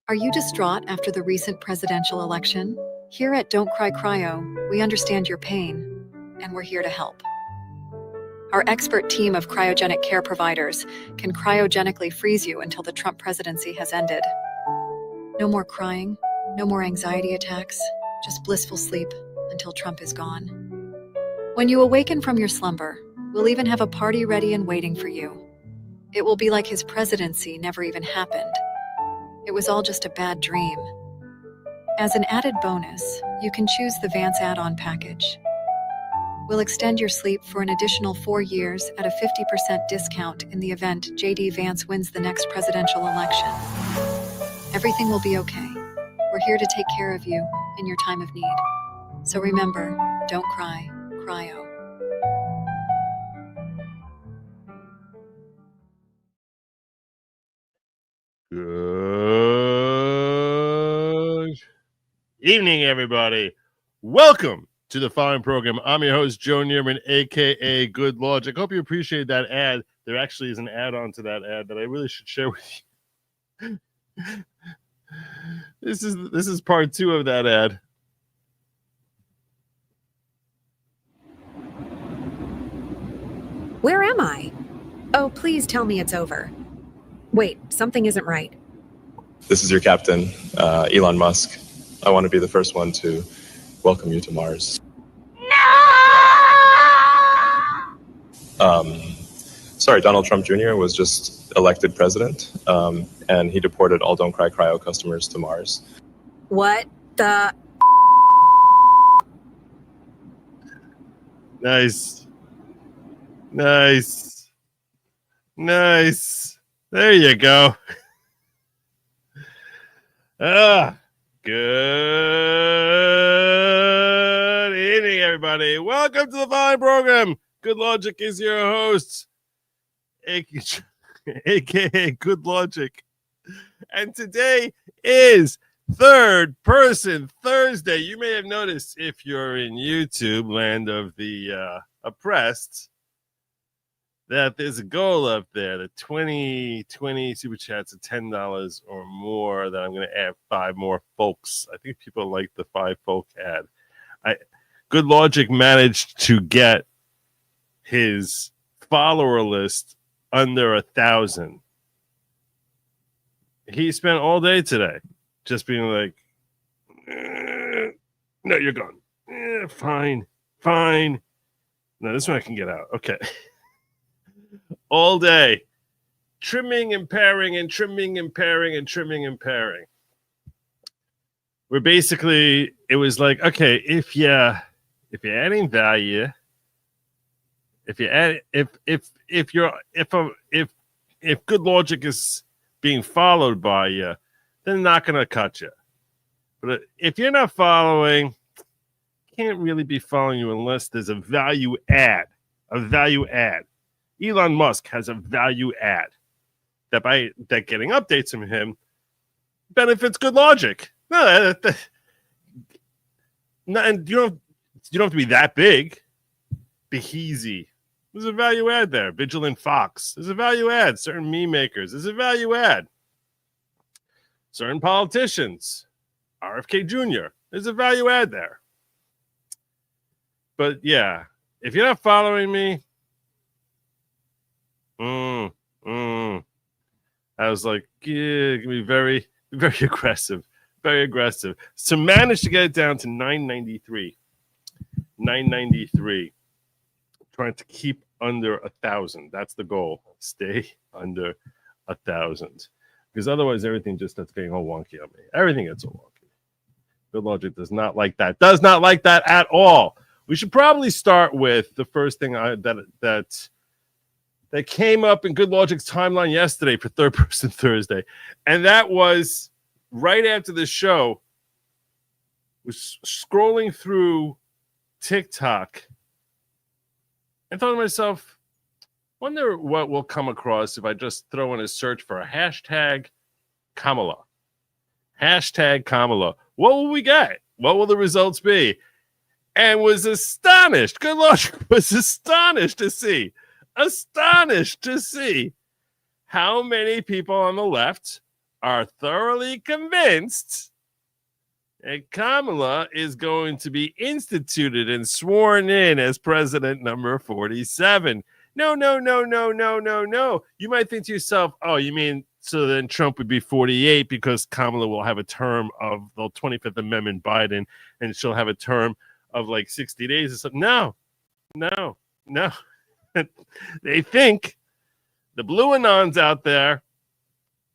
Are you distraught after the recent presidential election? Here at Don't Cry Cryo, we understand your pain, and we're here to help. Our expert team of cryogenic care providers can cryogenically freeze you until the Trump presidency has ended. No more crying, no more anxiety attacks, just blissful sleep until Trump is gone. When you awaken from your slumber, we'll even have a party ready and waiting for you. It will be like his presidency never even happened. It was all just a bad dream. As an added bonus, you can choose the Vance add-on package. We'll extend your sleep for an additional 4 years at a 50% discount in the event J.D. Vance wins the next presidential election. Everything will be okay. We're here to take care of you in your time of need. So remember, don't cry, cryo. Good evening, everybody. Welcome to the following program. I'm your host, Joe Neerman, aka Good Lawgic. Hope you appreciate that ad. There actually is an add-on to that ad that I really should share with you. This is part 2 of that ad. Where am I? Oh, please tell me it's over. Wait, something isn't right. This is your captain, Elon Musk. I want to be the first one to welcome you to Mars. No! Sorry, Donald Trump Jr. was just elected president, and he deported all Don't Cry Cryo customers to Mars. What the? Nice. There you go. Good evening, everybody. Welcome to the following program. Good Lawgic is your host, aka Good Lawgic. And today is Third Person Thursday. You may have noticed if you're in YouTube, land of the oppressed, that there's a goal up there, the 2020 super chats at $10 or more, that I'm going to add 5 more folks. I think people like the 5 folk ad. Good Lawgic managed to get his follower list under 1,000. He spent all day today just being like, no, you're gone. Fine. No, this one I can get out. Okay. All day, trimming and pairing and trimming and pairing and trimming and pairing. Where basically it was like, okay, if you're adding value, if Good Lawgic is being followed by you, they're not gonna cut you. But if you're not following, can't really be following you unless there's a value add. Elon Musk has a value add that getting updates from him benefits Good Lawgic. And you don't have to be that big. Beheezy. There's a value add there. Vigilant Fox. There's a value add. Certain meme makers. There's a value add. Certain politicians. RFK Jr. There's a value add there. But yeah, if you're not following me, I was like, yeah, be very, very aggressive. So managed to get it down to 993. Trying to keep under 1,000. That's the goal. Stay under 1,000. Because otherwise everything just starts getting all wonky on me. Everything gets all wonky. Good Lawgic does not like that. Does not like that at all. We should probably start with the first thing that came up in Good Lawgic's timeline yesterday for Third Person Thursday. And that was right after the show, was scrolling through TikTok and thought to myself, wonder what we'll come across if I just throw in a search for a hashtag Kamala. Hashtag Kamala. What will we get? What will the results be? And was astonished. Good Lawgic was astonished to see how many people on the left are thoroughly convinced that Kamala is going to be instituted and sworn in as president number 47. No, no, no, no, no, no, no. You might think to yourself, oh, you mean so then Trump would be 48 because Kamala will have a term of the 25th Amendment Biden and she'll have a term of like 60 days or something. No, no, no. They think the blue anons out there,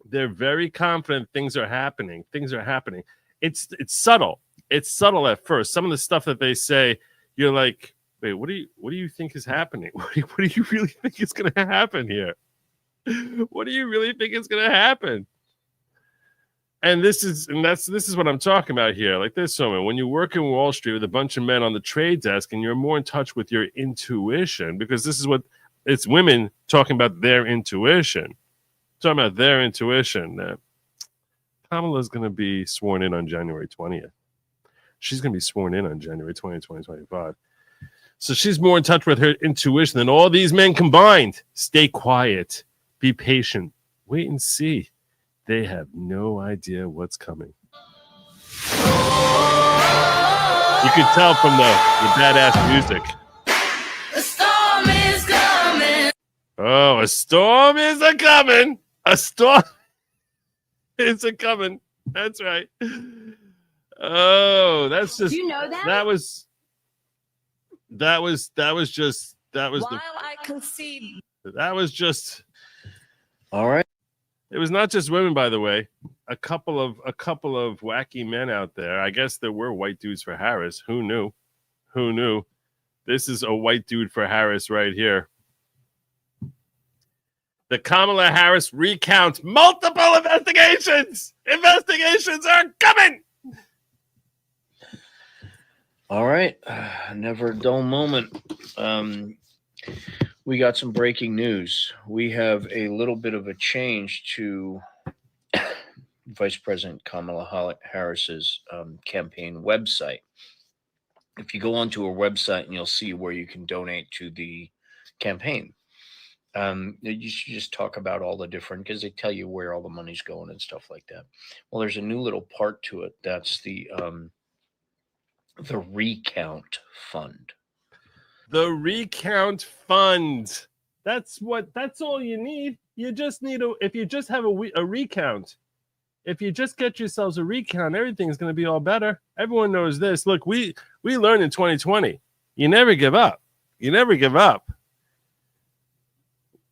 they're very confident things are happening. Things are happening. It's subtle. It's subtle at first. Some of the stuff that they say, you're like, wait, what do you think is happening? What do you really think is going to happen here? What do you really think is going to happen? And this is what I'm talking about here. Like this, so when you work in Wall Street with a bunch of men on the trade desk, and you're more in touch with your intuition, because this is what it's women talking about their intuition. Talking about their intuition. Kamala is going to be sworn in on January 20th. She's going to be sworn in on January 20th, 2025. So she's more in touch with her intuition than all these men combined. Stay quiet. Be patient. Wait and see. They have no idea what's coming. You can tell from the badass music. A storm is coming. Oh, a storm is a coming. A storm is a coming. That's right. Oh, that's just. Do you know that? That was just. That was While I concede. That was just. All right. It was not just women, by the way. A couple of wacky men out there. I guess there were white dudes for Harris. Who knew? Who knew? This is a white dude for Harris right here. The Kamala Harris recount. Multiple investigations. Investigations are coming. All right. Never a dull moment. We got some breaking news. We have a little bit of a change to Vice President Kamala Harris's campaign website. If you go onto her website, and you'll see where you can donate to the campaign. You should just talk about all the different, because they tell you where all the money's going and stuff like that. Well, there's a new little part to it. That's the recount fund. The recount fund. That's all you need. You just need if you just have a recount. If you just get yourselves a recount, everything's going to be all better. Everyone knows this. Look, we learned in 2020. You never give up. You never give up.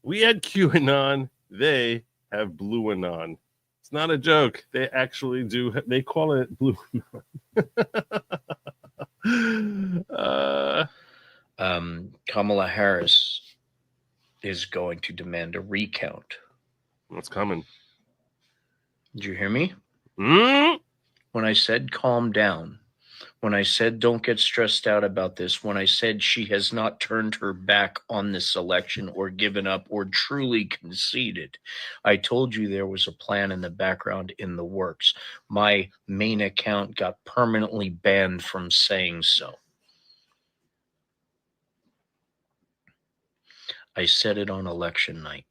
We had QAnon. They have Blue Anon. It's not a joke. They actually do. They call it Blue Anon. Kamala Harris is going to demand a recount. What's coming? Did you hear me? Mm? When I said calm down, when I said don't get stressed out about this, when I said she has not turned her back on this election or given up or truly conceded, I told you there was a plan in the background in the works. My main account got permanently banned from saying so. I said it on election night.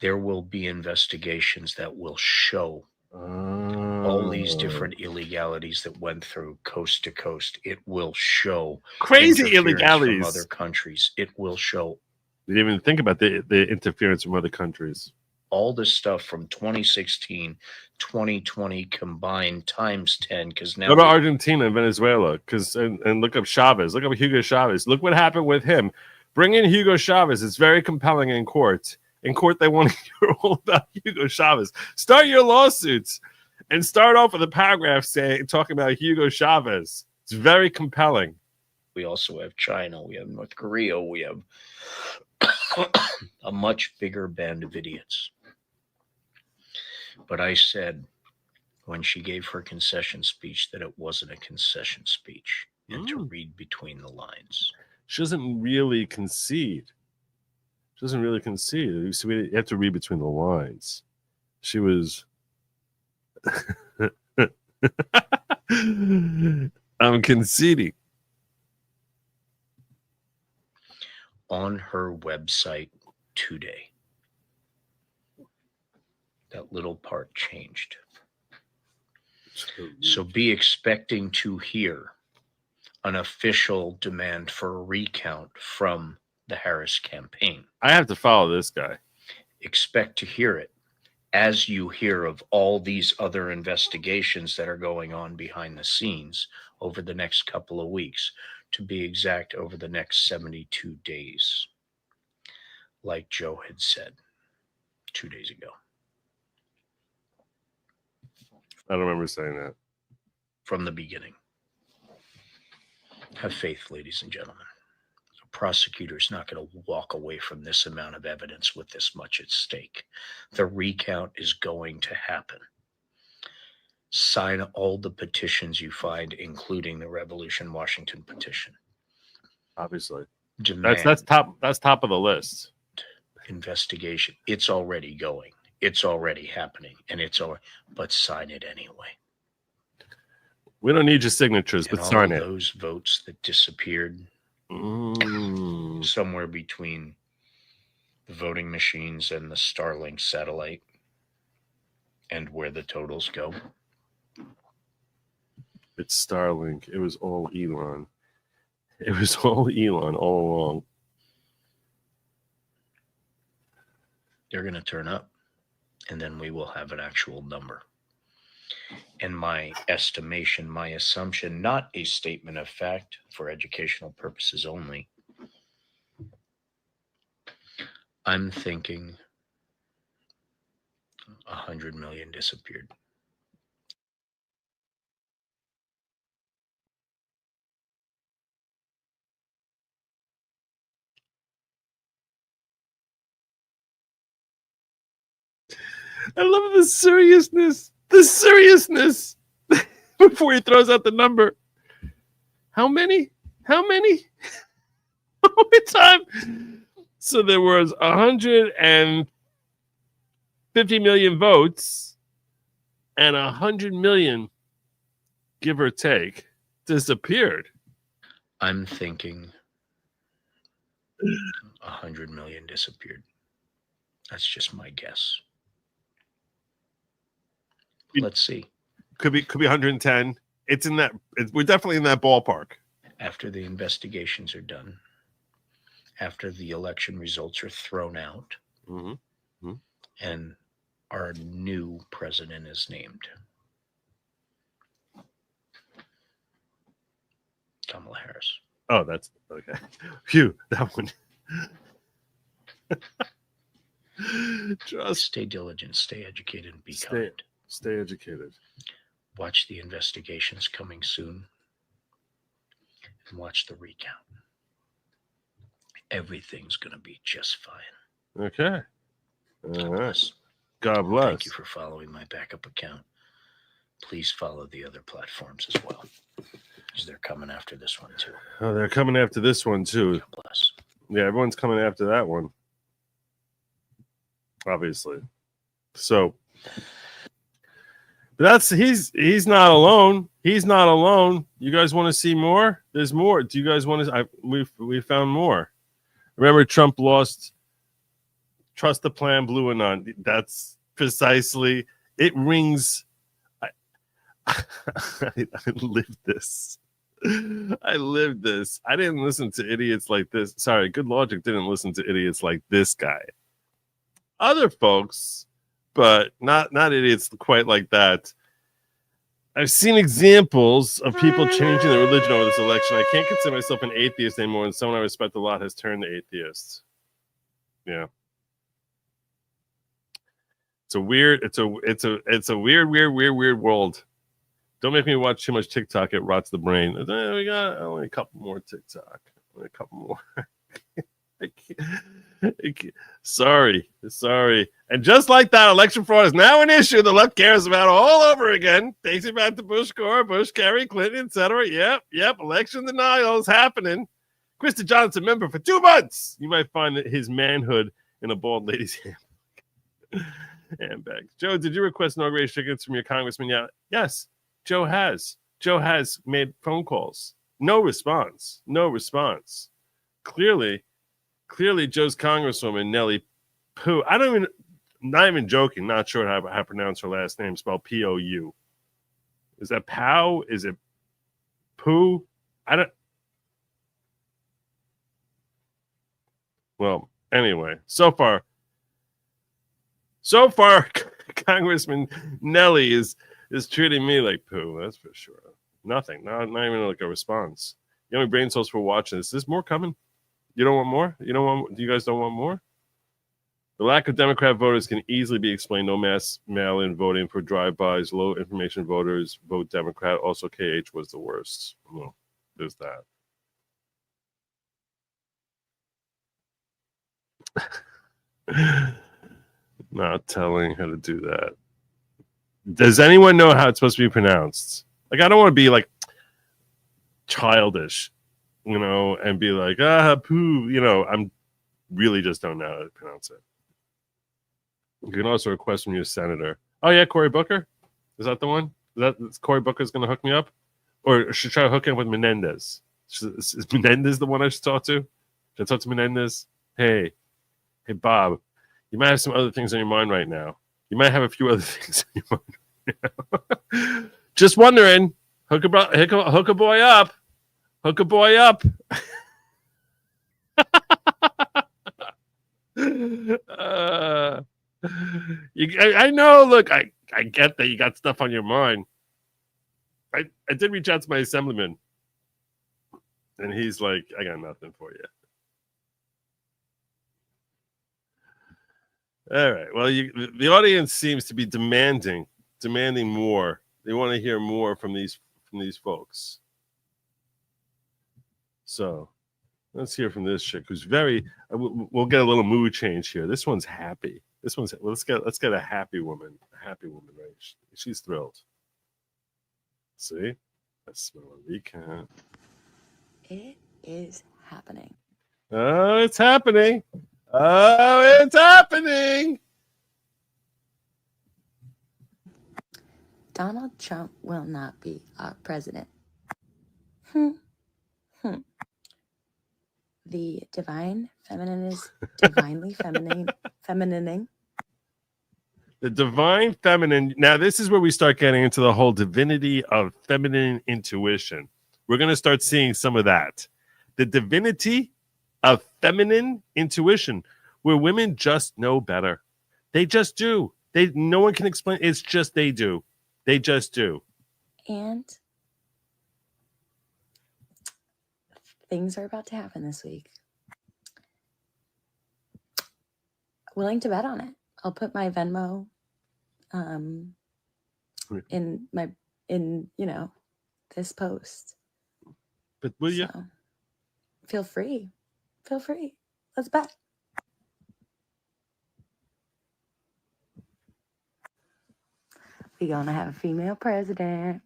There will be investigations that will show all these different illegalities that went through coast to coast. It will show Crazy interference illegalities from other countries. It will show. We didn't even think about the interference from other countries. All this stuff from 2016, 2020 combined times 10. Because now go to Argentina and Venezuela, and look up Chavez. Look up Hugo Chavez. Look what happened with him. Bring in Hugo Chavez. It's very compelling in court. In court, they want to hear all about Hugo Chavez. Start your lawsuits and start off with a paragraph talking about Hugo Chavez. It's very compelling. we also have China. We have North Korea. We have a much bigger band of idiots. But I said when she gave her concession speech that it wasn't a concession speech, and to read between the lines. She doesn't really concede. She doesn't really concede. So you have to read between the lines. She was... I'm conceding. On her website today. That little part changed. So be expecting to hear an official demand for a recount from the Harris campaign. I have to follow this guy. Expect to hear it as you hear of all these other investigations that are going on behind the scenes over the next couple of weeks, to be exact, over the next 72 days, like Joe had said 2 days ago. I don't remember saying that. From the beginning. Have faith, ladies and gentlemen. A prosecutor's not going to walk away from this amount of evidence with this much at stake. The recount is going to happen. Sign all the petitions you find, including the Revolution Washington petition. Obviously. Demand That's top of the list. investigation. It's already going. It's already happening, and but sign it anyway. We don't need your signatures, And but all sign of it. those votes that disappeared somewhere between the voting machines and the Starlink satellite, and where the totals go. It's Starlink. It was all Elon. It was all Elon all along. They're going to turn up, and then we will have an actual number. And my estimation, my assumption, not a statement of fact for educational purposes only, I'm thinking 100 million disappeared. I love the seriousness. The seriousness before he throws out the number. How many? How many? How many times? So there was 150 million votes, and 100 million, give or take, disappeared. I'm thinking 100 million disappeared. That's just my guess. Let's see. Could be 110. It's in that. We're definitely in that ballpark. After the investigations are done, after the election results are thrown out, and our new president is named, Kamala Harris. Oh, that's okay. Phew, that one. Just stay diligent, stay educated, and be kind. Stay educated. Watch the investigations coming soon, and watch the recount. Everything's going to be just fine. Okay. God bless. God bless. Thank you for following my backup account. Please follow the other platforms as well, because they're coming after this one too. Oh, they're coming after this one too. God bless. Yeah, everyone's coming after that one. Obviously. So but he's not alone. He's not alone. You guys want to see more? There's more. Do you guys want to? We found more. Remember, Trump lost. Trust the plan, blue and none. That's precisely. It rings. I lived this. I lived this. I didn't listen to idiots like this. Sorry, Good Lawgic didn't listen to idiots like this guy. Other folks, but not idiots quite like that. I've seen examples of people changing their religion over this election. I can't consider myself an atheist anymore, and someone I respect a lot has turned to atheist. Yeah. It's a weird world. Don't make me watch too much TikTok. It rots the brain. We got only a couple more TikTok. Only a couple more. Sorry. And just like that, election fraud is now an issue the left cares about all over again. Takes it back to Bush Gore, Bush, Kerry, Clinton, etc. Yep. Election denial is happening. Krista Johnson, member for 2 months. You might find that his manhood in a bald lady's handbag. Joe, did you request inauguration tickets from your congressman yet? Yes, Joe has. Joe has made phone calls. No response. Clearly, Joe's congresswoman, Nellie Pooh. I don't even. not even joking, not sure how to pronounce her last name, spelled P-O-U. Is that Pow? Is it Poo? I don't. Well, anyway, so far, Congressman Nelly is treating me like poo. That's for sure. Nothing. Not even like a response. You know, brain cells for watching this. Is this more coming? You don't want more? You don't want? Do you guys don't want more? The lack of Democrat voters can easily be explained. No mass mail-in voting for drive-bys. Low information voters vote Democrat. Also, KH was the worst. Well, there's that. Not telling how to do that. Does anyone know how it's supposed to be pronounced? Like, I don't want to be like childish, you know, and be like, poo, you know, I'm really just don't know how to pronounce it. You can also request from your senator. Oh yeah, Cory Booker? Is that the one? Is Cory Booker's going to hook me up? Or should I try to hook in with Menendez? Is Menendez the one I should talk to? Should I talk to Menendez? Hey, Bob, you might have some other things on your mind right now. You might have a few other things on your mind right now. Just wondering. Hook a boy up. Hook a boy up. I know, look, I get that you got stuff on your mind. I did reach out to my assemblyman. And he's like, I got nothing for you. All right. Well, the audience seems to be demanding more. They want to hear more from these folks. So let's hear from this chick who's very. We'll get a little mood change here. This one's happy. Let's get a happy woman. A happy woman, right? She's thrilled. See, I smell a recount. It is happening. Oh, it's happening. Oh, it's happening. Donald Trump will not be our president. The divine feminine is divinely feminining. The divine feminine. Now, this is where we start getting into the whole divinity of feminine intuition. We're going to start seeing some of that. The divinity of feminine intuition, where women just know better. They just do. No one can explain. It's just they do. They just do. And things are about to happen this week. Willing to bet on it. I'll put my Venmo in this post. But will you? So, feel free. Let's bet. We're gonna have a female president.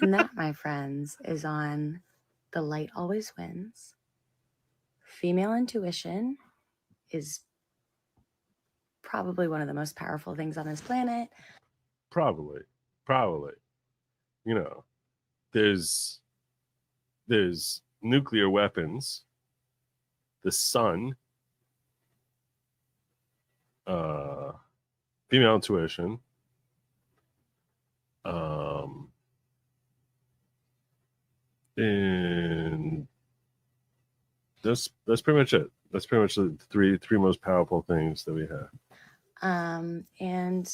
And that, my friends, is on The Light Always Wins. Female intuition is probably one of the most powerful things on this planet. Probably. You know, there's nuclear weapons, the sun, female intuition, and that's pretty much it. That's pretty much the three most powerful things that we have. And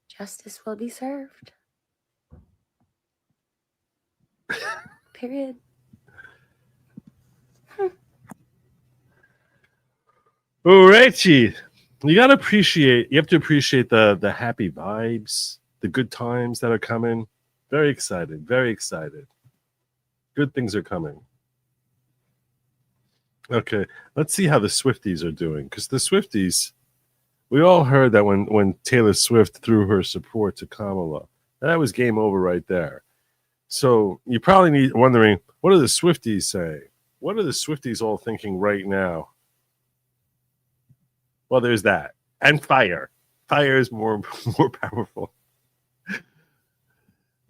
justice will be served. Period. All righty. You have to appreciate the happy vibes, the good times that are coming. Very excited. Good things are coming. Okay, let's see how the Swifties are doing. Because the Swifties, we all heard that when Taylor Swift threw her support to Kamala, that was game over right there. So you probably wondering, what are the Swifties saying? What are the Swifties all thinking right now? Well, there's that. And fire. Fire is more powerful.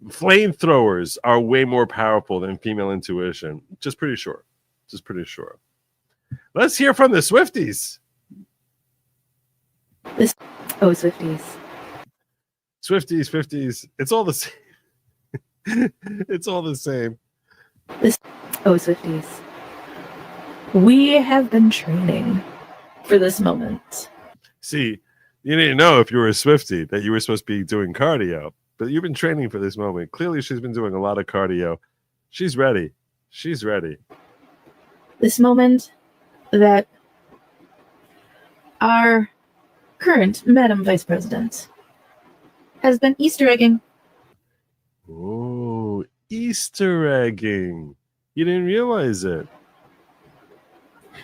Flamethrowers are way more powerful than female intuition. Just pretty sure. Let's hear from the Swifties. Oh, Swifties. Swifties, 50s. It's all the same. It's all the same. Oh, Swifties. We have been training for this moment. See, you didn't know if you were a Swiftie that you were supposed to be doing cardio, but you've been training for this moment. Clearly, she's been doing a lot of cardio. She's ready. She's ready. This moment that our current Madam Vice President has been Easter egging. Oh, Easter egging. You didn't realize it.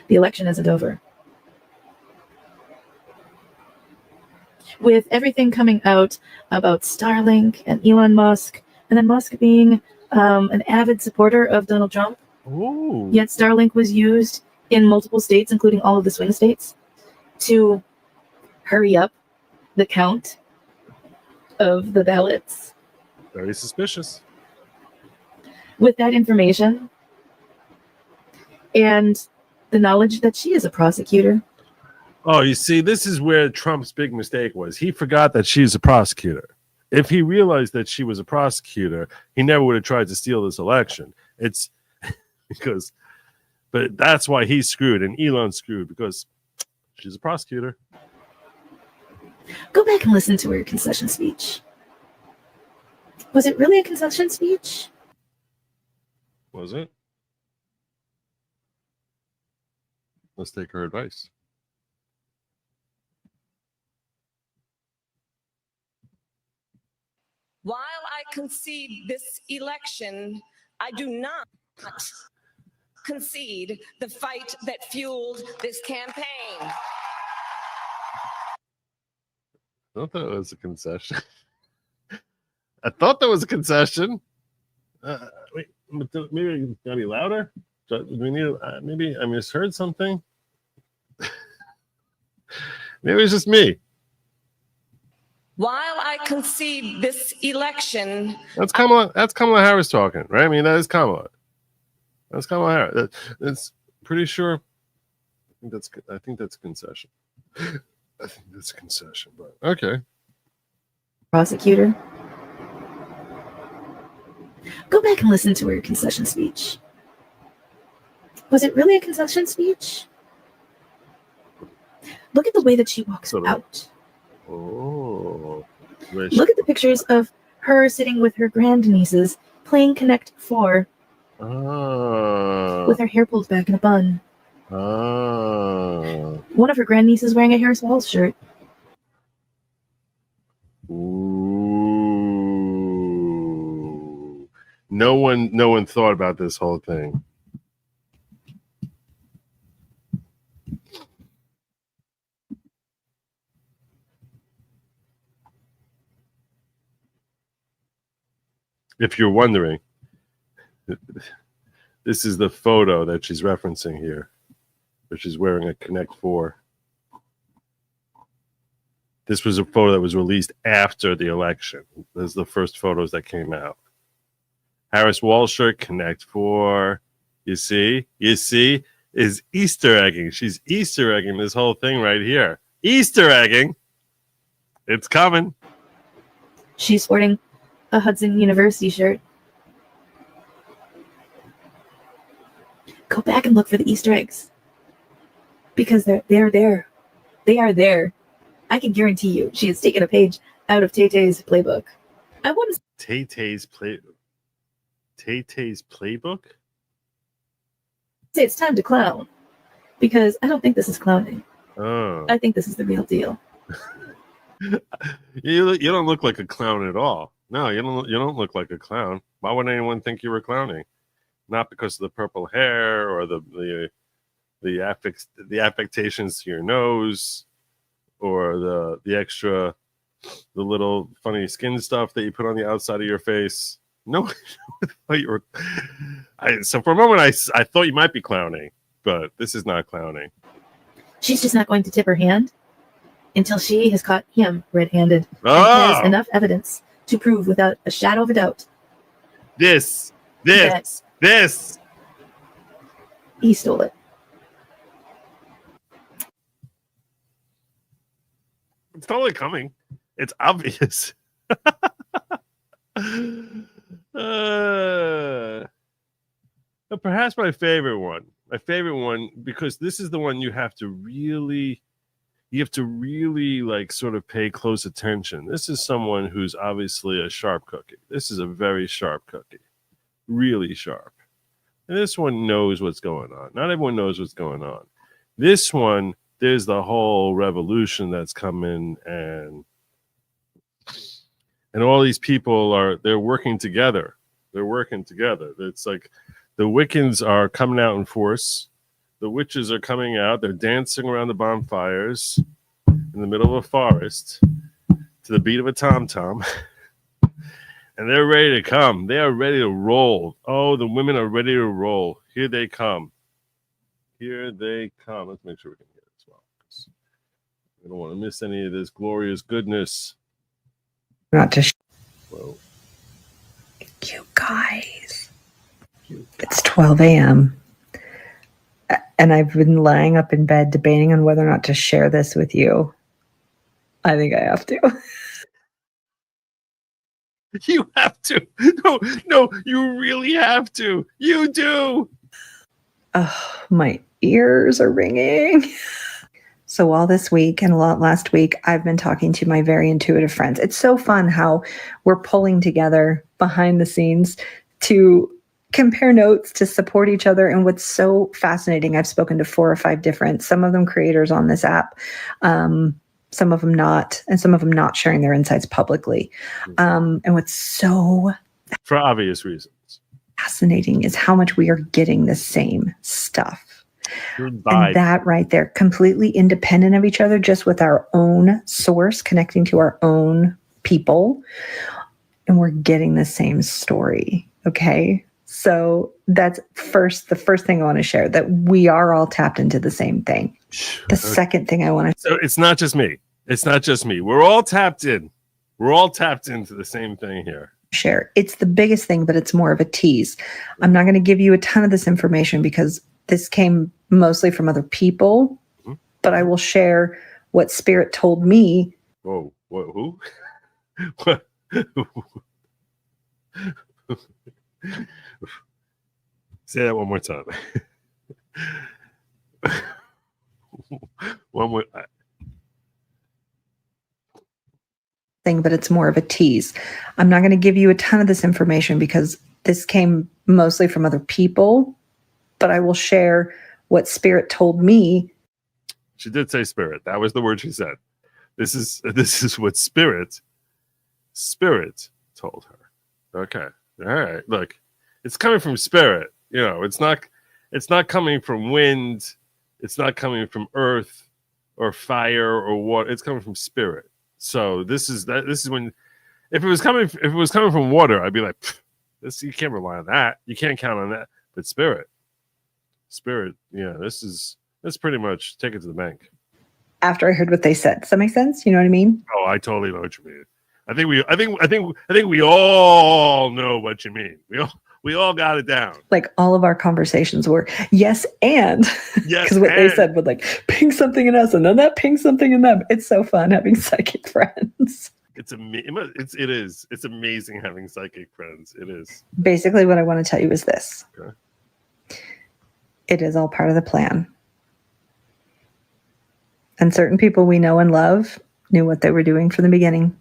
The election isn't over. With everything coming out about Starlink and Elon Musk, and then Musk being an avid supporter of Donald Trump, Oh. yet Starlink was used in multiple states, including all of the swing states, to hurry up the count of the ballots. Very suspicious. With that information and the knowledge that she is a prosecutor, Oh, you see, this is where Trump's big mistake was. He forgot that she's a prosecutor. If he realized that she was a prosecutor, he never would have tried to steal this election. It's because, but that's why he's screwed and Elon's screwed because she's a prosecutor. go back and listen to her concession speech. Was it really a concession speech? Was it? Let's take her advice. While I concede this election, I do not concede the fight that fueled this campaign. I thought that was a concession. I thought that was a concession. Wait, maybe it gotta be louder. Do we need? Maybe I misheard something. Maybe it's just me. While I concede this election, That's Kamala. That's Kamala Harris talking, right? I mean, that is Kamala. That's Kamala Harris. That's pretty sure. I think that's a concession. I think that's a concession, but okay. Prosecutor. Go back and listen to her concession speech. Was it really a concession speech? Look at the way that she walks Sort of. out. Oh. Look at the pictures of her sitting with her grandnieces playing Connect 4 Ah. with her hair pulled back in a bun. Ah. One of her grandnieces wearing a Harris Walls shirt. Ooh. No one thought about this whole thing. If you're wondering, this is the photo that she's referencing here, where she's wearing a Connect 4. This was a photo that was released after the election. This is the first photos that came out. Harris Wall shirt, Connect 4. You see, is Easter egging. She's Easter egging this whole thing right here. Easter egging. It's coming. She's sporting a Hudson University shirt. Go back and look for the Easter eggs. Because they're there. They are there. I can guarantee you she has taken a page out of Tay-Tay's playbook. I wouldn't Tay-Tay's playbook? say it's time to clown. Because I don't think this is clowning. Oh. I think this is the real deal. You don't look like a clown at all. No, you don't look like a clown. Why would anyone think you were clowning? Not because of the purple hair or the affectations to your nose or the extra the little funny skin stuff that you put on the outside of your face. No, so for a moment I thought you might be clowning, but this is not clowning. She's just not going to tip her hand until she has caught him red-handed. Oh! And has enough evidence to prove without a shadow of a doubt This that he stole it. It's totally coming. It's obvious. But perhaps my favorite one, because this is the one you have to really like sort of pay close attention. This is someone who's obviously a sharp cookie. This is a very sharp cookie, really sharp. And this one knows what's going on. Not everyone knows what's going on. This one, there's the whole revolution that's coming, and all these people they're working together. It's like the Wiccans are coming out in force. The witches are coming out. They're dancing around the bonfires in the middle of a forest to the beat of a tom-tom. And they're ready to come. They are ready to roll. Oh, the women are ready to roll. Here they come. Let's make sure we can hear it as well. I don't want to miss any of this glorious goodness. Not to Whoa. You guys. It's 12 a.m. And I've been lying up in bed debating on whether or not to share this with you. I think I have to. You have to. No, you really have to. You do. Oh, my ears are ringing. So all this week and a lot last week, I've been talking to my very intuitive friends. It's so fun how we're pulling together behind the scenes to compare notes, to support each other. And what's so fascinating, I've spoken to 4 or 5 different, some of them creators on this app, some of them not, and some of them not sharing their insights publicly. And what's so for obvious reasons fascinating is how much we are getting the same stuff. And that right there, completely independent of each other, just with our own source, connecting to our own people. And we're getting the same story. Okay. So that's the first thing I want to share, that we are all tapped into the same thing. The second thing I want to... So it's not just me. We're all tapped in. We're all tapped into the same thing here. Share. It's the biggest thing, but it's more of a tease. I'm not going to give you a ton of this information because this came mostly from other people, but I will share what Spirit told me. Whoa, what, who? What? Say that one more time. One more. Thing, but it's more of a tease. I'm not going to give you a ton of this information because this came mostly from other people, but I will share what Spirit told me. She did say spirit. That was the word she said. This is what spirit told her. Okay. All right. Look, it's coming from spirit. You know, it's not coming from wind. It's not coming from earth or fire or water. It's coming from spirit. So this is when, if it was coming from water, I'd be like, this, you can't rely on that. You can't count on that. But spirit, yeah, that's pretty much take it to the bank. After I heard what they said, does that make sense? You know what I mean? Oh, I totally know what you mean. I think we all know what you mean. We all got it down. Like all of our conversations were yes and yes, because what they said would like ping something in us and then that ping something in them. It's so fun having psychic friends. It's amazing having psychic friends. It is. Basically, what I want to tell you is this. Okay. It is all part of the plan. And certain people we know and love knew what they were doing from the beginning.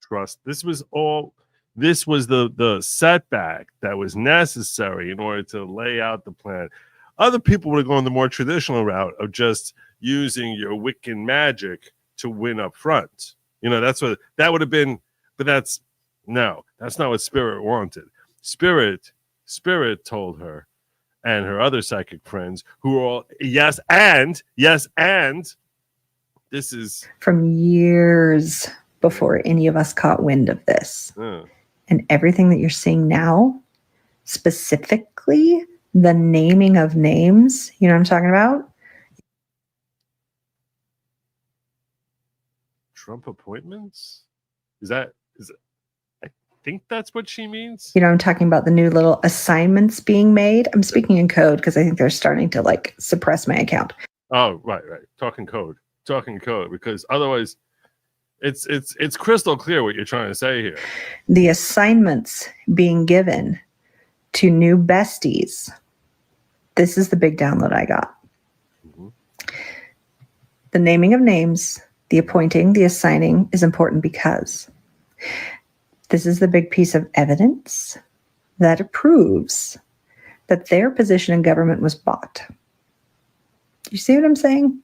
Trust. This was the setback that was necessary in order to lay out the plan. Other people would have gone the more traditional route of just using your Wiccan magic to win up front. You know, that's what that would have been, but that's not what Spirit wanted. Spirit told her and her other psychic friends who were all yes and this is from years before any of us caught wind of this. And everything that you're seeing now, specifically the naming of names, you know what I'm talking about? Trump appointments? Is it? I think that's what she means. You know, I'm talking about the new little assignments being made. I'm speaking in code because I think they're starting to like suppress my account. Oh, right. Talking code. Because otherwise, It's crystal clear what you're trying to say here. The assignments being given to new besties. This is the big download I got. Mhm. The naming of names, the appointing, the assigning is important because this is the big piece of evidence that proves that their position in government was bought. You see what I'm saying?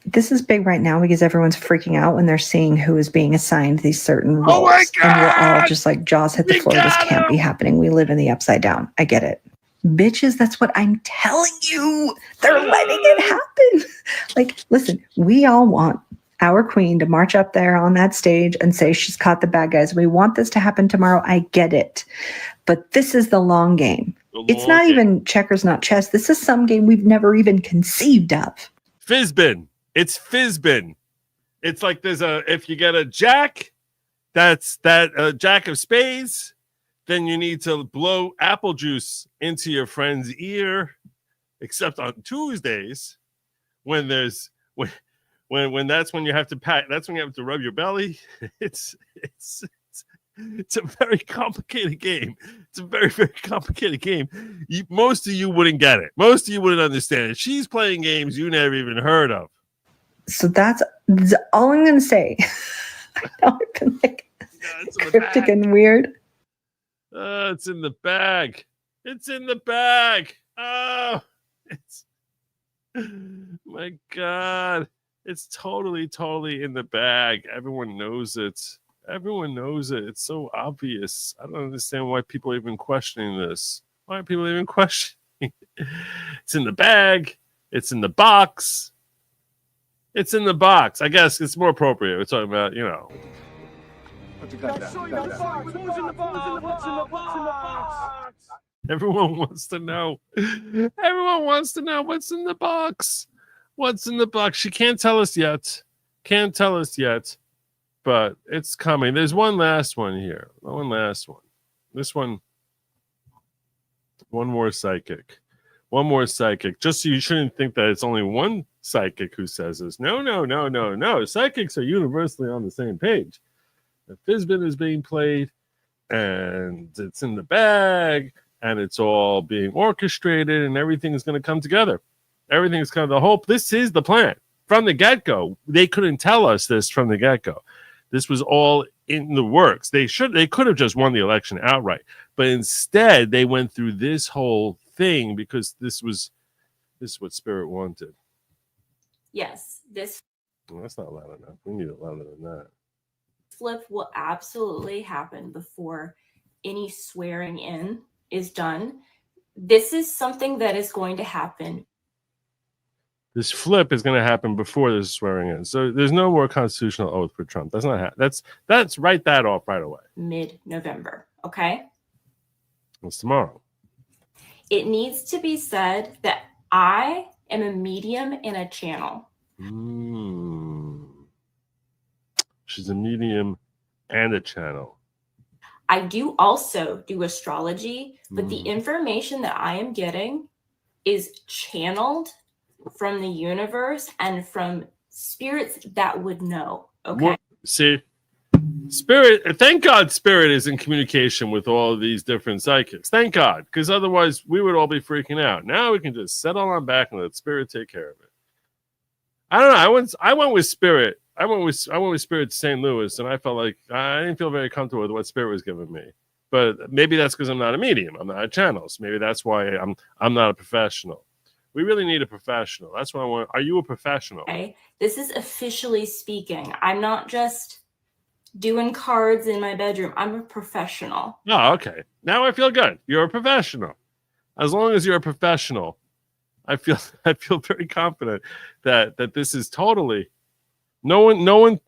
This is big right now because everyone's freaking out when they're seeing who is being assigned these certain roles. Oh my And we're all God! just like jaws hit the We floor. This got can't be him! happening. We live in the upside down. I get it. Bitches, that's what I'm telling you. They're letting it happen. Like, listen, we all want our queen to march up there on that stage and say she's caught the bad guys. We want this to happen tomorrow. I get it. But this is the long game. It's not even checkers, not chess. This is some game we've never even conceived of. Fizbin. It's Fizbin. It's like if you get a jack, that's jack of spades, then you need to blow apple juice into your friend's ear, except on Tuesdays when when that's when you have to that's when you have to rub your belly. It's a very complicated game. It's a very, very complicated game. Most of you wouldn't get it. Most of you wouldn't understand it. She's playing games you never even heard of. So that's all I'm going to say. I know I've been like cryptic and weird. It's in the bag. It's in the bag. Oh, it's my God. It's totally, totally in the bag. Everyone knows it. Everyone knows it. It's so obvious. I don't understand why people are even questioning this. Why are people even questioning? It's in the bag. It's in the box. It's in the box. I guess it's more appropriate. We're talking about, Everyone wants to know. Everyone wants to know what's in the box. What's in the box? She can't tell us yet. Can't tell us yet. But it's coming. There's one last one here. One last one. This one. One more psychic. One more psychic. Just so you shouldn't think that it's only one psychic who says this. No. Psychics are universally on the same page. The Fizbin is being played, and it's in the bag, and it's all being orchestrated, and everything is going to come together. Everything's kind of the hope. This is the plan. From the get-go, they couldn't tell us this from the get-go. This was all in the works. They could have just won the election outright, but instead they went through this whole thing because this is what Spirit wanted. Yes, this Well, that's not loud enough. We need it louder than that. flip will absolutely happen before any swearing in is done. This is something that is going to happen. This flip is going to happen before this swearing in. So there's no more constitutional oath for Trump. That's not that's write that off right away. Mid-November, okay? It's tomorrow. It needs to be said that I am a medium and a channel. She's a medium and a channel. I do also do astrology, but the information that I am getting is channeled from the universe and from spirits that would know. Okay. Well, see, Spirit, thank God Spirit is in communication with all of these different psychics. Thank God, because otherwise we would all be freaking out. Now we can just settle on back and let Spirit take care of it. I don't know. I went with Spirit. I went with Spirit to St. Louis, and I felt like I didn't feel very comfortable with what Spirit was giving me. But maybe that's because I'm not a medium. I'm not a channel. So maybe that's why I'm not a professional. We really need a professional. That's what I want. Are you a professional? Okay. This is officially speaking. I'm not just doing cards in my bedroom. I'm a professional. Oh, okay. Now I feel good. You're a professional. As long as you're a professional, I feel very confident that this is totally no one.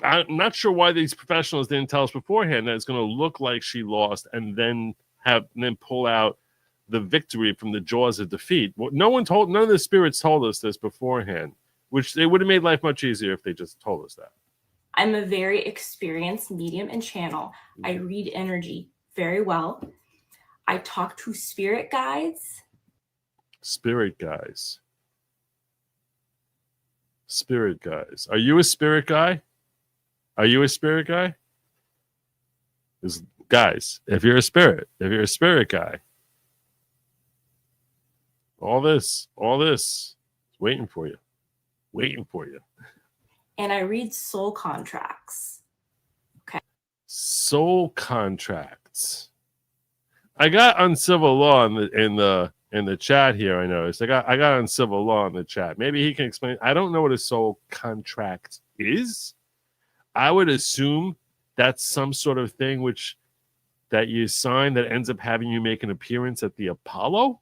I'm not sure why these professionals didn't tell us beforehand that it's going to look like she lost and then pull out the victory from the jaws of defeat. None of the spirits told us this beforehand, which they would have made life much easier if they just told us that. I'm a very experienced medium and channel. I read energy very well. I talk to spirit guides. Spirit guys. Spirit guys. Are you a spirit guy? Are you a spirit guy? Guys, if you're a spirit guy, all this is waiting for you. And I read soul contracts. Okay. Soul contracts. I got uncivil law in the chat here. I noticed I got uncivil law in the chat. Maybe he can explain. I don't know what a soul contract is. I would assume that's some sort of thing that you sign that ends up having you make an appearance at the Apollo.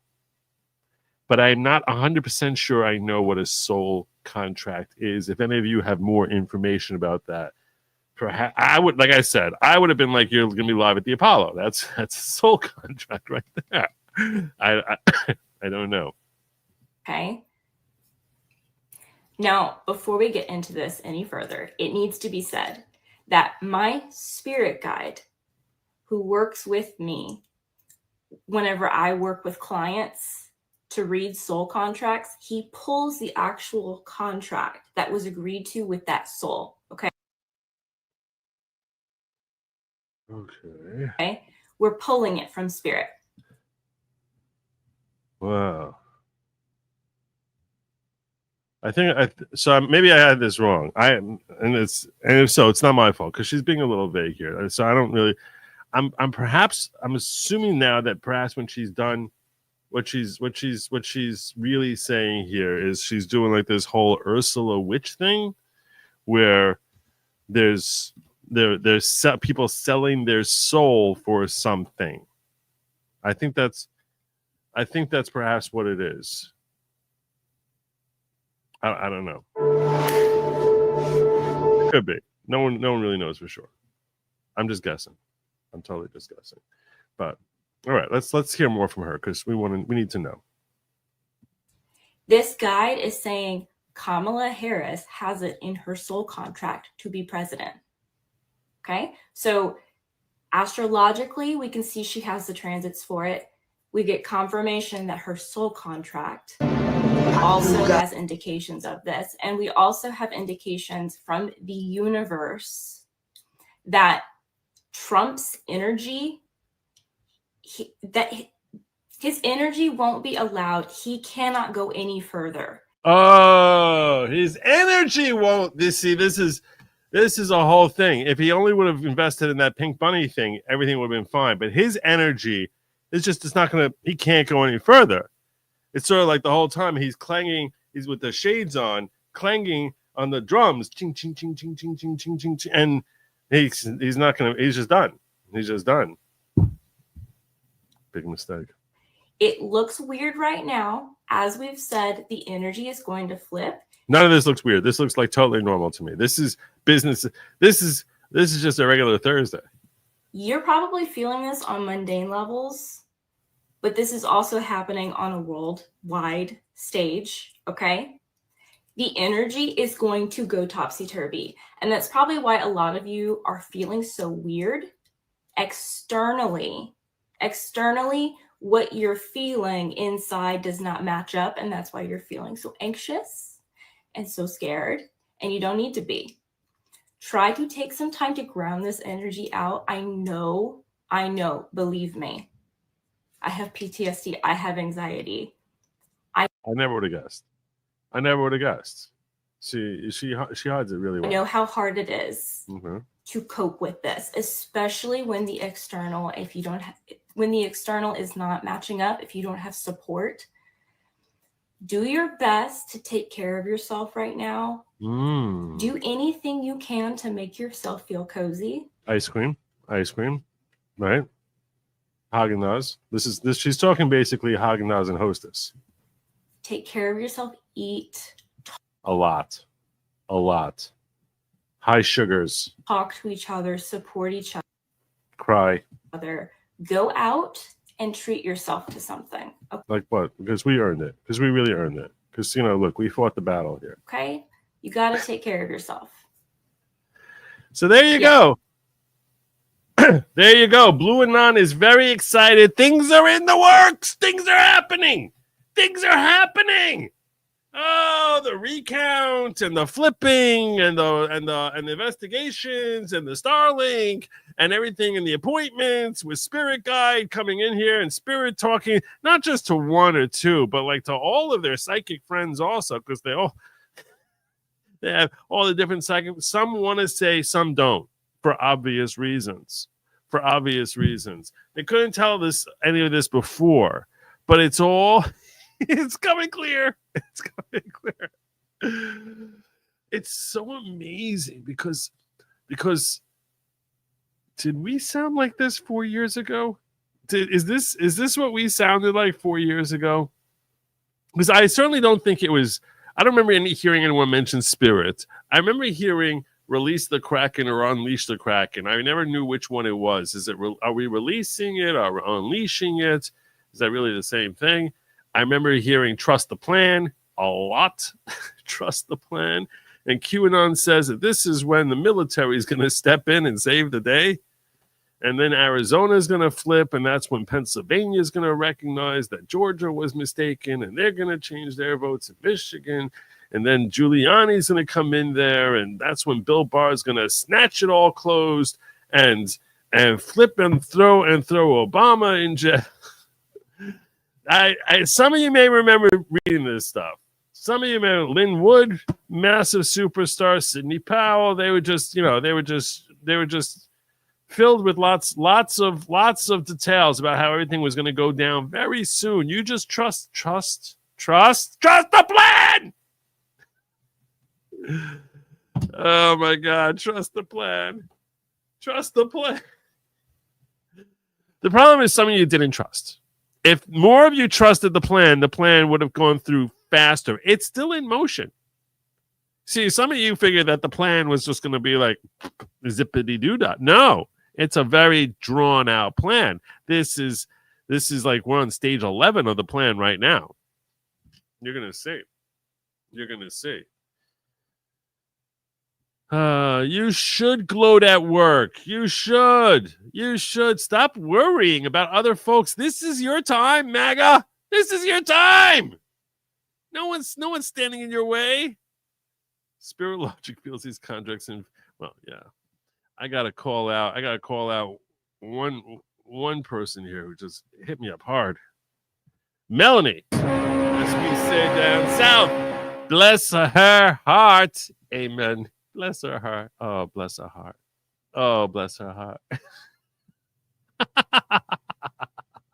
But I'm not 100% sure I know what a soul contract is. If any of you have more information about that, perhaps I would, like I said, I would have been like, you're going to be live at the Apollo. That's a soul contract right there. I don't know. Okay. Now, before we get into this any further, it needs to be said that my spirit guide who works with me whenever I work with clients to read soul contracts, he pulls the actual contract that was agreed to with that soul. Okay. Okay. We're pulling it from spirit. Wow. So maybe I had this wrong. And if so, it's not my fault because she's being a little vague here. So I don't really. I'm assuming now that perhaps when she's done, what she's really saying here is she's doing like this whole Ursula witch thing, where there's people selling their soul for something. I think that's perhaps what it is. I don't know. It could be. No one really knows for sure. I'm just guessing. I'm totally just guessing. But all right, let's hear more from her because we need to know. This guide is saying Kamala Harris has it in her soul contract to be president. Okay, so astrologically, we can see she has the transits for it. We get confirmation that her soul contract also has indications of this. And we also have indications from the universe that Trump's energy, his energy won't be allowed. He cannot go any further. Oh, his energy won't. This is a whole thing. If he only would have invested in that pink bunny thing, everything would have been fine. But his energy is just, it's not going to, he can't go any further. It's sort of like the whole time he's clanging, he's with the shades on, clanging on the drums, ching, ching, ching, ching, ching, ching, ching, ching, ching, and he's not going to, he's just done. He's just done. Big mistake. It looks weird right now. As we've said, the energy is going to flip. None of this looks weird. This looks like totally normal to me. This is business. This is just a regular Thursday. You're probably feeling this on mundane levels, but this is also happening on a worldwide stage, okay? The energy is going to go topsy-turvy. And that's probably why a lot of you are feeling so weird. Externally, what you're feeling inside does not match up. And that's why you're feeling so anxious and so scared. And you don't need to be. Try to take some time to ground this energy out. I know, believe me. I have PTSD. I have anxiety. I never would have guessed. She hides it really well. I know how hard it is to cope with this, especially when the external, when the external is not matching up, if you don't have support. Do your best to take care of yourself right now. Do anything you can to make yourself feel cozy. Ice cream, right? Haagen-Dazs. This. She's talking basically Haagen-Dazs and Hostess. Take care of yourself. Eat. A lot. High sugars. Talk to each other. Support each other. Cry. Go out and treat yourself to something. Okay. Like what? Because we earned it. Because we really earned it. Because, look, we fought the battle here. Okay? You got to take care of yourself. So there you go. There you go. Blue Anon is very excited. Things are in the works. Things are happening. Oh, the recount and the flipping and the investigations and the Starlink and everything and the appointments with Spirit Guide coming in here and Spirit talking not just to one or two, but like to all of their psychic friends also, because they have all the different psychic. Some want to say, some don't, for obvious reasons. For obvious reasons, they couldn't tell any of this before, but it's all. It's coming clear. It's coming clear. It's so amazing because did we sound like this 4 years ago? Is this what we sounded like 4 years ago? Because I certainly don't think it was. I don't remember hearing anyone mention Spirit. I remember hearing release the Kraken or unleash the Kraken. I never knew which one it was. Are we releasing it? Are we unleashing it? Is that really the same thing? I remember hearing trust the plan a lot. Trust the plan. And QAnon says that this is when the military is going to step in and save the day. And then Arizona is going to flip. And that's when Pennsylvania is going to recognize that Georgia was mistaken. And they're going to change their votes in Michigan. And then Giuliani's going to come in there. And that's when Bill Barr is going to snatch it all closed and flip and throw Obama in jail. Some of you may remember reading this stuff. Some of you may remember Lynn Wood, massive superstar, Sidney Powell. They were just filled with lots of details about how everything was going to go down very soon. You just trust the plan. Oh my God, trust the plan. Trust the plan. The problem is some of you didn't trust. If more of you trusted the plan would have gone through faster. It's still in motion. See, some of you figured that the plan was just going to be like zippity-doo-dah. No, it's a very drawn-out plan. This is like we're on stage 11 of the plan right now. You're going to see. You're going to see. You should gloat at work. You should. You should stop worrying about other folks. This is your time, MAGA. This is your time. No one's standing in your way. Spirit Lawgic feels these contracts and well, yeah. I gotta call out one person here who just hit me up hard. Melanie, as we say down south, bless her heart. Amen. Bless her heart. Oh, bless her heart. Oh, bless her heart.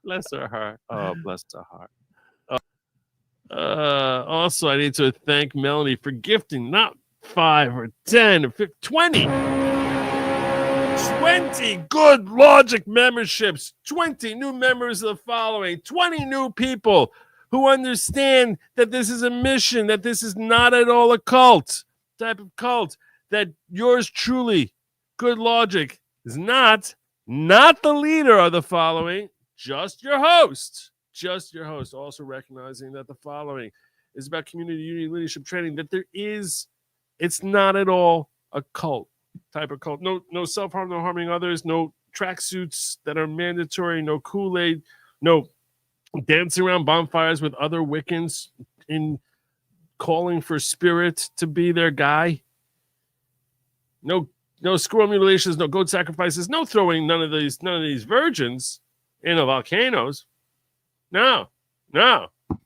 Bless her heart. Oh, bless her heart. Also, I need to thank Melanie for gifting not 5 or 10 or 15, 20 good Lawgic memberships, 20 new members of the following, 20 new people who understand that this is a mission, that this is not at all a cult, type of cult, that yours truly, good Lawgic, is not the leader of the following, just your host. Just your host. Also recognizing that the following is about community unity leadership training, that it's not at all a cult, type of cult. No self-harm, no harming others, no tracksuits that are mandatory, no Kool-Aid, no dancing around bonfires with other Wiccans in calling for Spirit to be their guy. No squirrel mutilations, no goat sacrifices, no throwing none of these virgins into volcanoes. No.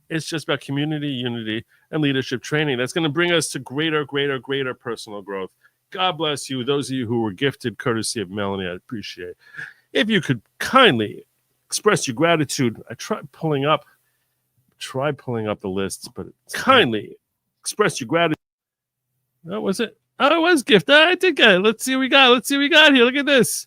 It's just about community, unity, and leadership training. That's going to bring us to greater personal growth. God bless you. Those of you who were gifted courtesy of Melanie, I appreciate. If you could kindly express your gratitude. I tried pulling up the lists, but kindly express your gratitude. Oh, was it? Oh, it was gift. I did get it. Let's see what we got here. Look at this.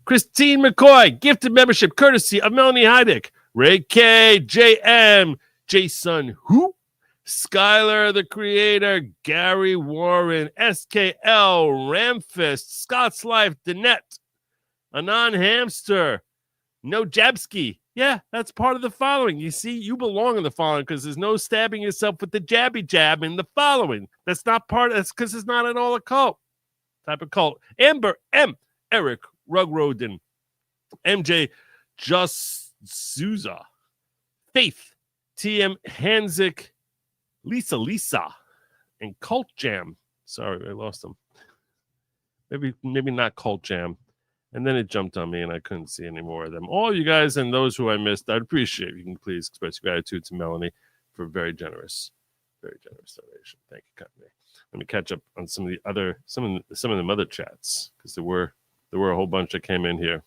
Christine McCoy, gifted membership courtesy of Melanie Heidick. Ray K, JM, Jason Who, Skylar the Creator, Gary Warren, SKL, Ramfist, Scott's Life, Danette, Anon Hamster, No Jabski. Yeah, that's part of the following. You see, you belong in the following because there's no stabbing yourself with the jabby jab in the following. That's because it's not at all a cult. Type of cult. Amber M, Eric Rugroden, MJ Just Souza, Faith, TM Hanzik, Lisa, and Cult Jam. Sorry, I lost them. Maybe not Cult Jam. And then it jumped on me and I couldn't see any more of them. All you guys and those who I missed, I'd appreciate if you can please express gratitude to Melanie for a very generous donation. Thank you, kindly. Let me catch up on some of the other chats, because there were a whole bunch that came in here.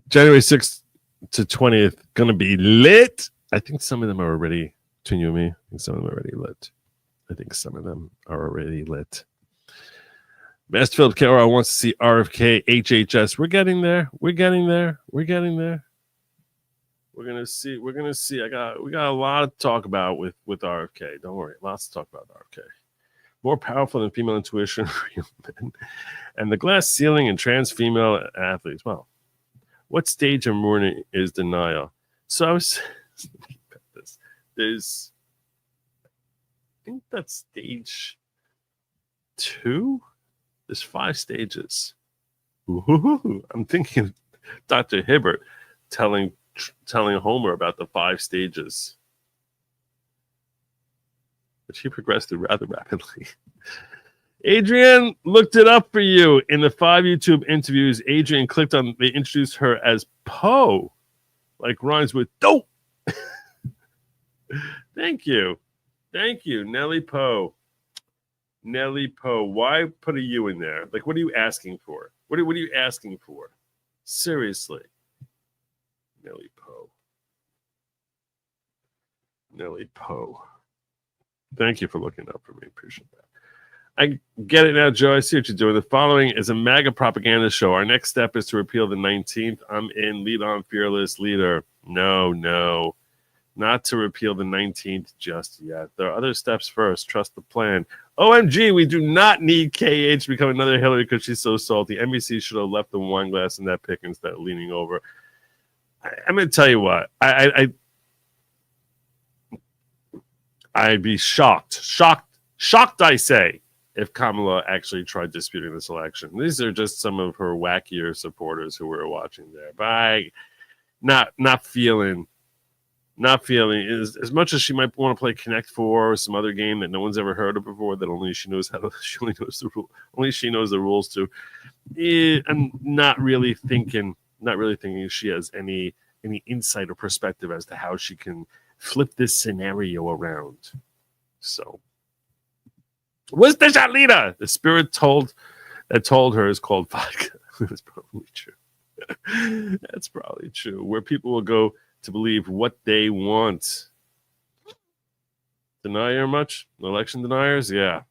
January 6th to 20th, gonna be lit. I think some of them are already, between you and me, I think some of them are already lit. Masterfield Carroll wants to see RFK HHS. We're getting there. We're gonna see. We got a lot to talk about with RFK. Don't worry, lots to talk about RFK. More powerful than female intuition, real men, and the glass ceiling and trans female athletes. Well, what stage of mourning is denial? So I was thinking about this. I think that's stage 2. There's 5 stages. Ooh, I'm thinking Dr. Hibbert telling Homer about the 5 stages. But she progressed through rather rapidly. Adrienne looked it up for you. In the 5 YouTube interviews, Adrienne clicked on, they introduced her as Poe, like rhymes with dope. Thank you, Nellie Poe. Why put a U in there? Like, what are you asking for? What are you asking for? Seriously. Nellie Poe. Thank you for looking up for me. Appreciate that. I get it now, Joe. I see what you're doing. The following is a MAGA propaganda show. Our next step is to repeal the 19th. I'm in. Lead on, fearless leader. No. Not to repeal the 19th just yet. There are other steps first. Trust the plan. OMG, we do not need KH to become another Hillary because she's so salty. NBC should have left the wine glass in that pick instead of leaning over. I'm going to tell you what. I'd be shocked, I say, if Kamala actually tried disputing this election. These are just some of her wackier supporters who were watching there. But I not feeling as much as she might want to play Connect 4 or some other game that no one's ever heard of before, that only she knows only she knows the rules to. I'm not really thinking she has any insight or perspective as to how she can flip this scenario around. So, what's the shot leader? The spirit told her is called vodka. That's probably true. That's probably true. Where people will go to believe what they want. Denier much? Election deniers? Yeah.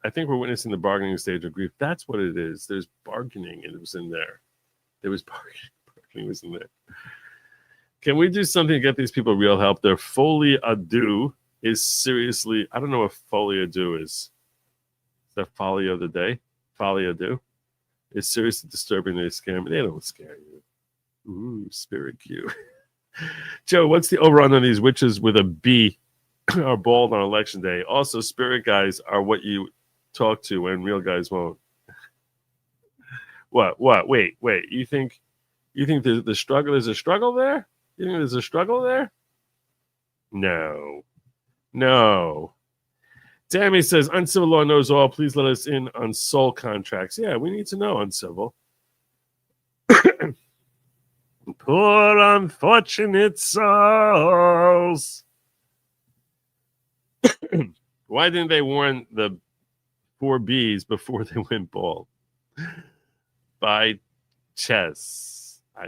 I think we're witnessing the bargaining stage of grief. That's what it is. There's bargaining, and it was in there. There was bargaining. Bargaining was in there. Can we do something to get these people real help? Their folie à deux is seriously, I don't know what folie à deux is. Is that folie of the day? Folie à deux? It's seriously disturbing. They scare me. They don't scare you. Ooh, spirit Q. Joe, what's the over on these witches with a B are bald on election day? Also, spirit guys are what you talk to and real guys won't. What? Wait. You think the struggle is a struggle there? You think there's a struggle there? No. Tammy says, uncivil law knows all. Please let us in on soul contracts. Yeah, we need to know uncivil. Poor unfortunate souls. Why didn't they warn the 4 Bs before they went bald? By Chess. I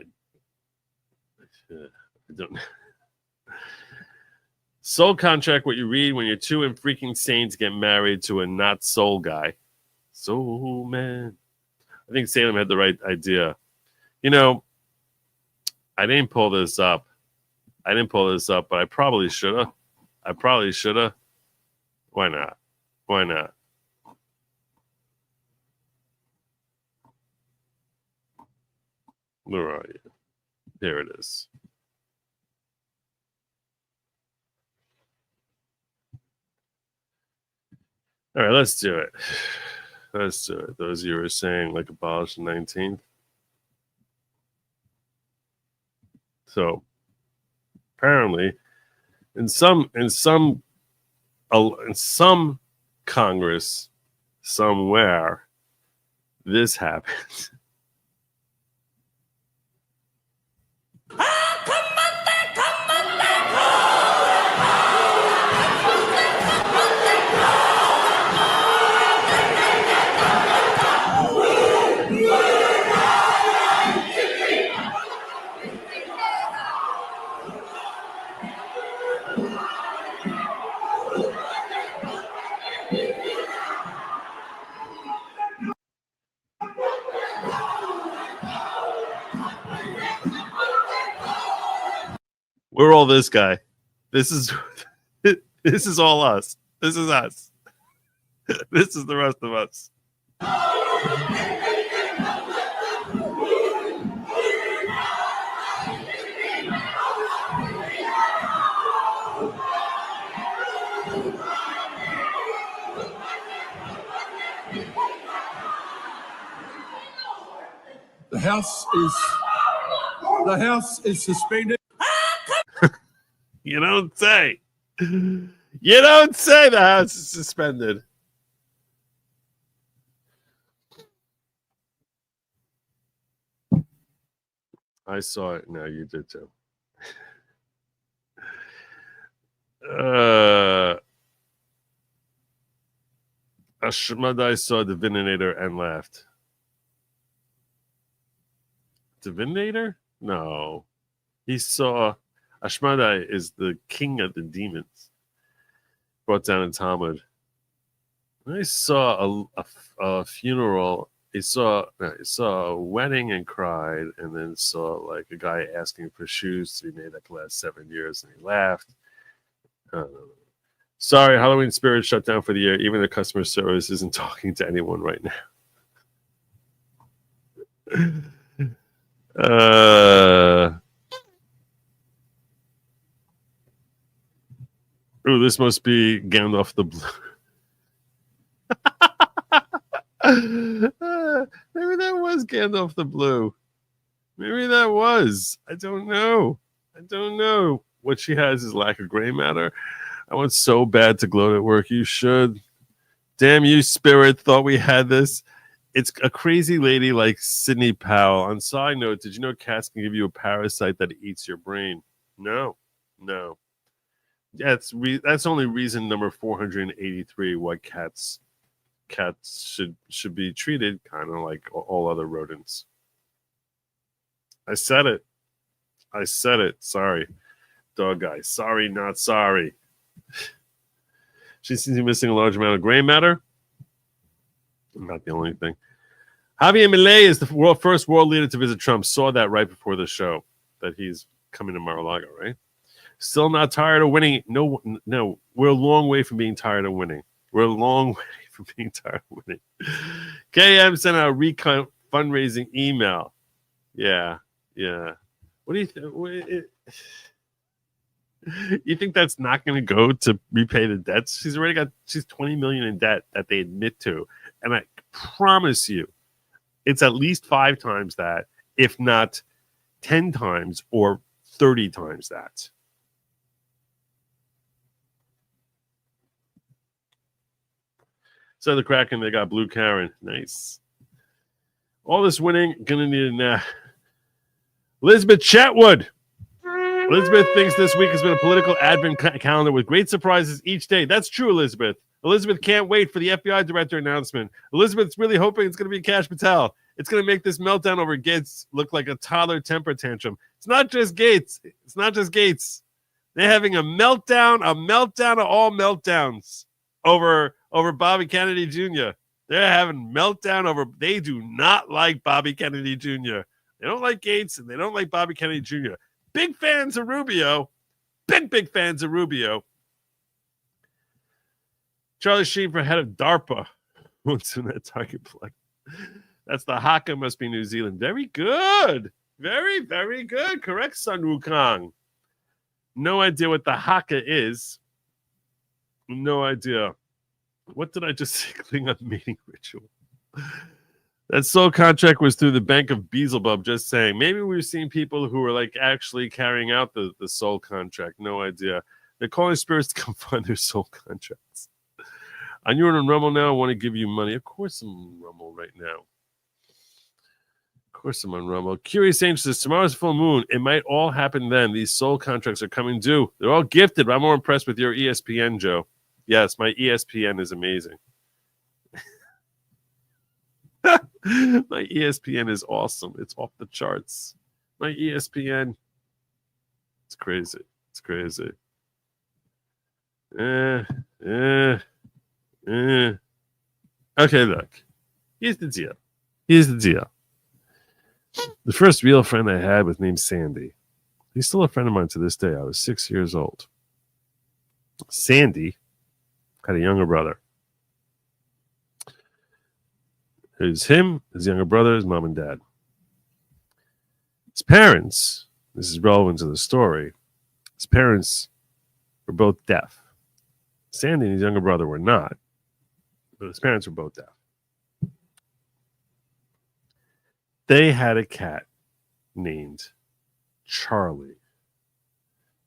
don't know. Soul contract, what you read when you're 2 and freaking saints get married to a not soul guy. Soul man. I think Salem had the right idea. You know, I didn't pull this up, but I probably should have. Why not? Where are you? There it is. All right, let's do it. Those of you who are saying, like, abolish the 19th. So apparently, in some Congress somewhere, this happens. We're all this guy. This is all us. This is us. This is the rest of us. The House is suspended. You don't say. You don't say the House is suspended. I saw it. No, you did too. Ashmadai saw Divinator and laughed. Divinator? No. He saw Ashmadai is the king of the demons. Brought down in Talmud. I saw a funeral. He saw a wedding and cried, and then saw like a guy asking for shoes to be made that could last 7 years, and he laughed. Sorry, Halloween Spirit shut down for the year. Even the customer service isn't talking to anyone right now. Oh, this must be Gandalf the Blue. Maybe that was Gandalf the Blue. Maybe that was. I don't know. What she has is lack of gray matter. I want so bad to gloat at work. You should. Damn you, Spirit. Thought we had this. It's a crazy lady like Sidney Powell. On side note, did you know cats can give you a parasite that eats your brain? No. That's only reason number 483 why cats should be treated kind of like all other rodents. I said it. Sorry, dog guy. Sorry, not sorry. She seems to be missing a large amount of gray matter. Not the only thing. Javier Milei is the first world leader to visit Trump. Saw that right before the show that he's coming to Mar-a-Lago, right? Still not tired of winning. No, we're a long way from being tired of winning. KM sent out a recount fundraising email. Yeah. What do you think? You think that's not going to go to repay the debts? She's 20 million in debt that they admit to. And I promise you, it's at least 5 times that, if not 10 times or 30 times that. So the Kraken, they got Blue Karen. Nice. All this winning, gonna need a nap. Elizabeth Chatwood. Elizabeth thinks this week has been a political advent calendar with great surprises each day. That's true, Elizabeth. Elizabeth can't wait for the FBI director announcement. Elizabeth's really hoping it's going to be Kash Patel. It's going to make this meltdown over Gates look like a toddler temper tantrum. It's not just Gates. They're having a meltdown of all meltdowns over Bobby Kennedy Jr. They're having meltdown over. They do not like Bobby Kennedy Jr. They don't like Gates, and they don't like Bobby Kennedy Jr. Big fans of Rubio. Big fans of Rubio. Charlie Sheen for head of DARPA. What's in that target plug? That's the Haka, must be New Zealand. Very good. Very, very good. Correct, Sun Wukong. No idea what the Haka is. No idea. What did I just say? Klingon mating ritual. That soul contract was through the Bank of Beelzebub, just saying. Maybe we've seen people who are like actually carrying out the soul contract. No idea. They're calling spirits to come find their soul contracts. And you're on Rumble now. I want to give you money. Of course I'm on Rumble right now. Of course I'm on Rumble. Curious Angel says, tomorrow's full moon. It might all happen then. These soul contracts are coming due. They're all gifted, but I'm more impressed with your ESPN, Joe. Yes, my ESPN is amazing. My ESPN is awesome. It's off the charts. My ESPN. It's crazy. It's crazy. Okay, look. Here's the deal. The first real friend I had was named Sandy. He's still a friend of mine to this day. I was 6 years old. Sandy had a younger brother. It was him, his younger brother, his mom and dad. His parents, this is relevant to the story, his parents were both deaf. Sandy and his younger brother were not, but his parents were both deaf. They had a cat named Charlie.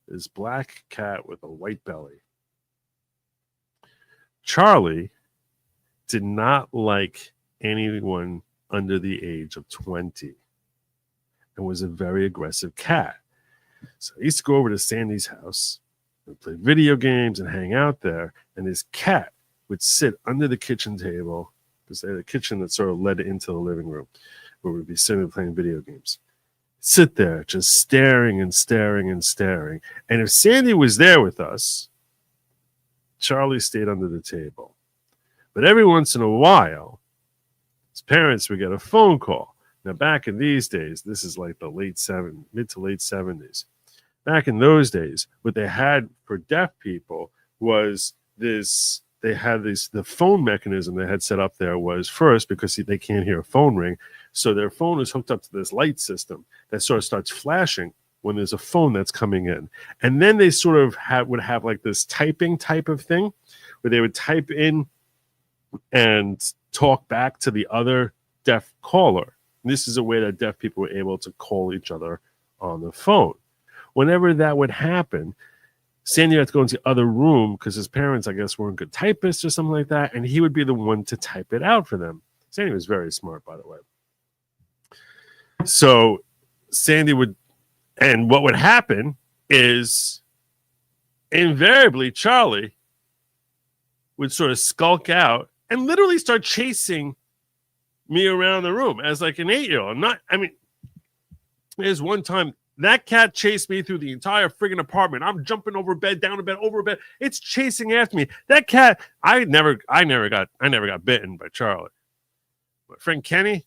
This black cat with a white belly. Charlie did not like anyone under the age of 20 and was a very aggressive cat. So I used to go over to Sandy's house and play video games and hang out there, and his cat would sit under the kitchen table because they had a kitchen that sort of led into the living room where we'd be sitting and playing video games. Sit there just staring and staring and staring. And if Sandy was there with us, Charlie stayed under the table. But every once in a while, his parents would get a phone call. Now, back in these days, this is like the mid to late 70s. Back in those days, what they had for deaf people was this. They had the phone mechanism they had set up there was first because they can't hear a phone ring. So their phone is hooked up to this light system that sort of starts flashing when there's a phone that's coming in. And then they sort of would have like this typing type of thing where they would type in and talk back to the other deaf caller. And this is a way that deaf people were able to call each other on the phone. Whenever that would happen, Sandy had to go into the other room because his parents, I guess, weren't good typists or something like that, and he would be the one to type it out for them. Sandy was very smart, by the way. So Sandy would, and what would happen is invariably Charlie would sort of skulk out and literally start chasing me around the room as like an 8-year-old. There's one time that cat chased me through the entire friggin' apartment. I'm jumping over bed, down to bed, over bed. It's chasing after me. That cat, I never got bitten by Charlie. My friend Kenny,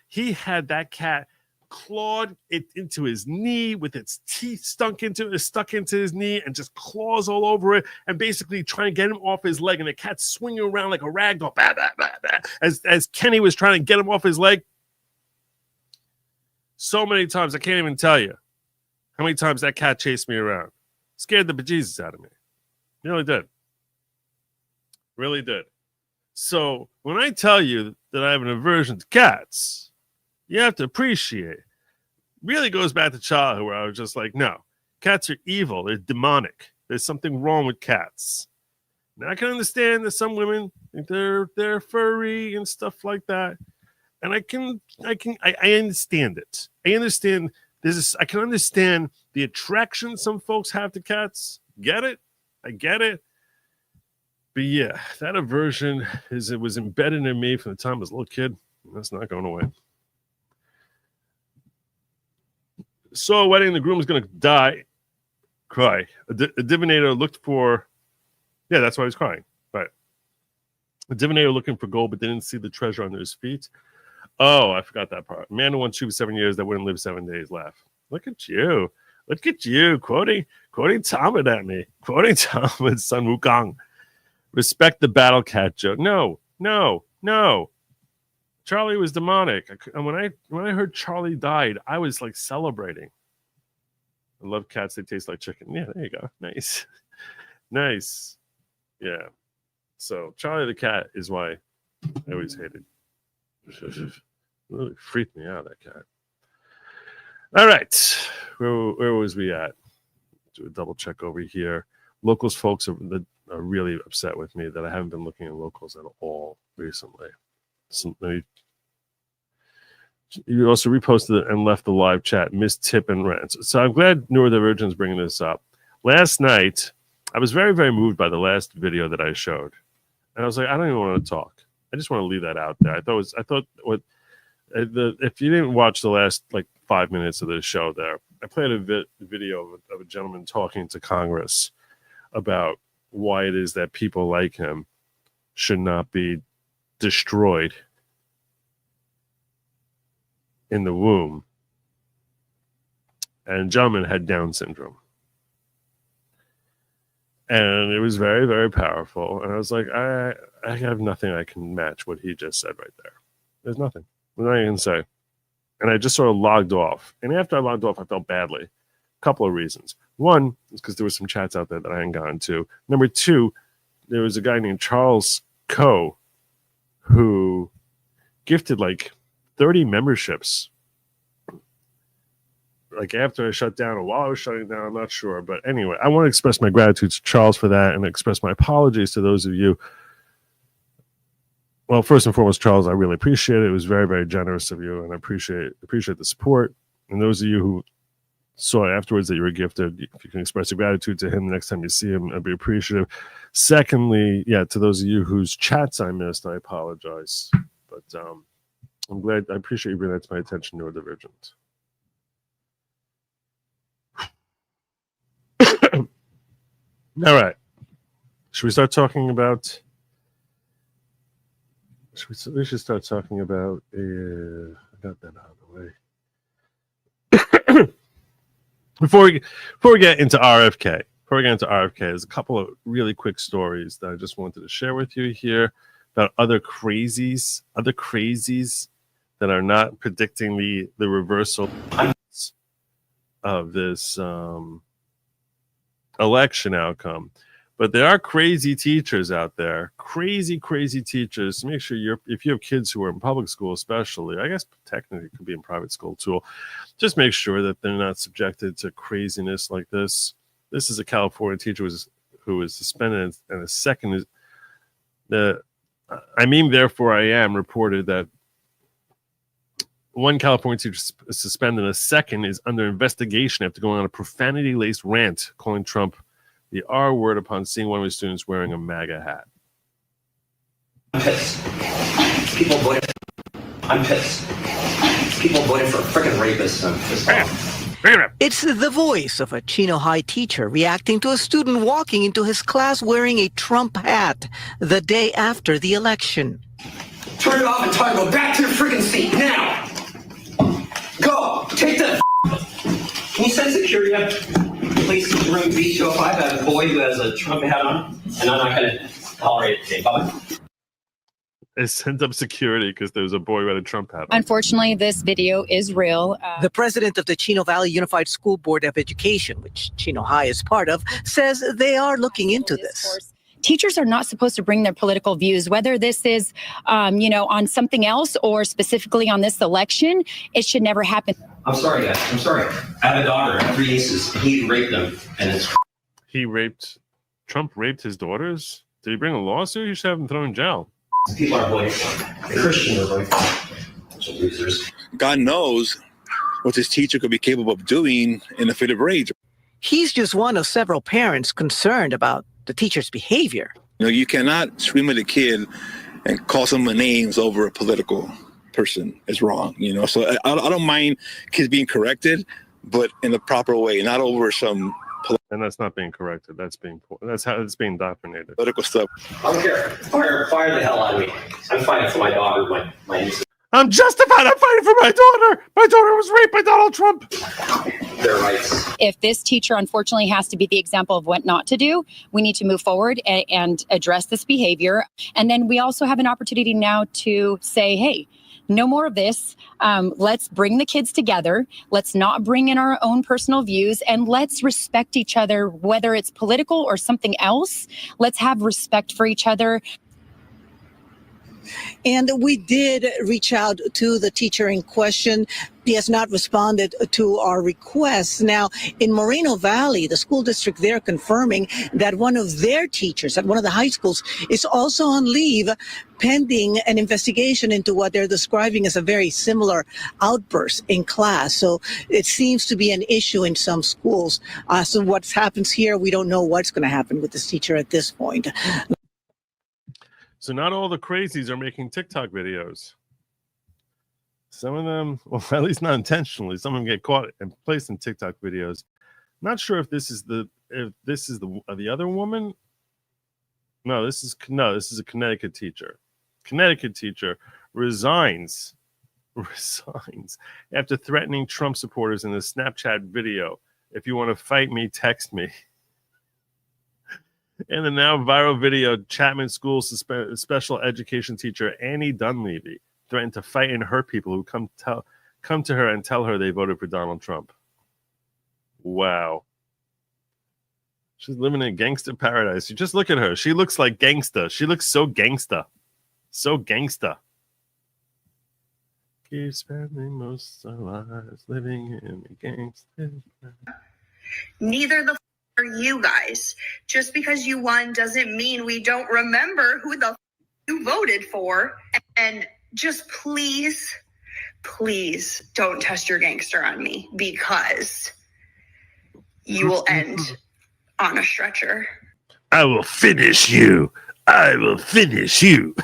he had that cat clawed it into his knee with its teeth stuck into his knee and just claws all over it and basically trying to get him off his leg. And the cat's swinging around like a rag doll as Kenny was trying to get him off his leg. So many times, I can't even tell you how many times that cat chased me around. Scared the bejesus out of me. Really did. Really did. So when I tell you that I have an aversion to cats, you have to appreciate it. Really goes back to childhood where I was just like, no, cats are evil. They're demonic. There's something wrong with cats. Now I can understand that some women think they're furry and stuff like that. And I understand it. I understand I can understand the attraction some folks have to cats. Get it? I get it. But yeah, that aversion was embedded in me from the time I was a little kid. That's not going away. Saw a wedding, the groom was going to cry. A divinator looked for, yeah, that's why he was crying. Right. A divinator looking for gold, but didn't see the treasure under his feet. Oh, I forgot that part. Man who once cheated 7 years that wouldn't live 7 days laugh. Look at you. Look at you. Quoting Talmud at me. Quoting Talmud, Sun Wukong. Respect the battle cat joke. No. Charlie was demonic. And when I heard Charlie died, I was like celebrating. I love cats. They taste like chicken. Yeah, there you go. Nice. Nice. Yeah. So Charlie the cat is why I always hated Really freaked me out, that cat. All right. Where was we at? Do a double check over here. Locals folks are really upset with me that I haven't been looking at locals at all recently. So you also reposted and left the live chat, Miss Tip and Rants. So I'm glad Neurodivergent is bringing this up. Last night, I was very, very moved by the last video that I showed. And I was like, I don't even want to talk. I just want to leave that out there. If you didn't watch the last 5 minutes of the show there, I played a video of a gentleman talking to Congress about why it is that people like him should not be destroyed in the womb. And the gentleman had Down syndrome. And it was very, very powerful. And I was like, I have nothing I can match what he just said right there. There's nothing. There's nothing I can say. And I just sort of logged off. And after I logged off, I felt badly. A couple of reasons. One is because there were some chats out there that I hadn't gotten to. Number two, there was a guy named Charles Coe who gifted 30 memberships. After I shut down or while I was shutting down, I'm not sure. But anyway, I want to express my gratitude to Charles for that and express my apologies to those of you. Well, first and foremost, Charles, I really appreciate it. It was very, very generous of you, and I appreciate the support. And those of you who saw afterwards that you were gifted, if you can express your gratitude to him the next time you see him, I'd be appreciative. Secondly, to those of you whose chats I missed, I apologize. But I'm glad. I appreciate you bringing that to my attention, Neurodivergent. All right. Should we start talking about? We should start talking about. I got that out of the way. Before we get into RFK, there's a couple of really quick stories that I just wanted to share with you here about other crazies that are not predicting the reversal of this election outcome. But there are crazy teachers out there, crazy teachers. Make sure if you have kids who are in public school, especially, I guess technically it could be in private school too, just make sure that they're not subjected to craziness like this. This is a California teacher who was suspended, and the second is therefore I am reported that one California teacher is suspended, and a second is under investigation after going on a profanity-laced rant calling Trump the R word upon seeing one of his students wearing a MAGA hat. I'm pissed. People voted. I'm pissed. People voted for freaking rapists. I'm pissed off. It's the voice of a Chino High teacher reacting to a student walking into his class wearing a Trump hat the day after the election. Turn it off and tell you to go back to your freaking seat now. Go. Take that. Can you send security up? Please, room B205. I have a boy who has a Trump hat on, and I'm not going to tolerate it today. Bye-bye. They sent up security because there was a boy who had a Trump hat on. Unfortunately, this video is real. The president of the Chino Valley Unified School Board of Education, which Chino High is part of, says they are looking into this. Teachers are not supposed to bring their political views, whether this is, on something else or specifically on this election. It should never happen. I'm sorry, guys. I'm sorry. I have a daughter. I have 3 nieces. He raped them, and it's. Trump raped his daughters? Did he bring a lawsuit? You should have him thrown in jail. People are voting for him. Christian are voting for him. Bunch of losers. God knows what this teacher could be capable of doing in a fit of rage. He's just one of several parents concerned about the teacher's behavior. You cannot scream at a kid and call someone names over a political person. It's wrong, So I don't mind kids being corrected, but in the proper way, not over some. And that's not being corrected. That's how it's being indoctrinated. Political stuff. I don't care. Fire the hell out of me. I'm fighting for my daughter, my nieces. I'm justified. I'm fighting for my daughter. My daughter was raped by Donald Trump. Their rights. If this teacher unfortunately has to be the example of what not to do, we need to move forward and address this behavior. And then we also have an opportunity now to say, hey, no more of this. Let's bring the kids together. Let's not bring in our own personal views, and let's respect each other, whether it's political or something else. Let's have respect for each other. And we did reach out to the teacher in question. He has not responded to our requests. Now, in Moreno Valley, the school district there confirming that one of their teachers at one of the high schools is also on leave pending an investigation into what they're describing as a very similar outburst in class. So it seems to be an issue in some schools. So what happens here, we don't know what's going to happen with this teacher at this point. So not all the crazies are making TikTok videos. Some of them, well, at least not intentionally, some of them get caught and placed in TikTok videos. Not sure if this is the other woman. No, this is a Connecticut teacher. Connecticut teacher resigns after threatening Trump supporters in a Snapchat video. If you want to fight me, text me. In the now viral video, Chapman School special education teacher Annie Dunleavy threatened to fight and hurt people who come to her and tell her they voted for Donald Trump. Wow. She's living in gangster paradise. You just look at her. She looks like gangsta. She looks so gangsta. So gangsta. Keep spending most of our lives living in a gangster. Neither the are you guys. Just because you won doesn't mean we don't remember who the you voted for. And just please don't test your gangster on me, because you will end on a stretcher. I will finish you. I will finish you.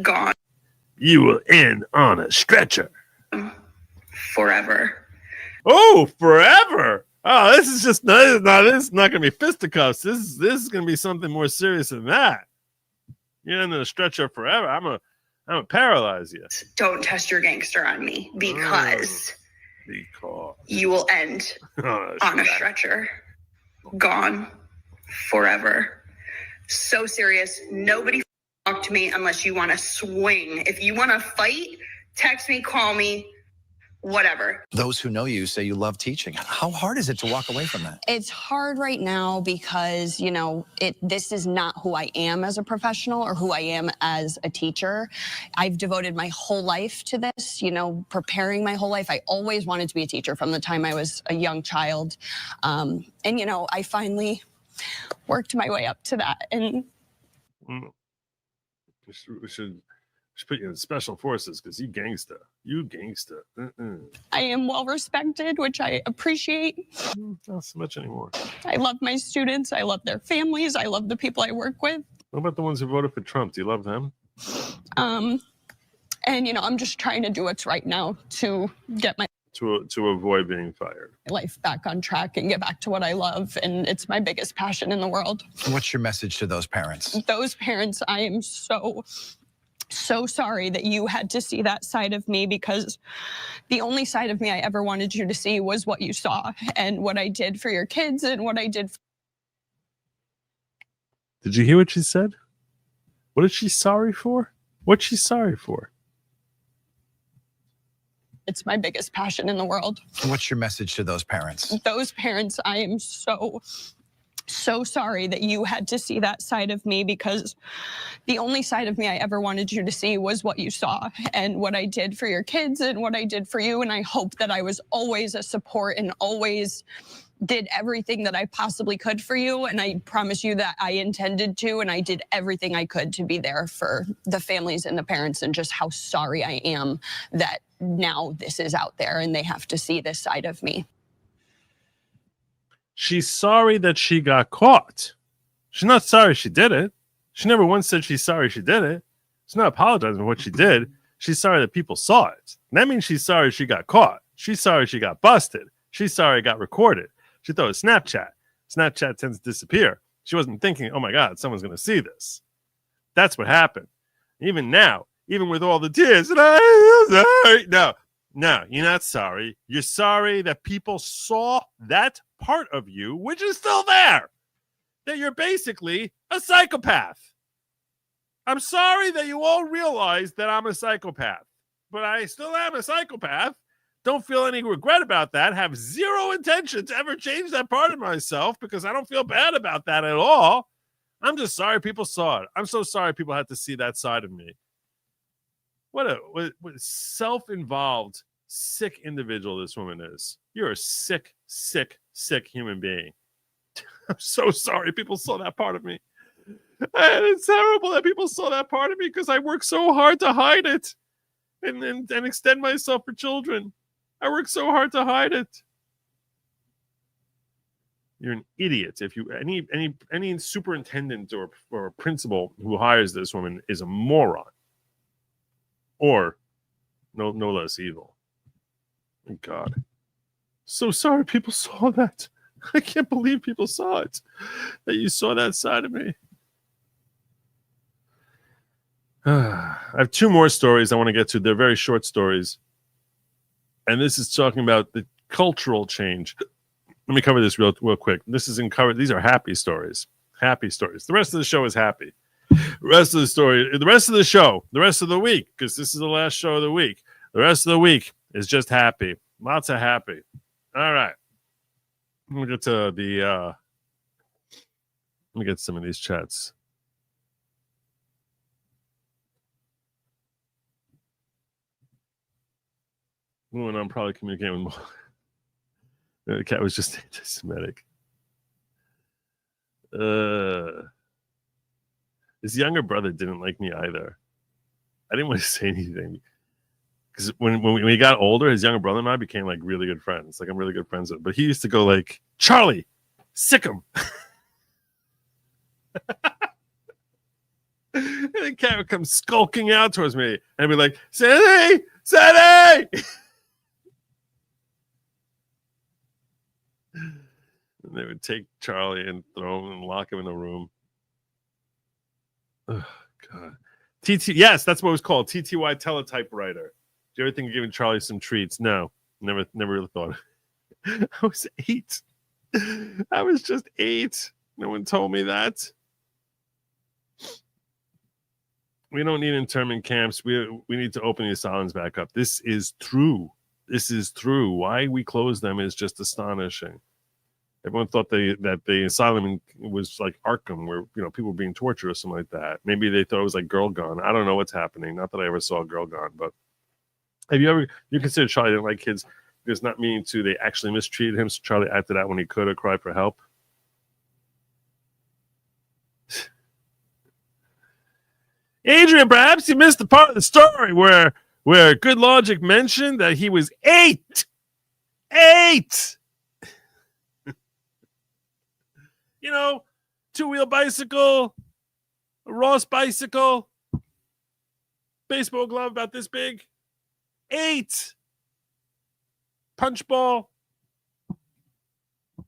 Gone. You will end on a stretcher. Forever. Oh, forever. Oh, this is not going to be fisticuffs. This is going to be something more serious than that. You're in a stretcher forever. I'm gonna paralyze you. Don't test your gangster on me, because you will end on a stretcher. Gone. Forever. So serious. Nobody talk to me unless you want to swing. If you want to fight, text me, call me. Whatever. Those who know you say you love teaching. How hard is it to walk away from that? It's hard right now because, this is not who I am as a professional or who I am as a teacher. I've devoted my whole life to this, preparing my whole life. I always wanted to be a teacher from the time I was a young child. I finally worked my way up to that. And we should put you in special forces because you gangsta. I am well respected, which I appreciate. Not so much anymore. I love my students. I love their families. I love the people I work with. What about the ones who voted for Trump? Do you love them? And I'm just trying to do what's right now to get my to avoid being fired. Life back on track and get back to what I love, and it's my biggest passion in the world. What's your message to those parents? Those parents, I am so sorry that you had to see that side of me, because the only side of me I ever wanted you to see was what you saw and what I did for your kids and what I did. Did you hear what she said? What is she sorry for? What's she sorry for? It's my biggest passion in the world. What's your message to those parents? Those parents, I am so sorry that you had to see that side of me, because the only side of me I ever wanted you to see was what you saw and what I did for your kids and what I did for you. And I hope that I was always a support and always did everything that I possibly could for you. And I promise you that I intended to, and I did everything I could to be there for the families and the parents, and just how sorry I am that now this is out there and they have to see this side of me. She's sorry that she got caught. She's not sorry she did it. She never once said she's sorry she did it. She's not apologizing for what she did. She's sorry that people saw it. And that means she's sorry she got caught. She's sorry she got busted. She's sorry it got recorded. She thought it was Snapchat. Snapchat tends to disappear. She wasn't thinking, oh my God, someone's going to see this. That's what happened. Even now, even with all the tears, and I'm sorry. No, you're not sorry. You're sorry that people saw that part of you, which is still there, that you're basically a psychopath. I'm sorry that you all realize that I'm a psychopath, but I still am a psychopath. Don't feel any regret about that. Have zero intention to ever change that part of myself, because I don't feel bad about that at all. I'm just sorry people saw it. I'm so sorry people had to see that side of me. What a self-involved, sick individual this woman is. You're a sick, sick, sick human being. I'm so sorry people saw that part of me. And it's terrible that people saw that part of me because I worked so hard to hide it and extend myself for children. I worked so hard to hide it. You're an idiot. If you any superintendent or principal who hires this woman is a moron. Or no less evil. Thank God. So sorry people saw that. I can't believe people saw it. That you saw that side of me. I have two more stories I want to get to. They're very short stories. And this is talking about the cultural change. Let me cover this real quick. These are happy stories. Happy stories. The rest of the show is happy. The rest of the story, the rest of the show, the rest of the week, because this is the last show of the week. The rest of the week is just happy. Lots of happy. All right. Let me get to let me get some of these chats. And I'm probably communicating with more. The cat was just anti-Semitic. His younger brother didn't like me either. I didn't want to say anything because when he got older, his younger brother and I became like really good friends. Like I'm really good friends with him. But he used to go like, Charlie, sick him. And the cat would come skulking out towards me and be like, Sandy! Sandy! And they would take Charlie and throw him and lock him in a room. Oh, God. Yes, that's what it was called. TTY teletypewriter. Do you ever think of giving Charlie some treats? No, never really thought. I was 8. I was just 8. No one told me that. We don't need internment camps. We need to open the asylums back up. This is true. This is true. Why we close them is just astonishing. Everyone thought that the asylum was like Arkham, where people were being tortured or something like that. Maybe they thought it was like Girl Gone. I don't know what's happening. Not that I ever saw Girl Gone, but have you considered Charlie didn't like kids because not meaning to, they actually mistreated him, so Charlie acted out when he could or cried for help? Adrian, perhaps you missed the part of the story where Good Lawgic mentioned that he was 8. 8! Two-wheel bicycle, a Ross bicycle, baseball glove about this big, 8, punch ball,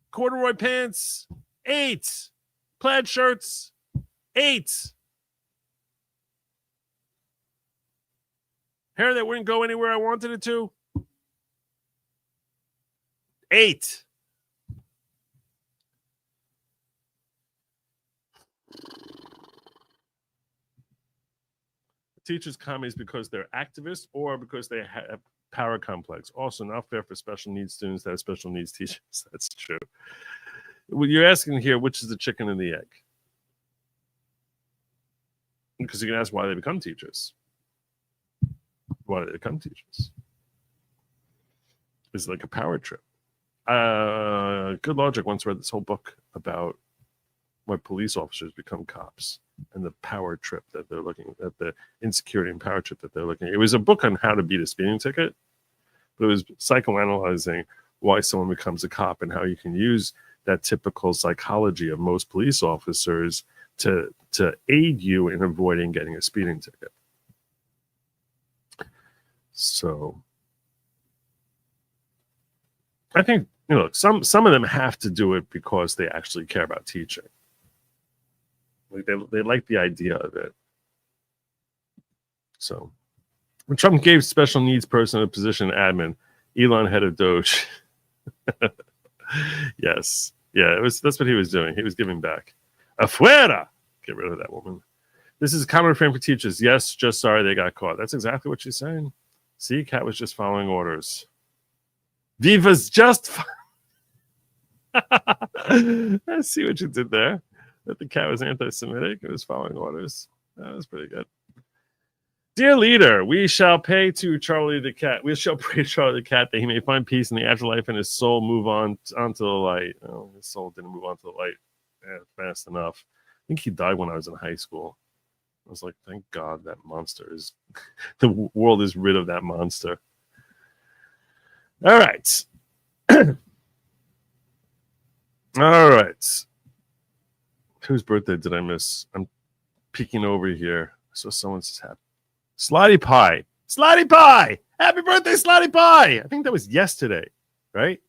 corduroy pants, 8, plaid shirts, 8, hair that wouldn't go anywhere I wanted it to, 8. Teachers commies because they're activists or because they have power complex. Also, not fair for special needs students that have special needs teachers. That's true. Well, you're asking here, which is the chicken and the egg? Because you can ask why they become teachers. Why do they become teachers? It's like a power trip. Good Lawgic once read this whole book about why police officers become cops and the power trip that they're looking at, the insecurity and power trip that they're looking at. It was a book on how to beat a speeding ticket, but it was psychoanalyzing why someone becomes a cop and how you can use that typical psychology of most police officers to aid you in avoiding getting a speeding ticket. So I think, some of them have to do it because they actually care about teaching. Like they like the idea of it. So when Trump gave special needs person a position admin, Elon head of Doge. Yes. Yeah, that's what he was doing. He was giving back. Afuera! Get rid of that woman. This is a common refrain for teachers. Yes, just sorry they got caught. That's exactly what she's saying. See, Kat was just following orders. Viva's just I see what you did there. That the cat was anti-Semitic. It was following orders. That was pretty good. Dear leader, we shall pray to Charlie the cat that he may find peace in the afterlife and his soul move onto the light. Oh, his soul didn't move onto the light fast enough. I think he died when I was in high school. I was like, thank God that monster is the world is rid of that monster. All right. All right. Whose birthday did I miss? I'm peeking over here. So someone says happy. Slotty Pie. Slotty Pie! Happy birthday, Slotty Pie! I think that was yesterday, right?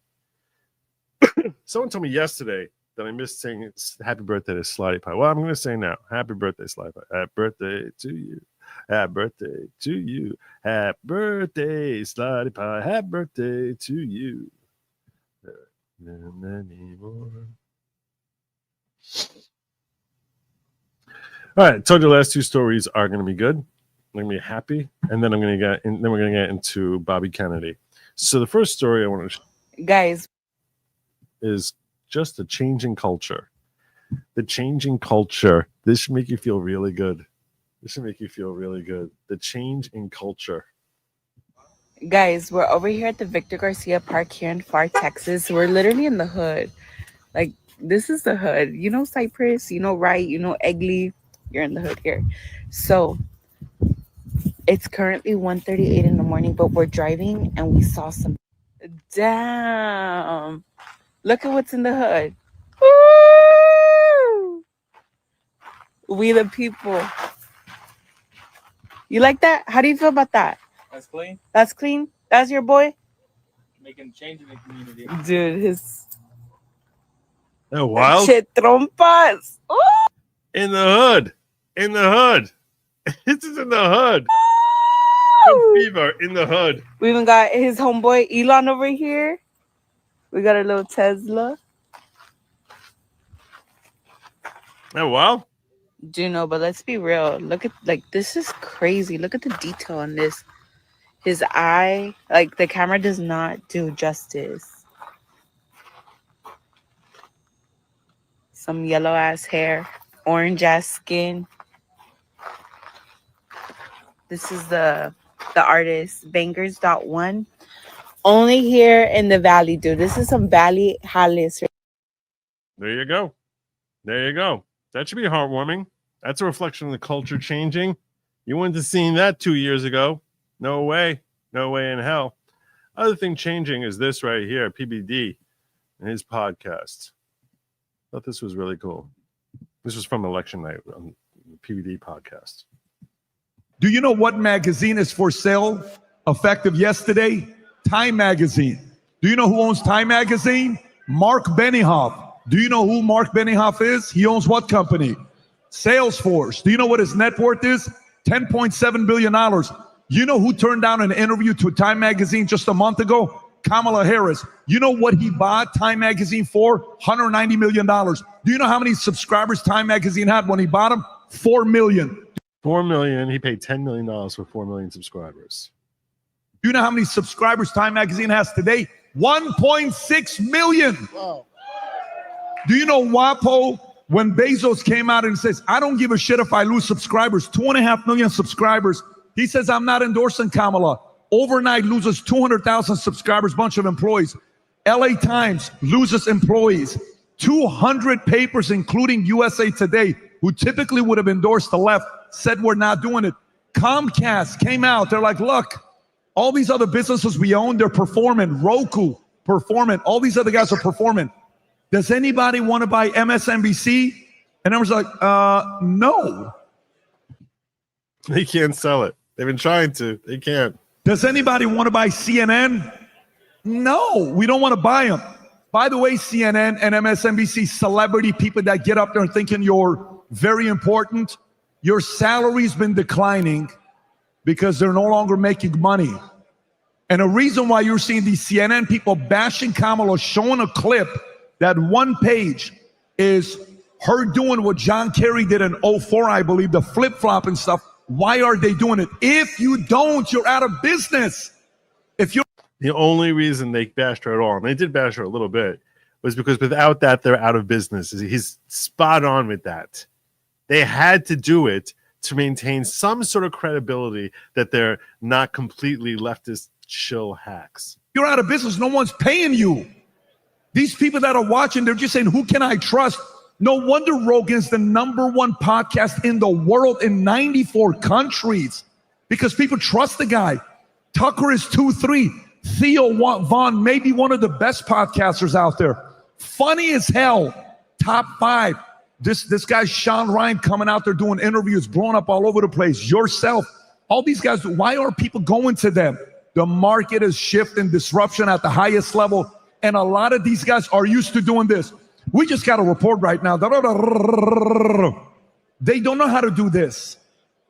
Someone told me yesterday that I missed saying happy birthday to Slotty Pie. Well, I'm going to say now. Happy birthday, Slotty Pie. Happy birthday to you. Happy birthday to you. Happy birthday, Slotty Pie. Happy birthday to you. All right, I told you the last two stories are going to be good. I'm going to be happy, and then we're going to get into Bobby Kennedy. So the first story I want to guys is just a changing culture. The changing culture. This should make you feel really good. This should make you feel really good. The change in culture. Guys, we're over here at the Victor Garcia Park here in Far, Texas. We're literally in the hood. Like, this is the hood. You know Cypress, you know Wright, you know Egley. You're in the hood here. So it's currently 1:38 in the morning, but we're driving and we saw some. Damn. Look at what's in the hood. Woo! We the people. You like that? How do you feel about that? That's clean. That's clean? That's your boy? Making change in the community. Dude, his Oh, wild. shit trompas. Ooh! In the hood. In the hood. This is in the hood. Fever in the hood. We even got his homeboy Elon over here. We got a little Tesla. Oh, wow. Do you know, but let's be real. Look at, like, this is crazy. Look at the detail on this. His eye, like, the camera does not do justice. Some yellow ass hair, orange ass skin. This is the artist, Bangers.1. Only here in the Valley, dude. This is some Valley Hollis. There you go. There you go. That should be heartwarming. That's a reflection of the culture changing. You wouldn't have seen that 2 years ago. No way. No way in hell. Other thing changing is this right here, PBD and his podcast. Thought this was really cool. This was from election night on the PBD podcast. Do you know what magazine is for sale effective yesterday? Time Magazine. Do you know who owns Time Magazine? Mark Benioff. Do you know who Mark Benioff is? He owns what company? Salesforce. Do you know what his net worth is? $10.7 billion. You know who turned down an interview to Time Magazine just a month ago? Kamala Harris. You know what he bought Time Magazine for? $190 million. Do you know how many subscribers Time Magazine had when he bought them? 4 million. 4 million. He paid $10 million for 4 million subscribers. Do you know how many subscribers Time Magazine has today? 1.6 million. Wow. Do you know WAPO, when Bezos came out and says, I don't give a shit if I lose subscribers, 2.5 million subscribers. He says, I'm not endorsing Kamala. Overnight loses 200,000 subscribers, bunch of employees. LA Times loses employees. 200 papers, including USA Today, who typically would have endorsed the left, said we're not doing it. Comcast came out. They're like, look, all these other businesses we own, they're performing. Roku, performing. All these other guys are performing. Does anybody want to buy MSNBC? And I was like, no. They can't sell it. They've been trying to. They can't. Does anybody want to buy CNN? No, we don't want to buy them. By the way, CNN and MSNBC, celebrity people that get up there and thinking you're very important, your salary's been declining because they're no longer making money. And the reason why you're seeing these CNN people bashing Kamala, showing a clip that one page is her doing what John Kerry did in 2004, I believe, the flip-flop and stuff. Why are they doing it? If you don't, you're out of business. If you're the only reason they bashed her at all, and they did bash her a little bit, was because without that, they're out of business. He's spot on with that. They had to do it to maintain some sort of credibility that they're not completely leftist chill hacks. You're out of business. No one's paying you. These people that are watching, they're just saying, who can I trust? No wonder Rogan's the #1 podcast in the world in 94 countries because people trust the guy. Tucker is 2-3. Theo Vaughn, maybe one of the best podcasters out there. Funny as hell. Top 5. This guy, Sean Ryan, coming out there doing interviews, blowing up all over the place. Yourself. All these guys, why are people going to them? The market is shifting, disruption at the highest level. And a lot of these guys are used to doing this. We just got a report right now. They don't know how to do this.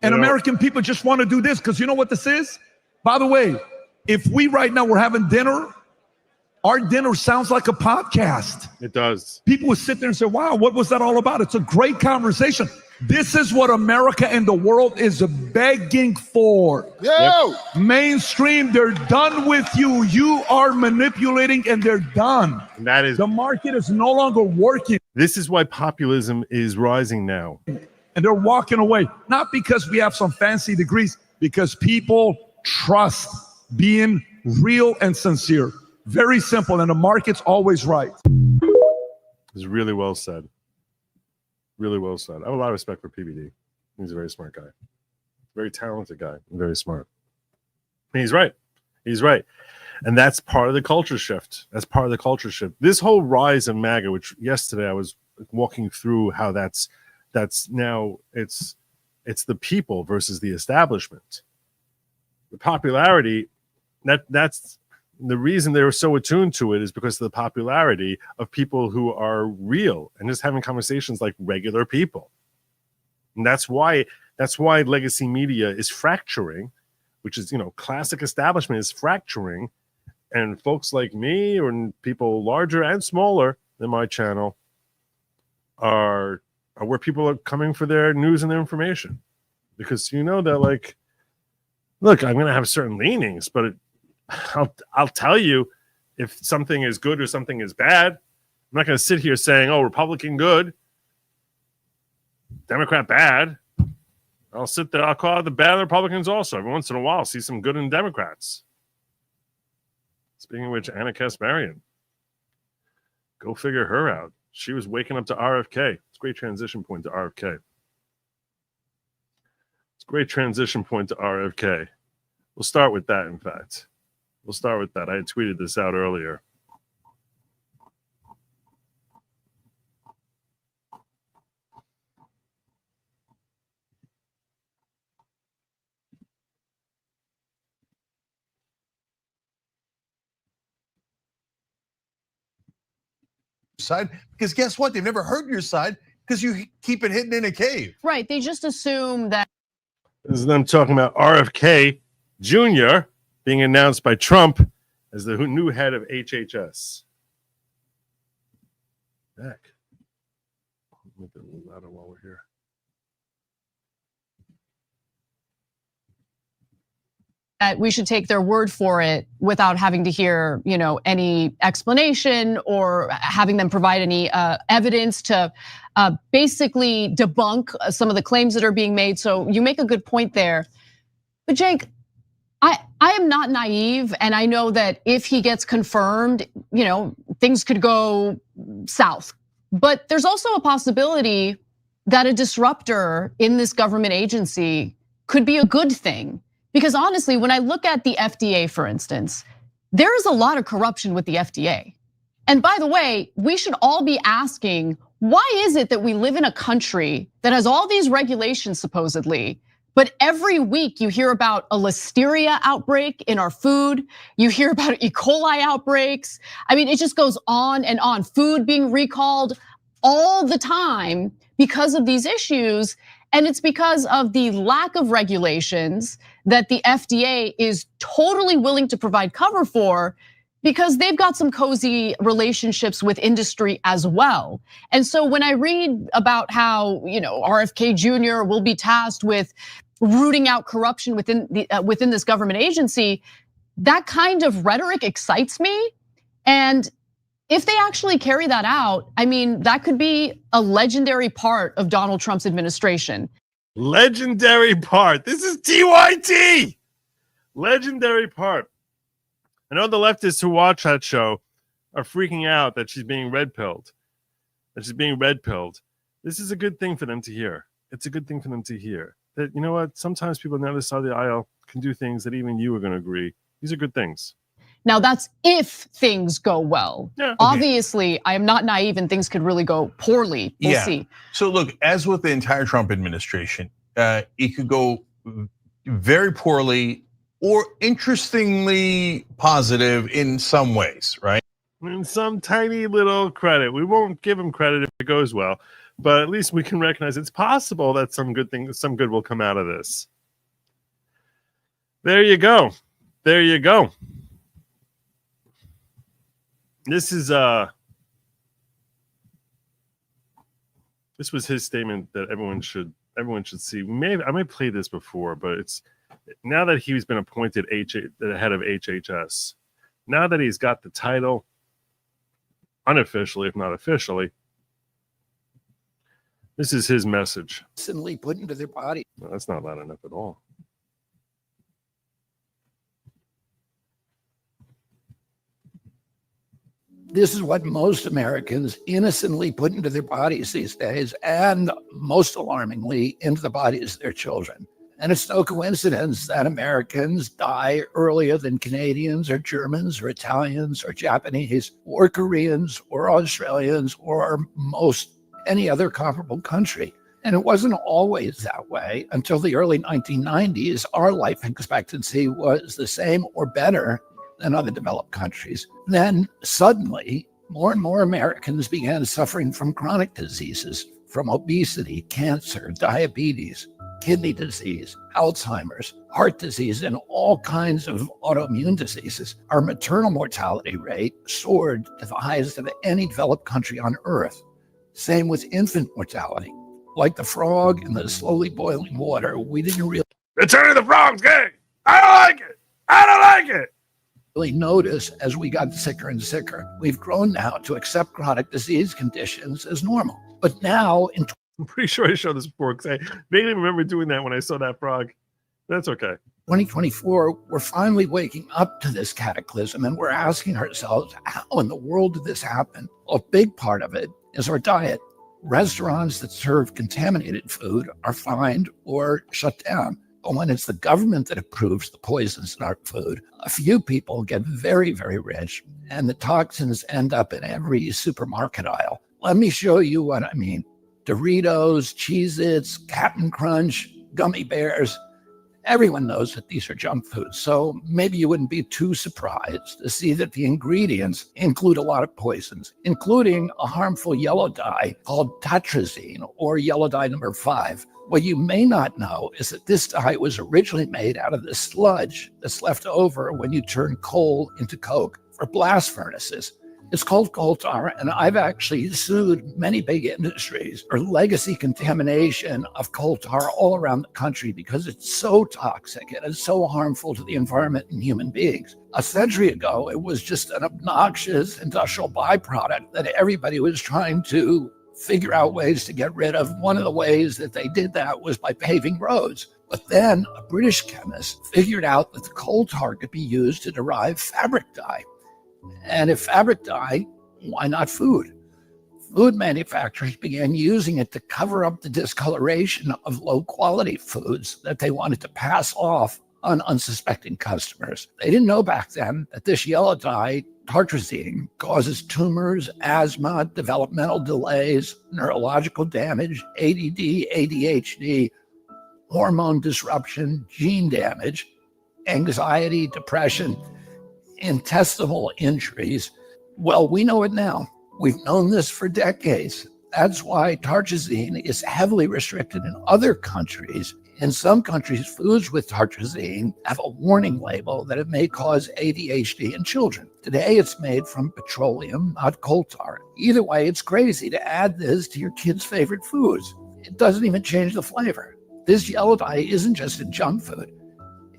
And American people just want to do this because you know what this is? By the way, if we right now were having dinner, our dinner sounds like a podcast. It does. People would sit there and say, wow, what was that all about? It's a great conversation. This is what America and the world is begging for. Yo! Mainstream, they're done with you. You are manipulating and they're done. And that is the market is no longer working. This is why populism is rising now. And they're walking away, not because we have some fancy degrees, because people trust being real and sincere. Very simple, and the market's always right. It's really well said. Really well said. I have a lot of respect for PBD. He's a very smart guy. Very talented guy. Very smart. And he's right. He's right. And that's part of the culture shift. That's part of the culture shift. This whole rise of MAGA, which yesterday I was walking through how that's now it's the people versus the establishment. The popularity, that's the reason they were so attuned to it is because of the popularity of people who are real and just having conversations like regular people. And that's why legacy media is fracturing, which is, classic establishment is fracturing. And folks like me or people larger and smaller than my channel are where people are coming for their news and their information. Because that, like, look, I'm going to have certain leanings, but I'll tell you if something is good or something is bad. I'm not going to sit here saying, oh, Republican good, Democrat bad. I'll sit there. I'll call out the bad Republicans also. Every once in a while, I'll see some good in Democrats. Speaking of which, Anna Kasparian. Go figure her out. She was waking up to RFK. It's a great transition point to RFK. It's a great transition point to RFK. We'll start with that, in fact. We'll start with that. I had tweeted this out earlier. Side, because guess what? They've never heard your side because you keep it hidden in a cave. Right. They just assume that. This is them talking about RFK Jr. being announced by Trump as the new head of HHS. Back. Make it a little louder while we're here. That we should take their word for it without having to hear, any explanation or having them provide any evidence to basically debunk some of the claims that are being made. So you make a good point there. But Jake, I am not naive, and I know that if he gets confirmed, things could go south. But there's also a possibility that a disruptor in this government agency could be a good thing. Because honestly, when I look at the FDA, for instance, there is a lot of corruption with the FDA. And by the way, we should all be asking, why is it that we live in a country that has all these regulations supposedly, but every week you hear about a listeria outbreak in our food, you hear about E. coli outbreaks. I mean, it just goes on and on. Food being recalled all the time because of these issues. And it's because of the lack of regulations that the FDA is totally willing to provide cover for, because they've got some cozy relationships with industry as well. And so when I read about how, RFK Jr. will be tasked with rooting out corruption within this government agency, that kind of rhetoric excites me. And if they actually carry that out, I mean, that could be a legendary part of Donald Trump's administration. Legendary part. This is TYT. Legendary part. I know the leftists who watch that show are freaking out that she's being red-pilled. This is a good thing for them to hear. It's a good thing for them to hear. That, you know what? Sometimes people on the other side of the aisle can do things that even you are going to agree. These are good things. Now, that's if things go well. Yeah. Okay. Obviously, I am not naive and things could really go poorly. We'll see. So look, as with the entire Trump administration, it could go very poorly or interestingly positive in some ways, right? And some tiny little credit. We won't give him credit if it goes well, but at least we can recognize it's possible that some good will come out of this. There you go. There you go. This was his statement that everyone should see. I may play this before, but it's now that he's been appointed the head of HHS. Now that he's got the title, unofficially, if not officially, this is his message. Instantly put into their body. No, that's not loud enough at all. This is what most Americans innocently put into their bodies these days, and most alarmingly, into the bodies of their children. And it's no coincidence that Americans die earlier than Canadians or Germans or Italians or Japanese or Koreans or Australians or most any other comparable country. And it wasn't always that way until the early 1990s. Our life expectancy was the same or better than other developed countries. Then suddenly, more and more Americans began suffering from chronic diseases, from obesity, cancer, diabetes, kidney disease, Alzheimer's, heart disease, and all kinds of autoimmune diseases. Our maternal mortality rate soared to the highest of any developed country on earth. Same with infant mortality. Like the frog in the slowly boiling water, we didn't really... Return of the Frog's gay! I don't like it! I don't like it! Really notice as we got sicker and sicker. We've grown now to accept chronic disease conditions as normal. But now in I'm pretty sure I showed this before because I vaguely remember doing that when I saw that frog. That's okay. 2024, we're finally waking up to this cataclysm and we're asking ourselves, how in the world did this happen? A big part of it is our diet. Restaurants that serve contaminated food are fined or shut down. But when it's the government that approves the poisons in our food, a few people get very, very rich and the toxins end up in every supermarket aisle. Let me show you what I mean. Doritos, Cheez-Its, Captain Crunch, gummy bears. Everyone knows that these are junk foods, so maybe you wouldn't be too surprised to see that the ingredients include a lot of poisons, including a harmful yellow dye called tetrazine, or yellow dye number 5. What you may not know is that this dye was originally made out of the sludge that's left over when you turn coal into coke for blast furnaces. It's called coal tar, and I've actually sued many big industries for legacy contamination of coal tar all around the country because it's so toxic and it's so harmful to the environment and human beings. A century ago, it was just an obnoxious industrial byproduct that everybody was trying to figure out ways to get rid of. One of the ways that they did that was by paving roads. But then a British chemist figured out that the coal tar could be used to derive fabric dye. And if fabric dye, why not food? Food manufacturers began using it to cover up the discoloration of low-quality foods that they wanted to pass off on unsuspecting customers. They didn't know back then that this yellow dye, tartrazine, causes tumors, asthma, developmental delays, neurological damage, ADD, ADHD, hormone disruption, gene damage, anxiety, depression, intestinal injuries. Well, we know it now. We've known this for decades. That's why tartrazine is heavily restricted in other countries. In some countries, foods with tartrazine have a warning label that it may cause ADHD in children. Today, it's made from petroleum, not coal tar. Either way, it's crazy to add this to your kids' favorite foods. It doesn't even change the flavor. This yellow dye isn't just in junk food.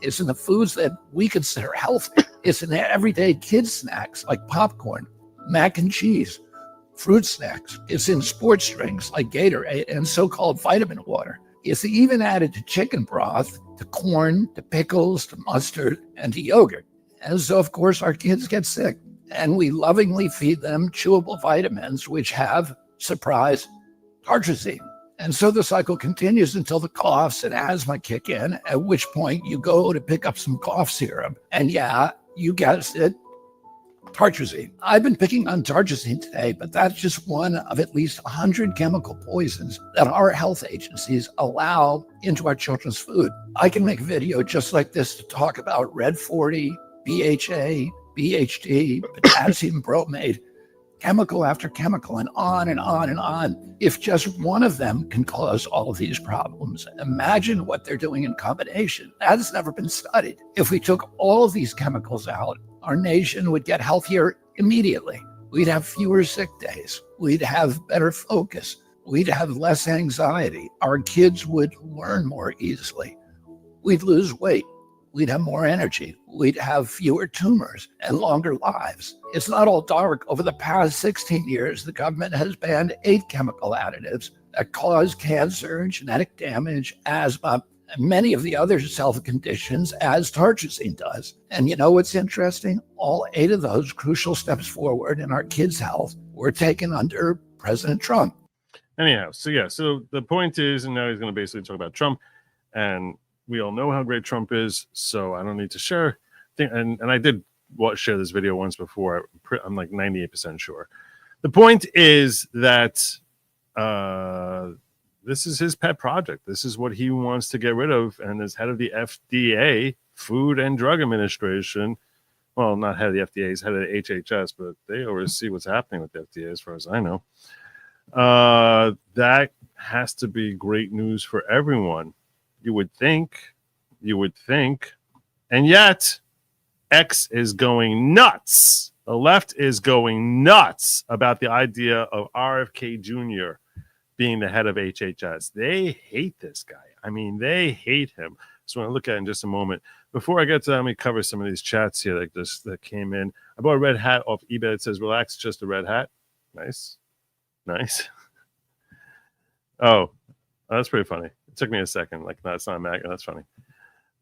It's in the foods that we consider healthy. It's in everyday kids' snacks like popcorn, mac and cheese, fruit snacks. It's in sports drinks like Gatorade and so-called vitamin water. It's even added to chicken broth, to corn, to pickles, to mustard, and to yogurt. And so, of course, our kids get sick. And we lovingly feed them chewable vitamins, which have, surprise, tartrazine. And so the cycle continues until the coughs and asthma kick in, at which point you go to pick up some cough syrup. And yeah, you guessed it, tartrazine. I've been picking on tartrazine today, but that's just one of at least 100 chemical poisons that our health agencies allow into our children's food. I can make a video just like this to talk about Red 40, BHA, BHD, potassium bromate, chemical after chemical, and on and on and on. If just one of them can cause all of these problems, imagine what they're doing in combination. That has never been studied. If we took all of these chemicals out, our nation would get healthier immediately. We'd have fewer sick days. We'd have better focus. We'd have less anxiety. Our kids would learn more easily. We'd lose weight. We'd have more energy. We'd have fewer tumors and longer lives. It's not all dark. Over the past 16 years, the government has banned 8 chemical additives that cause cancer, genetic damage, asthma, and many of the other health conditions, as tartrazine does. And you know what's interesting? All 8 of those crucial steps forward in our kids' health were taken under President Trump. Anyhow, so the point is, and now he's going to basically talk about Trump, and we all know how great Trump is, so I don't need to share. And I did share this video once before. I'm like 98% sure. The point is that this is his pet project. This is what he wants to get rid of. And as head of the FDA, Food and Drug Administration, well, not head of the FDA, he's head of the HHS, but they oversee what's happening with the FDA as far as I know. That has to be great news for everyone. You would think, and yet X is going nuts. The left is going nuts about the idea of RFK Jr. being the head of HHS. They hate this guy. I mean, they hate him. So I want to look at it in just a moment. Before I get to that, let me cover some of these chats here that came in. I bought a red hat off eBay. It says, relax, just a red hat. Nice. Oh, that's pretty funny. It took me a second. Like, no, it's not Mac. That's funny.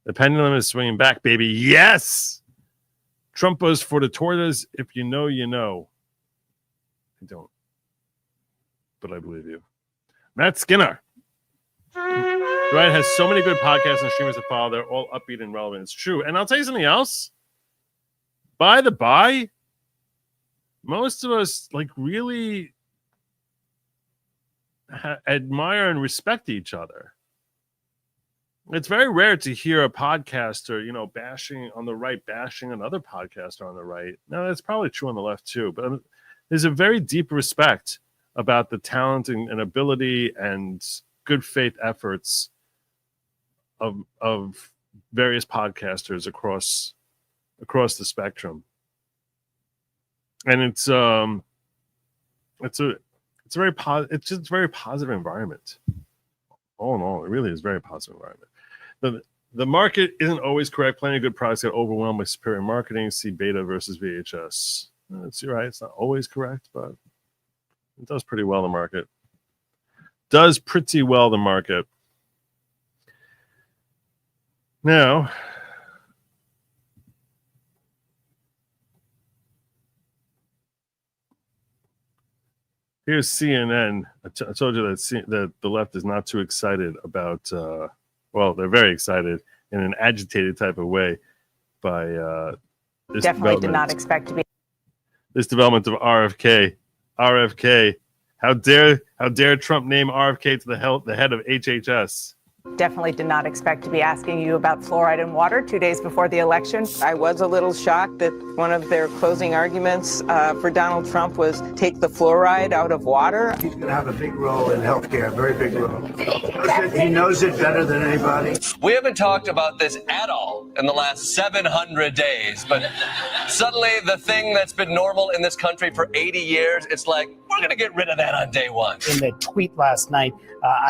The pendulum is swinging back, baby. Yes! Trump was for the tortas. If you know, you know. I don't. But I believe you. Matt Skinner. Right, has so many good podcasts and streamers to follow. They're all upbeat and relevant. It's true. And I'll tell you something else. By the by, most of us like really admire and respect each other. It's very rare to hear a podcaster, bashing on the right, bashing another podcaster on the right. Now, that's probably true on the left too, but there's a very deep respect about the talent and ability and good faith efforts of various podcasters across the spectrum. And it's a very positive environment. All in all, it really is a very positive environment. The market isn't always correct. Plenty of good products get overwhelmed by superior marketing. See beta versus VHS. You're right. It's not always correct, but it does pretty well. The market does pretty well. The market. Now, here's CNN. I told you that the left is not too excited about, well, they're very excited in an agitated type of way by this definitely did not expect to be this development of RFK. RFK. How dare Trump name RFK to the head of HHS? Definitely did not expect to be asking you about fluoride in water 2 days before the election. I was a little shocked that one of their closing arguments for Donald Trump was take the fluoride out of water. He's going to have a big role in healthcare, a very big role. He knows it better than anybody. We haven't talked about this at all in the last 700 days, but suddenly the thing that's been normal in this country for 80 years, it's like, we're going to get rid of that on day one. In the tweet last night,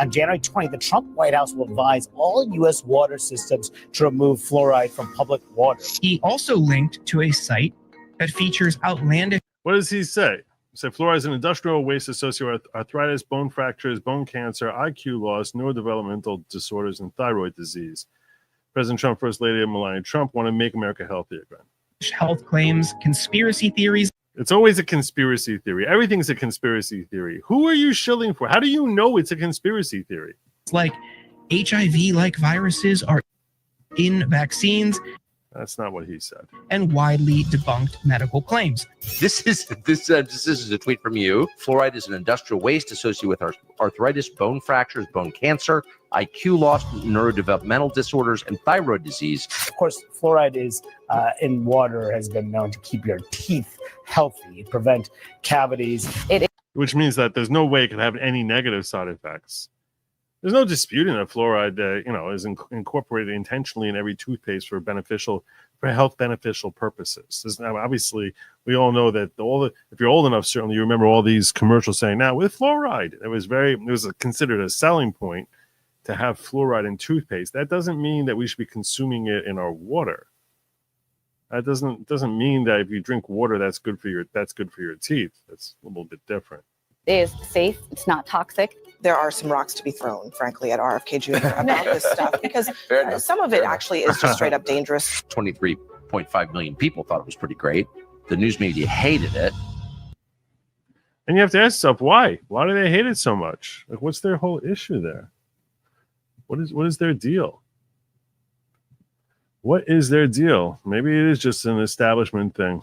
on January 20th, the Trump White House will advise all U.S. water systems to remove fluoride from public water. He also linked to a site that features outlandish. What does he say? He said fluoride is an industrial waste associated with arthritis, bone fractures, bone cancer, IQ loss, neurodevelopmental disorders, and thyroid disease. President Trump, First Lady Melania Trump want to make America healthy again. Health claims, conspiracy theories. It's always a conspiracy theory. Everything's a conspiracy theory. Who are you shilling for? How do you know it's a conspiracy theory? It's like HIV-like viruses are in vaccines. That's not what he said. And widely debunked medical claims. This is a tweet from you. Fluoride is an industrial waste associated with arthritis, bone fractures, bone cancer, IQ loss, neurodevelopmental disorders, and thyroid disease. Of course, fluoride is in water has been known to keep your teeth healthy, prevent cavities. Which means that there's no way it could have any negative side effects. There's no disputing that fluoride, is incorporated intentionally in every toothpaste for health beneficial purposes. Obviously, we all know that if you're old enough, certainly you remember all these commercials saying, "Now with fluoride," it was considered a selling point to have fluoride in toothpaste. That doesn't mean that we should be consuming it in our water. That doesn't mean that if you drink water, that's good for your teeth. That's a little bit different. It is safe. It's not toxic. There are some rocks to be thrown, frankly, at RFK Jr. about this stuff, because some of it actually is just straight up dangerous. 23.5 million people thought it was pretty great. The news media hated it. And you have to ask yourself, why? Why do they hate it so much? Like, what's their whole issue there? What is their deal? What is their deal? Maybe it is just an establishment thing.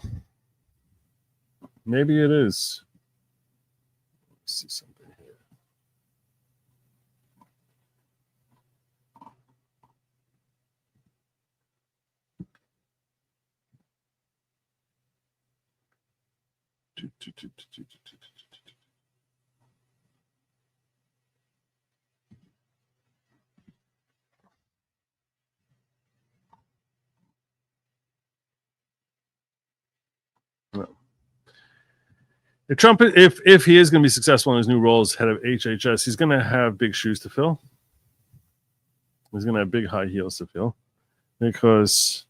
Maybe it is. Let's see something here. If Trump, if he is going to be successful in his new role as head of HHS, he's going to have big shoes to fill. He's going to have big high heels to fill, because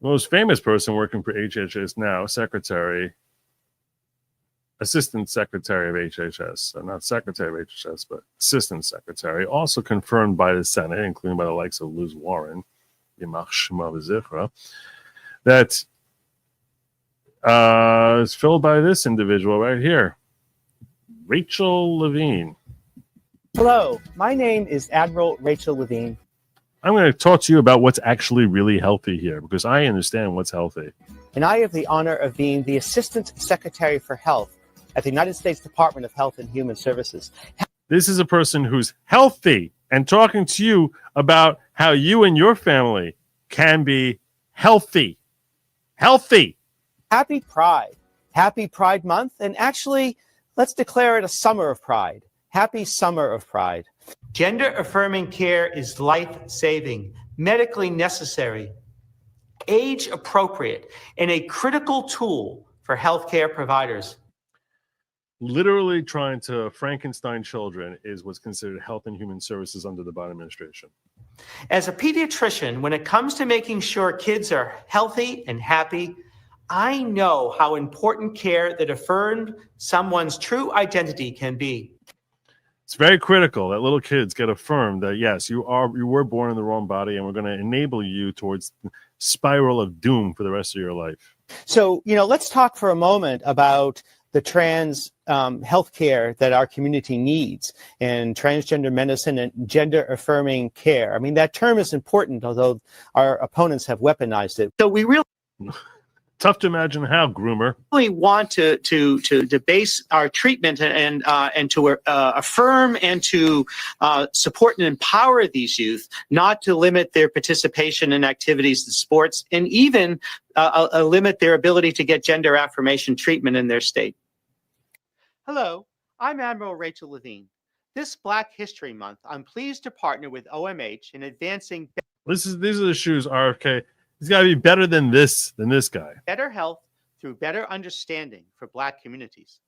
the most famous person working for HHS now, assistant secretary of HHS, so not secretary of HHS, but assistant secretary, also confirmed by the Senate, including by the likes of Liz Warren, that is filled by this individual right here, Rachel Levine. Hello, my name is Admiral Rachel Levine. I'm going to talk to you about what's actually really healthy here, because I understand what's healthy. And I have the honor of being the Assistant Secretary for Health at the United States Department of Health and Human Services. This is a person who's healthy and talking to you about how you and your family can be healthy. Healthy. Happy Pride. Happy Pride Month. And actually, let's declare it a summer of pride. Happy Summer of Pride. Gender-affirming care is life-saving, medically necessary, age-appropriate, and a critical tool for healthcare providers. Literally trying to Frankenstein children is what's considered health and human services under the Biden administration. As a pediatrician, when it comes to making sure kids are healthy and happy, I know how important care that affirmed someone's true identity can be. It's very critical that little kids get affirmed that, yes, you were born in the wrong body, and we're going to enable you towards the spiral of doom for the rest of your life. So, let's talk for a moment about the trans healthcare that our community needs, and transgender medicine and gender affirming care. I mean, that term is important, although our opponents have weaponized it. So we really tough to imagine how, groomer. We want to base our treatment and to affirm and to support and empower these youth, not to limit their participation in activities and sports, and even limit their ability to get gender affirmation treatment in their state. Hello, I'm Admiral Rachel Levine. This Black History Month, I'm pleased to partner with OMH in advancing. These are the shoes, RFK. He's got to be better than this guy. Better health through better understanding for Black communities.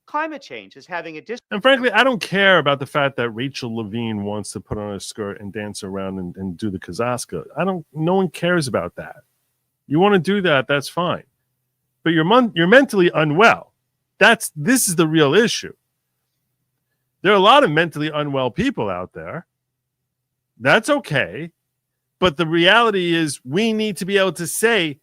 Climate change is having a And frankly, I don't care about the fact that Rachel Levine wants to put on a skirt and dance around and do the kazaska. No one cares about that. You want to do that, that's fine. but you're mentally unwell. This is the real issue. There are a lot of mentally unwell people out there. That's okay. But the reality is we need to be able to say,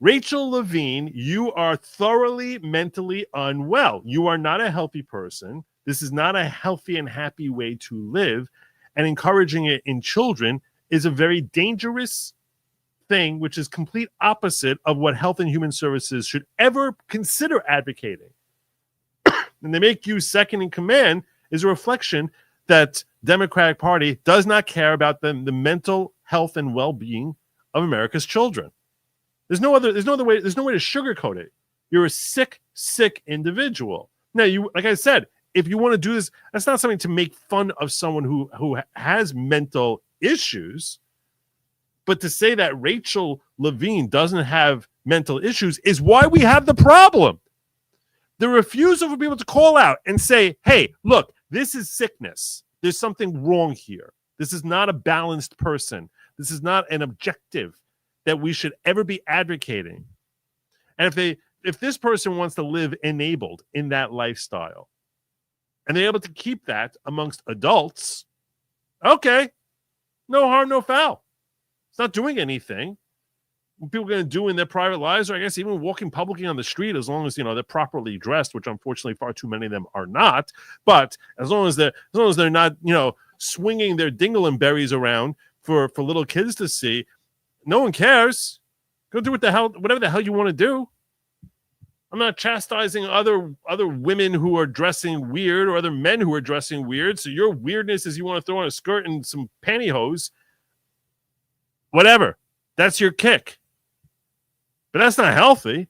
Rachel Levine, you are thoroughly mentally unwell. You are not a healthy person. This is not a healthy and happy way to live. And encouraging it in children is a very dangerous thing, which is complete opposite of what Health and Human Services should ever consider advocating. And they make you second in command is a reflection that Democratic Party does not care about the mental health and well-being of America's children. There's no way to sugarcoat it. You're a sick individual. Now, like I said, if you want to do this, that's not something to make fun of someone who has mental issues. But to say that Rachel Levine doesn't have mental issues is why we have the problem. The refusal for people to call out and say, hey, look, this is sickness. There's something wrong here. This is not a balanced person. This is not an objective that we should ever be advocating. And if this person wants to live enabled in that lifestyle, and they're able to keep that amongst adults, okay, no harm, no foul. It's not doing anything. What people are going to do in their private lives, or I guess even walking publicly on the street, as long as they're properly dressed, which unfortunately far too many of them are not. But as long as they're not swinging their dingleberries around for little kids to see, no one cares. Go do whatever the hell you want to do. I'm not chastising other women who are dressing weird or other men who are dressing weird. So your weirdness is you want to throw on a skirt and some pantyhose. Whatever. That's your kick. But that's not healthy.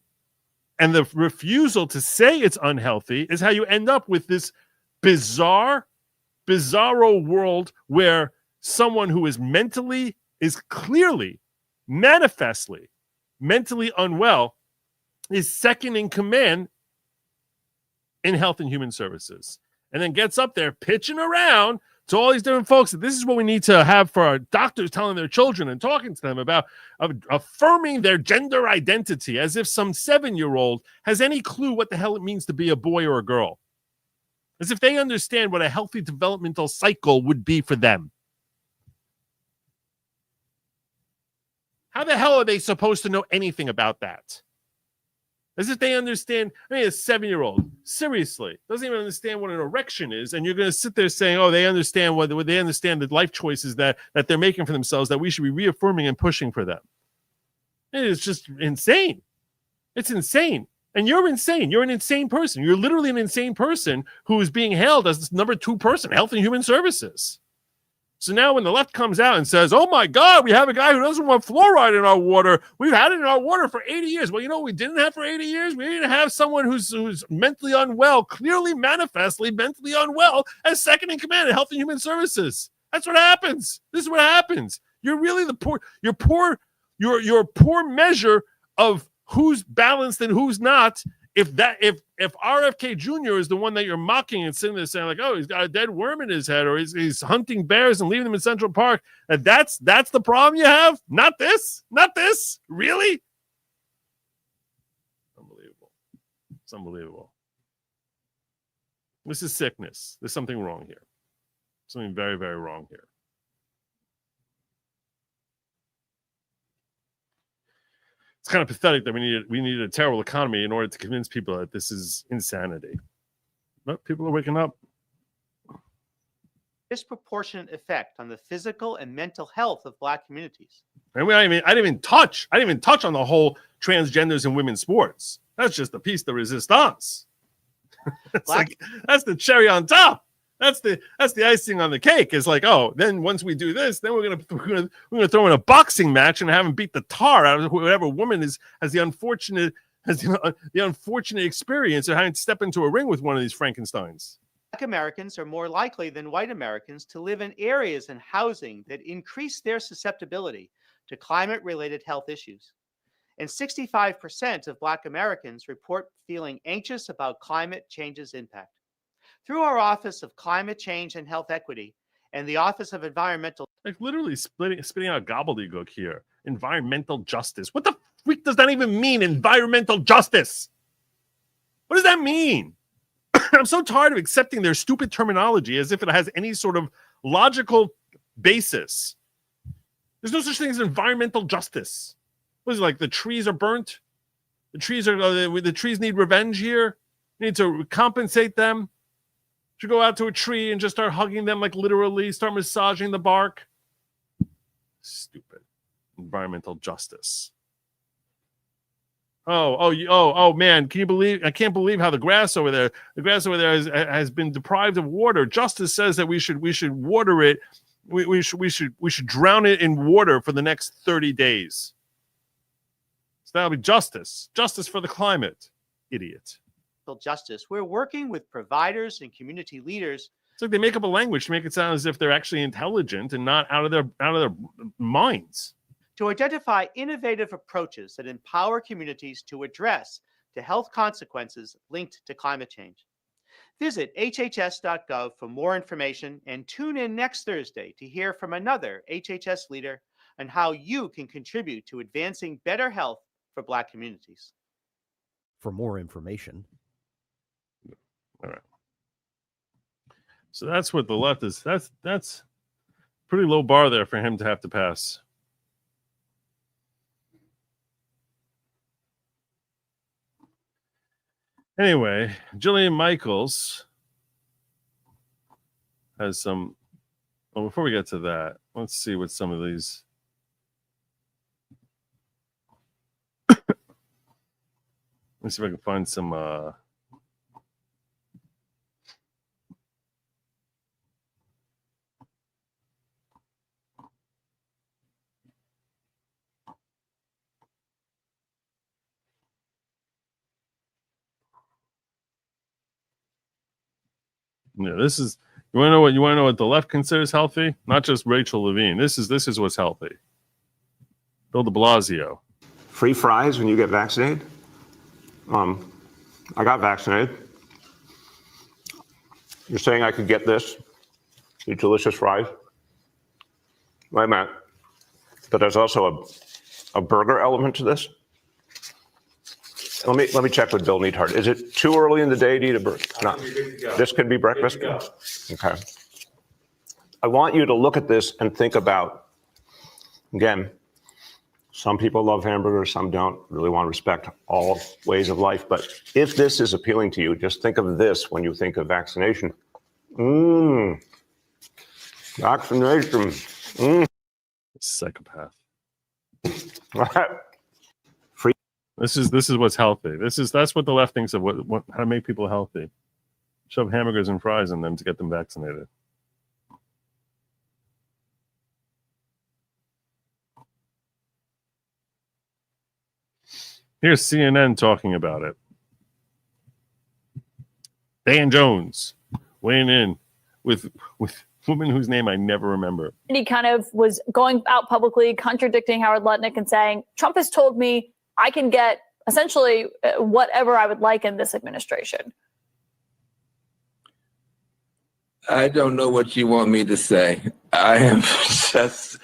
And the refusal to say it's unhealthy is how you end up with this bizarro world where someone who is clearly, manifestly, mentally unwell is second in command in Health and Human Services, and then gets up there pitching around to all these different folks that this is what we need to have for our doctors telling their children and talking to them about affirming their gender identity, as if some 7-year-old has any clue what the hell it means to be a boy or a girl, as if they understand what a healthy developmental cycle would be for them. How the hell are they supposed to know anything about that? As if they understand. I mean, a 7-year-old, seriously, doesn't even understand what an erection is. And you're going to sit there saying, oh, they understand what they understand the life choices that they're making for themselves, that we should be reaffirming and pushing for them. It's just insane. It's insane. And you're insane. You're an insane person. You're literally an insane person who is being hailed as this number 2 person, Health and Human Services. So now when the left comes out and says, oh, my God, we have a guy who doesn't want fluoride in our water. We've had it in our water for 80 years. Well, you know what we didn't have for 80 years? We didn't have someone who's mentally unwell, clearly, manifestly mentally unwell, as second in command in Health and Human Services. That's what happens. This is what happens. You're really your poor measure of who's balanced and who's not. If RFK Jr. is the one that you're mocking and sitting there saying like, oh, he's got a dead worm in his head, or he's hunting bears and leaving them in Central Park, and that's the problem you have? Not this? Really? Unbelievable. It's unbelievable. This is sickness. There's something wrong here. Something very, very wrong here. It's kind of pathetic that we needed a terrible economy in order to convince people that this is insanity. But people are waking up. Disproportionate effect on the physical and mental health of Black communities. And I didn't even touch on the whole transgenders in women's sports. That's just a piece de resistance. That's the cherry on top. That's the icing on the cake. It's like, oh, then once we do this, then we're gonna throw in a boxing match and have him beat the tar out of whatever woman has the unfortunate experience of having to step into a ring with one of these Frankensteins. Black Americans are more likely than white Americans to live in areas and housing that increase their susceptibility to climate-related health issues. And 65% of Black Americans report feeling anxious about climate change's impact. Through our Office of Climate Change and Health Equity and the Office of Environmental... Like literally spitting out gobbledygook here. Environmental justice. What the freak does that even mean, environmental justice? What does that mean? I'm so tired of accepting their stupid terminology as if it has any sort of logical basis. There's no such thing as environmental justice. What is it, like the trees are burnt? The trees need revenge here? You need to compensate them? Should go out to a tree and just start hugging them, like literally start massaging the bark? Stupid. Environmental justice. Oh, man! Can you believe? I can't believe how the grass over there has been deprived of water. Justice says that we should water it. We should drown it in water for the next 30 days. So that'll be justice. Justice for the climate. Idiot. Justice. We're working with providers and community leaders. It's like they make up a language to make it sound as if they're actually intelligent and not out of their minds. To identify innovative approaches that empower communities to address the health consequences linked to climate change. Visit hhs.gov for more information and tune in next Thursday to hear from another HHS leader on how you can contribute to advancing better health for Black communities. For more information. All right. So that's what the left is. That's pretty low bar there for him to have to pass. Anyway, Jillian Michaels has some. Well, before we get to that, let's see what some of these. Let's see if I can find some. Yeah, this is. You want to know what the left considers healthy? Not just Rachel Levine. This is what's healthy. Bill de Blasio. Free fries when you get vaccinated. I got vaccinated. You're saying I could get this? These delicious fries. Wait a minute. But there's also a burger element to this. Let me check with Bill Neathart. Is it too early in the day to eat a burger? No. This could be breakfast? Okay. I want you to look at this and think about, again, some people love hamburgers, some don't. Really want to respect all ways of life. But if this is appealing to you, just think of this when you think of vaccination. Vaccination. Psychopath. Free. This is what's healthy. That's what the left thinks of what how to make people healthy. Shove hamburgers and fries in them to get them vaccinated. Here's CNN talking about it. Dan Jones weighing in with woman whose name I never remember. He kind of was going out publicly contradicting Howard Lutnick and saying, Trump has told me I can get essentially whatever I would like in this administration. I don't know what you want me to say. I am just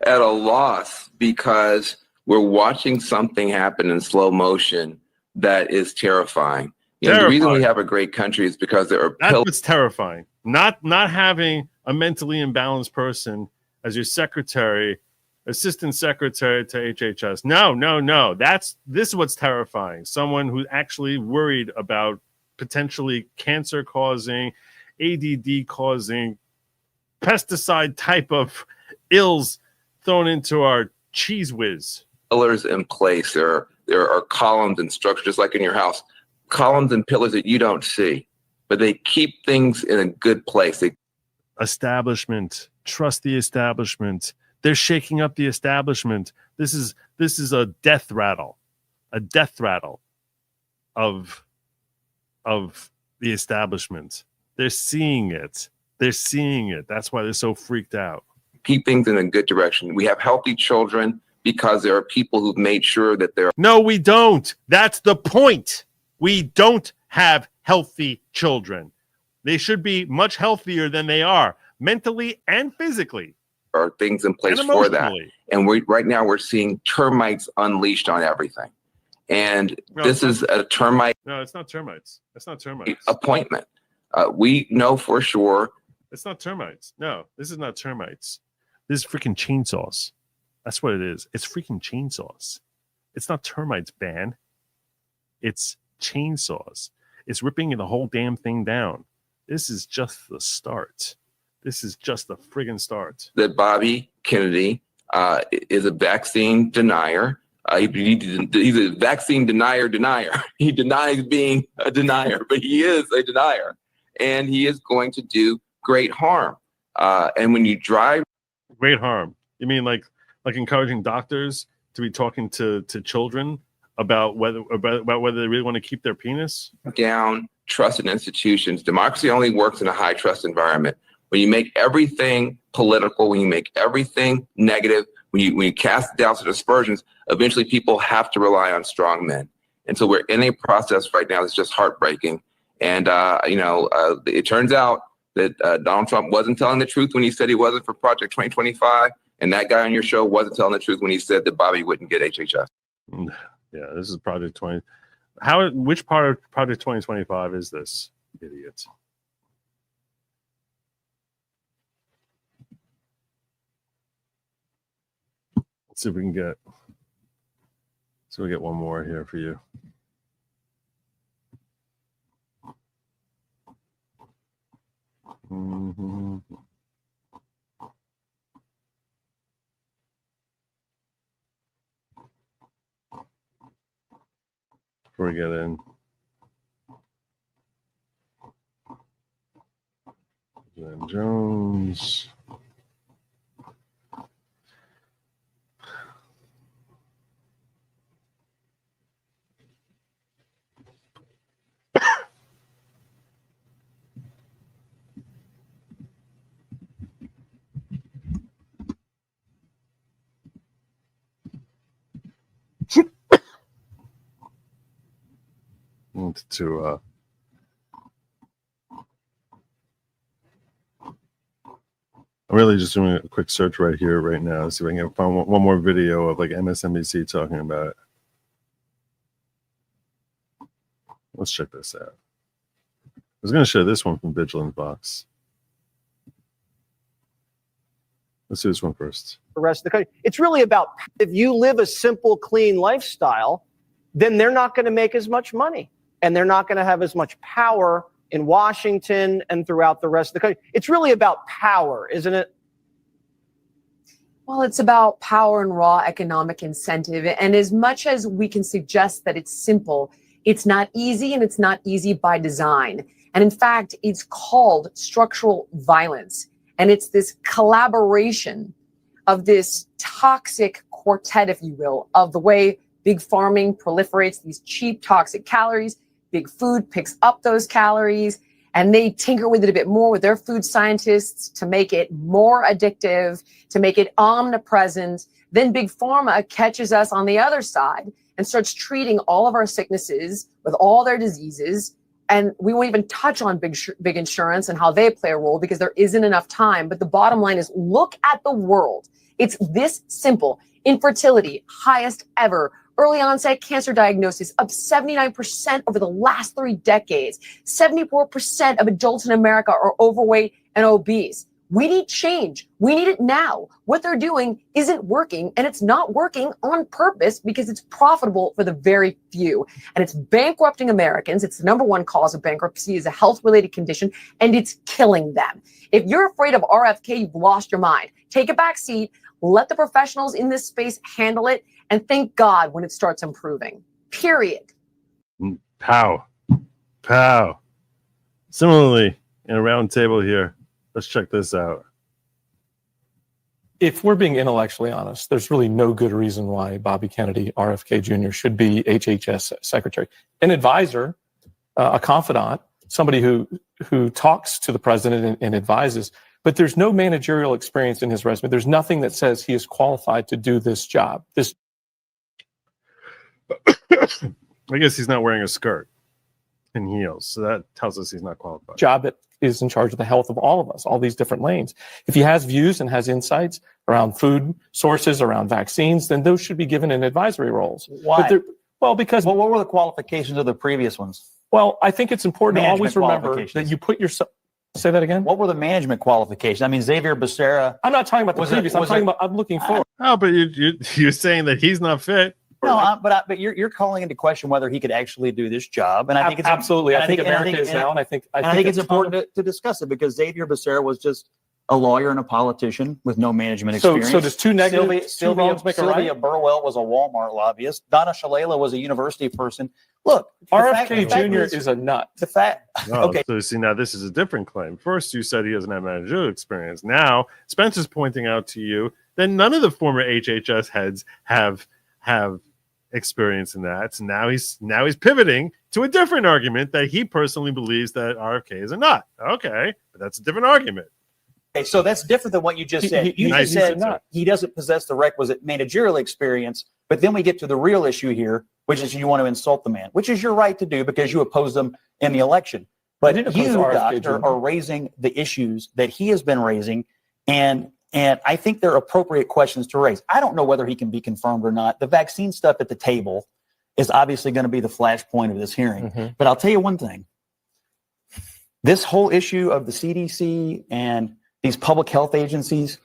at a loss because we're watching something happen in slow motion that is terrifying. The reason we have a great country is because there are That's what's terrifying. Not having a mentally imbalanced person as your secretary, assistant secretary to HHS. No. This is what's terrifying. Someone who's actually worried about potentially cancer causing, ADD causing, pesticide type of ills thrown into our cheese whiz. Pillars in place. There are columns and structures, just like in your house, columns and pillars that you don't see, but they keep things in a good place. Establishment. Trust the establishment. They're shaking up the establishment. This is a death rattle. A death rattle of the establishment. They're seeing it. That's why they're so freaked out. Keep things in a good direction. We have healthy children because there are people who've made sure that they're... No, we don't. That's the point. We don't have healthy children. They should be much healthier than they are, mentally and physically. are things in place And for that. emotionally. And right now we're seeing termites unleashed on everything. And No, this it's is a termite No, it's not termites. It's not termites. appointment. We know for sure. It's not termites. No, this is not termites. This is freaking chainsaws. That's what it is. It's freaking chainsaws. It's not termites, Ban. It's chainsaws. It's ripping the whole damn thing down. This is just the start. This is just the friggin' start. That Bobby Kennedy is a vaccine denier. He's a vaccine denier. He denies being a denier, but he is a denier. And he is going to do great harm. And when you drive... Great harm. You mean like encouraging doctors to be talking to children about whether they really want to keep their penis? Down trusted institutions. Democracy only works in a high trust environment. When you make everything political, when you make everything negative, when you cast doubts and aspersions, eventually people have to rely on strong men. And so we're in a process right now that's just heartbreaking. And, it turns out that Donald Trump wasn't telling the truth when he said he wasn't for Project 2025. And that guy on your show wasn't telling the truth when he said that Bobby wouldn't get HHS. Yeah, this is Project 20. Which part of Project 2025 is this, idiot? Let's see if we can get. So we get one more here for you. Mm-hmm. Before we get in. Glenn Jones. To I'm really just doing a quick search right here, right now, see if I can find one more video of like MSNBC talking about it. Let's check this out. I was going to share this one from Vigilant Box. Let's do this one first. The rest of the country. It's really about if you live a simple, clean lifestyle, then they're not going to make as much money. And they're not going to have as much power in Washington and throughout the rest of the country. It's really about power, isn't it? Well, it's about power and raw economic incentive. And as much as we can suggest that it's simple, it's not easy, and it's not easy by design. And in fact, it's called structural violence. And it's this collaboration of this toxic quartet, if you will, of the way big farming proliferates these cheap, toxic calories. Big food picks up those calories, and they tinker with it a bit more with their food scientists to make it more addictive, to make it omnipresent. Then big pharma catches us on the other side and starts treating all of our sicknesses with all their diseases. And we won't even touch on big insurance and how they play a role because there isn't enough time. But the bottom line is, look at the world. It's this simple. Infertility, highest ever. Early onset cancer diagnosis up 79% over the last 3 decades. 74% of adults in America are overweight and obese. We need change. We need it now. What they're doing isn't working, and it's not working on purpose because it's profitable for the very few. And it's bankrupting Americans. It's the #1 cause of bankruptcy is a health-related condition, and it's killing them. If you're afraid of RFK, you've lost your mind. Take a back seat. Let the professionals in this space handle it, and thank God when it starts improving. Period. Pow. Pow. Similarly, in a round table here, let's check this out. If we're being intellectually honest, there's really no good reason why Bobby Kennedy, RFK Jr., should be HHS secretary. An advisor, a confidant, somebody who talks to the president and advises, but there's no managerial experience in his resume. There's nothing that says he is qualified to do this job. I guess he's not wearing a skirt. and heals. So that tells us he's not qualified. Job that is in charge of the health of all of us, all these different lanes. If he has views and has insights around food sources, around vaccines, then those should be given in advisory roles. Why? Well, because what were the qualifications of the previous ones? Well, I think it's important to always remember qualifications. that you put yourself. Say that again. What were the management qualifications? I mean, Xavier Becerra. I'm not talking about the previous. I'm looking forward. Oh, but you're saying that he's not fit. No, but you're calling into question whether he could actually do this job, and I think it's absolutely. I think America is now, and I think it's important to discuss it because Xavier Becerra was just a lawyer and a politician with no management experience. So does two negatives, two wrongs make a right? Sylvia Burwell was a Walmart lobbyist. Donna Shalala was a university person. Look, RFK Jr. is a nut. The fact. Okay. So see, now this is a different claim. First, you said he doesn't have managerial experience. Now, Spencer's pointing out to you that none of the former HHS heads have experience in that. So now he's pivoting to a different argument that he personally believes that RFK is a nut. Okay, but that's a different argument. Okay, so that's different than what you just said. You just said he doesn't possess the requisite managerial experience, but then we get to the real issue here, which is you want to insult the man, which is your right to do because you opposed him in the election. But you, doctor, are raising the issues that he has been raising, and I think they're appropriate questions to raise. I don't know whether he can be confirmed or not. The vaccine stuff at the table is obviously going to be the flashpoint of this hearing. But I'll tell you one thing. This whole issue of the CDC and these public health agencies,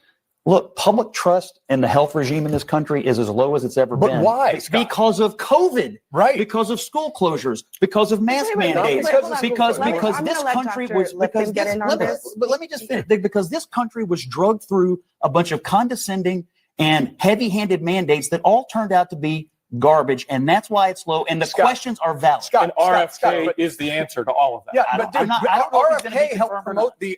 look, public trust in the health regime in this country is as low as it's ever been. But why? It's because of COVID, right? Because of school closures, because of mask mandates, because this country was because let me just finish. Because this country was drugged through a bunch of condescending and heavy-handed mandates that all turned out to be garbage, and that's why it's low. And the questions are valid. And RFK is the answer to all of that. Yeah, but RFK helped promote the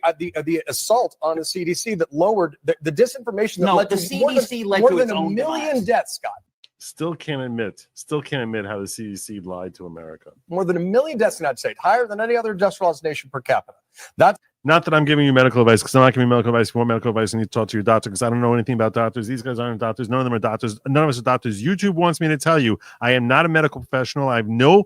assault on the CDC that lowered the disinformation that led to CDC more than a million deaths, Scott. Still can't admit how the CDC lied to America. More than 1 million deaths in the United States, higher than any other industrialized nation per capita. That's not that I'm giving you medical advice, because I'm not giving you medical advice. If you want medical advice, you need to talk to your doctor, because I don't know anything about doctors. These guys aren't doctors. None of them are doctors. None of us are doctors. YouTube wants me to tell you I am not a medical professional. I have no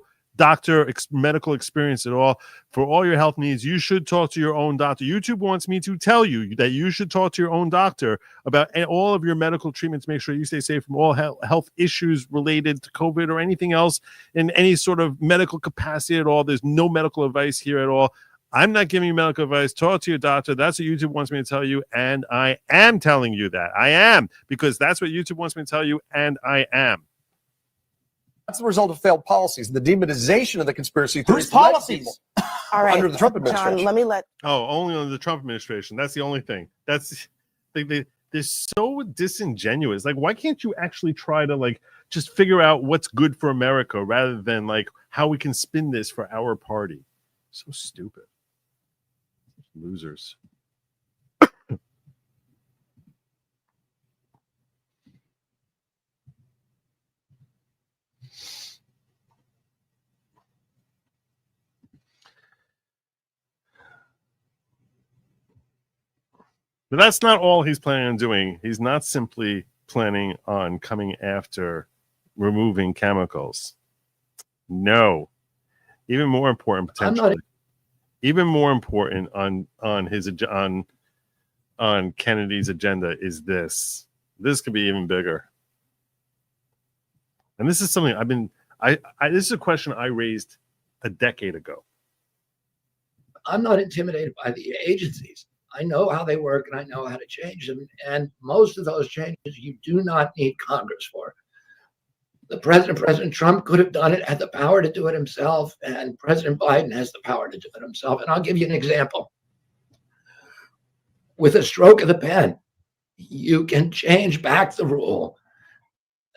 medical experience at all. For all your health needs, you should talk to your own doctor. YouTube wants me to tell you that you should talk to your own doctor about all of your medical treatments. Make sure you stay safe from all health issues related to COVID or anything else in any sort of medical capacity at all. There's no medical advice here at all. I'm not giving you medical advice. Talk to your doctor. That's what YouTube wants me to tell you, and I am telling you that. I am, because that's what YouTube wants me to tell you, and I am. That's the result of failed policies, the demonization of the conspiracy theories. Whose policies? All right, under the Trump administration. John, let me let. Oh, only under the Trump administration. That's the only thing. That's they're so disingenuous. Like, why can't you actually try to just figure out what's good for America rather than how we can spin this for our party? So stupid. Losers. But that's not all he's planning on doing. He's not simply planning on coming after removing chemicals. No. Even more important, potentially. Even more important on Kennedy's agenda is this. This could be even bigger. And this is something this is a question I raised a decade ago. I'm not intimidated by the agencies. I know how they work and I know how to change them. And most of those changes you do not need Congress for. President Trump could have done it, had the power to do it himself, and President Biden has the power to do it himself. And I'll give you an example. With a stroke of the pen, you can change back the rule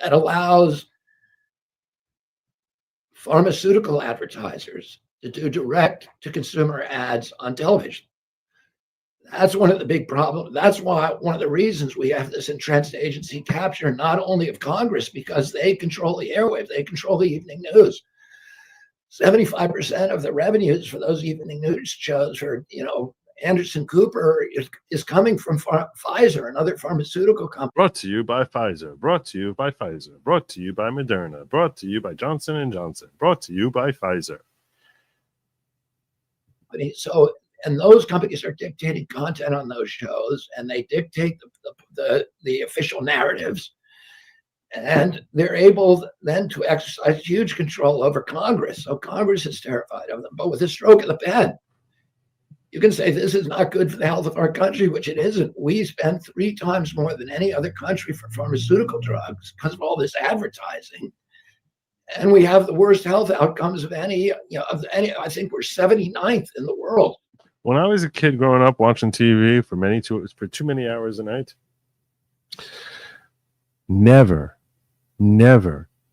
that allows pharmaceutical advertisers to do direct-to-consumer ads on television. That's one of the big problems. That's why one of the reasons we have this entrenched agency capture, not only of Congress, because they control the airwaves, they control the evening news. 75% of the revenues for those evening news shows for, Anderson Cooper is coming from Pfizer and other pharmaceutical companies. Brought to you by Pfizer. Brought to you by Pfizer. Brought to you by Moderna. Brought to you by Johnson & Johnson. Brought to you by Pfizer. companies. So, and those companies are dictating content on those shows, and they dictate the official narratives. And they're able then to exercise huge control over Congress. So Congress is terrified of them. But with a stroke of the pen, you can say this is not good for the health of our country, which it isn't. We spend 3 times more than any other country for pharmaceutical drugs because of all this advertising. And we have the worst health outcomes of any, I think we're 79th in the world. When I was a kid growing up watching TV for too many hours a night, never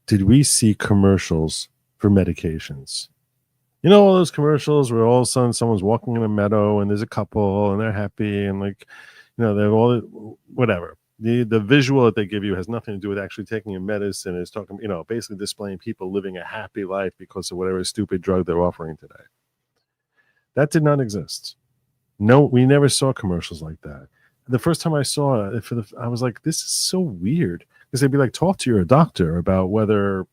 did we see commercials for medications. You know, all those commercials where all of a sudden someone's walking in a meadow and there's a couple and they're happy and they're all whatever. The visual that they give you has nothing to do with actually taking a medicine. It's talking, basically displaying people living a happy life because of whatever stupid drug they're offering today. That did not exist. No, we never saw commercials like that. The first time I saw it, I was like, this is so weird. Because they'd be like, talk to your doctor about whether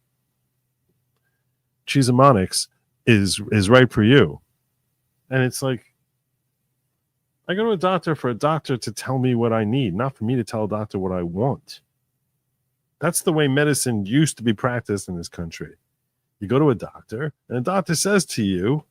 Cheesemonics is right for you. And it's like, I go to a doctor for a doctor to tell me what I need, not for me to tell a doctor what I want. That's the way medicine used to be practiced in this country. You go to a doctor, and a doctor says to you,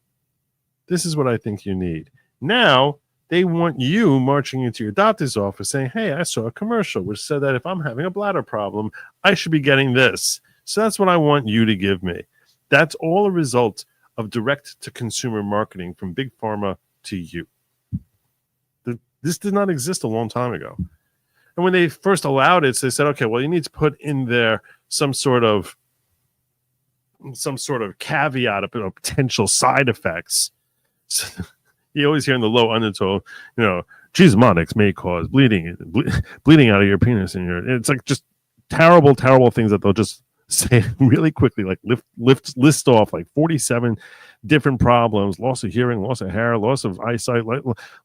this is what I think you need. Now, they want you marching into your doctor's office saying, hey, I saw a commercial which said that if I'm having a bladder problem, I should be getting this. So that's what I want you to give me. That's all a result of direct-to-consumer marketing from Big Pharma to you. This did not exist a long time ago. And when they first allowed it, they said, okay, well, you need to put in there some sort of caveat of potential side effects. So, you always hear in the low undertone, Cheesemonics may cause bleeding out of your penis, and it's like just terrible things that they'll just say really quickly, like list off like 47 different problems: loss of hearing, loss of hair, loss of eyesight,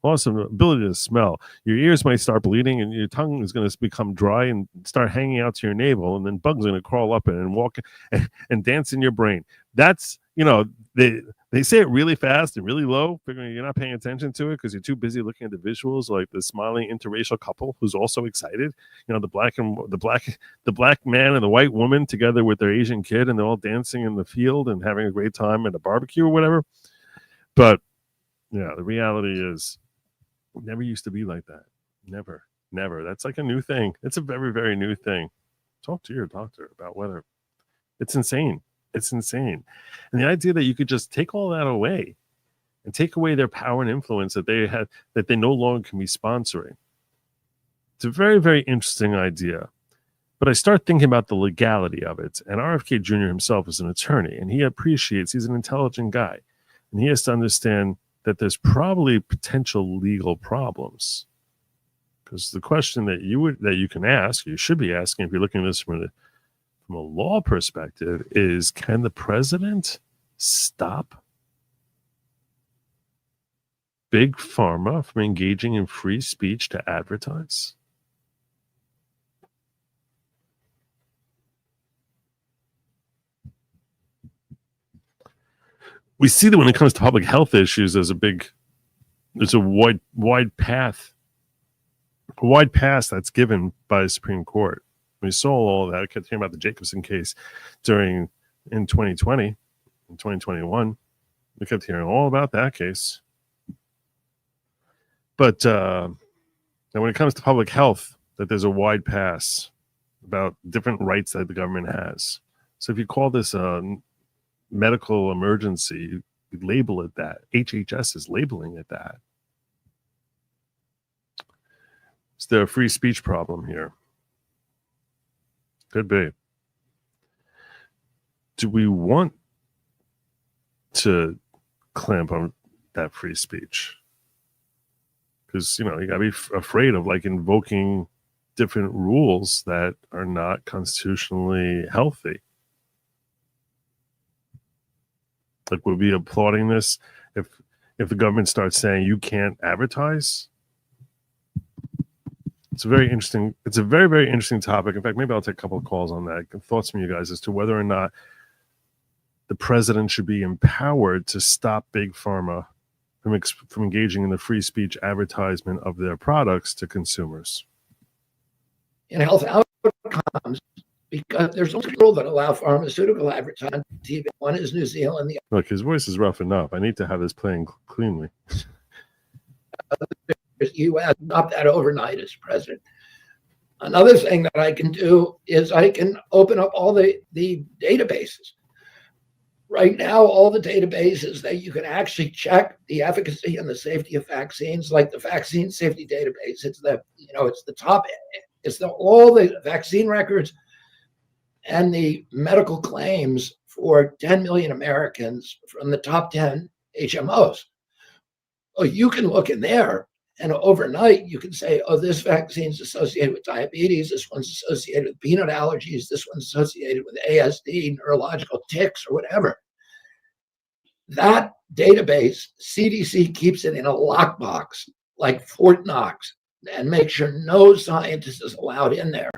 loss of ability to smell. Your ears might start bleeding, and your tongue is going to become dry and start hanging out to your navel, and then bugs are going to crawl up and walk and dance in your brain. That's they say it really fast and really low, figuring you're not paying attention to it because you're too busy looking at the visuals, like the smiling interracial couple who's also excited. The black man and the white woman together with their Asian kid, and they're all dancing in the field and having a great time at a barbecue or whatever. But the reality is, it never used to be like that. Never. That's like a new thing. It's a very, very new thing. Talk to your doctor about whether it's insane. It's insane. And the idea that you could just take all that away and take away their power and influence that they had, that they no longer can be sponsoring. It's a very, very interesting idea. But I start thinking about the legality of it. And RFK Jr. himself is an attorney, and he's an intelligent guy. And he has to understand that there's probably potential legal problems. Because the question that you can ask, you should be asking if you're looking at this from a law perspective, is can the president stop Big Pharma from engaging in free speech to advertise? We see that when it comes to public health issues, there's a wide path that's given by the Supreme Court. We saw all that. I kept hearing about the Jacobson case in 2020, in 2021. We kept hearing all about that case. But now when it comes to public health, that there's a wide pass about different rights that the government has. So if you call this a medical emergency, you label it that. HHS is labeling it that. Is there a free speech problem here? Could be. Do we want to clamp on that free speech? Because, you gotta be afraid of invoking different rules that are not constitutionally healthy. Would we be applauding this if the government starts saying you can't advertise? It's a very, very interesting topic. In fact, maybe I'll take a couple of calls on that. Thoughts from you guys as to whether or not the president should be empowered to stop Big Pharma from engaging in the free speech advertisement of their products to consumers. In health outcomes, because there's only rule that allow pharmaceutical advertising on TV. One is New Zealand, the Look, his voice is rough enough. I need to have this playing cleanly. U.S. Not that overnight as president. Another thing that I can do is I can open up all the databases. Right now, all the databases that you can actually check the efficacy and the safety of vaccines, like the vaccine safety database. It's the top. It's all the vaccine records and the medical claims for 10 million Americans from the top 10 HMOs. Well, you can look in there, and overnight you can say, oh, this vaccine's associated with diabetes, this one's associated with peanut allergies, this one's associated with ASD, neurological tics, or whatever. That database, CDC keeps it in a lockbox like Fort Knox and makes sure no scientist is allowed in there.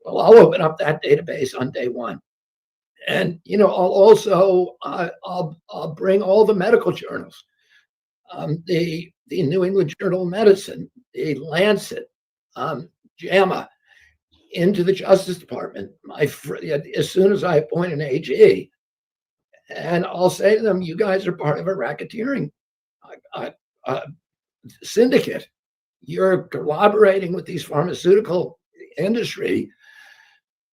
Well, I'll open up that database on day one. And, I'll also, I'll bring all the medical journals, the New England Journal of Medicine, the Lancet, JAMA, into the Justice Department as soon as I appoint an AG. And I'll say to them, you guys are part of a racketeering syndicate. You're collaborating with these pharmaceutical industry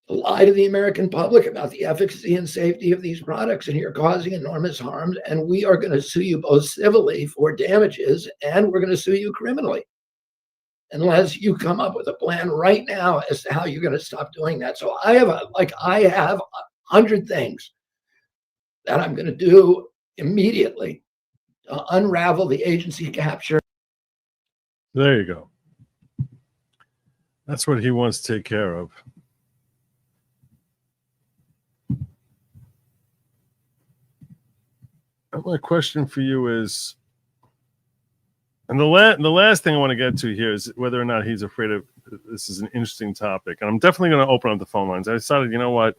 to lie to the American public about the efficacy and safety of these products, and you're causing enormous harm. And we are going to sue you both civilly for damages, and we're going to sue you criminally, unless you come up with a plan right now as to how you're going to stop doing that. So I have 100 things that I'm going to do immediately to unravel the agency capture. There you go. That's what he wants to take care of. My question for you is, and the last thing I want to get to here is whether or not he's afraid of, this is an interesting topic, and I'm definitely going to open up the phone lines. I decided, you know what,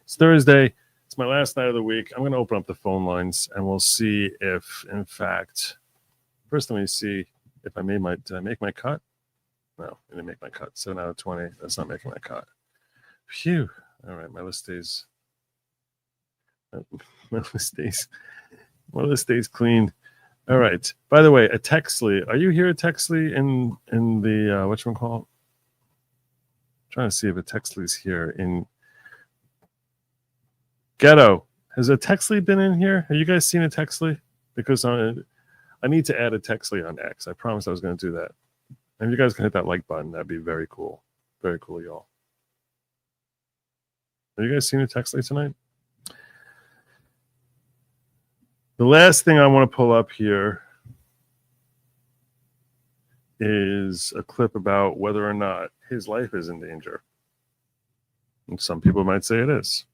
it's Thursday, it's my last night of the week, I'm going to open up the phone lines, and we'll see if, in fact, first let me see if I made did I make my cut? No, I didn't make my cut. 7 out of 20, that's not making my cut. Phew. All right, my list stays clean. All right. By the way, a Texley. Are you here at Texley in the whatchamacallit? Trying to see if a Texley's here in Ghetto. Has a Texley been in here? Have you guys seen a Texley? Because I need to add a Texley on X. I promised I was going to do that. And if you guys can hit that like button, that'd be very cool. Very cool, y'all. Have you guys seen a Texley tonight? The last thing I want to pull up here is a clip about whether or not his life is in danger. And some people might say it is.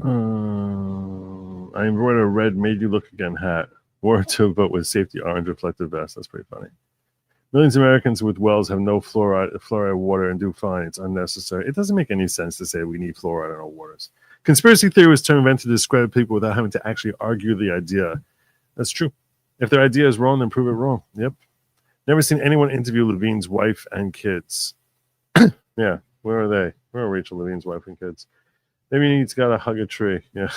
I embroidered a red "Made You Look Again" hat. Wore to vote with safety orange reflective vest. That's pretty funny. Millions of Americans with wells have no fluoride water and do fine. It's unnecessary. It doesn't make any sense to say we need fluoride in our waters. Conspiracy theory was invented to discredit people without having to actually argue the idea. That's true. If their idea is wrong, then prove it wrong. Yep. Never seen anyone interview Levine's wife and kids. Yeah, where are they? Where are Rachel Levine's wife and kids? Maybe he needs got to hug a tree. Yeah.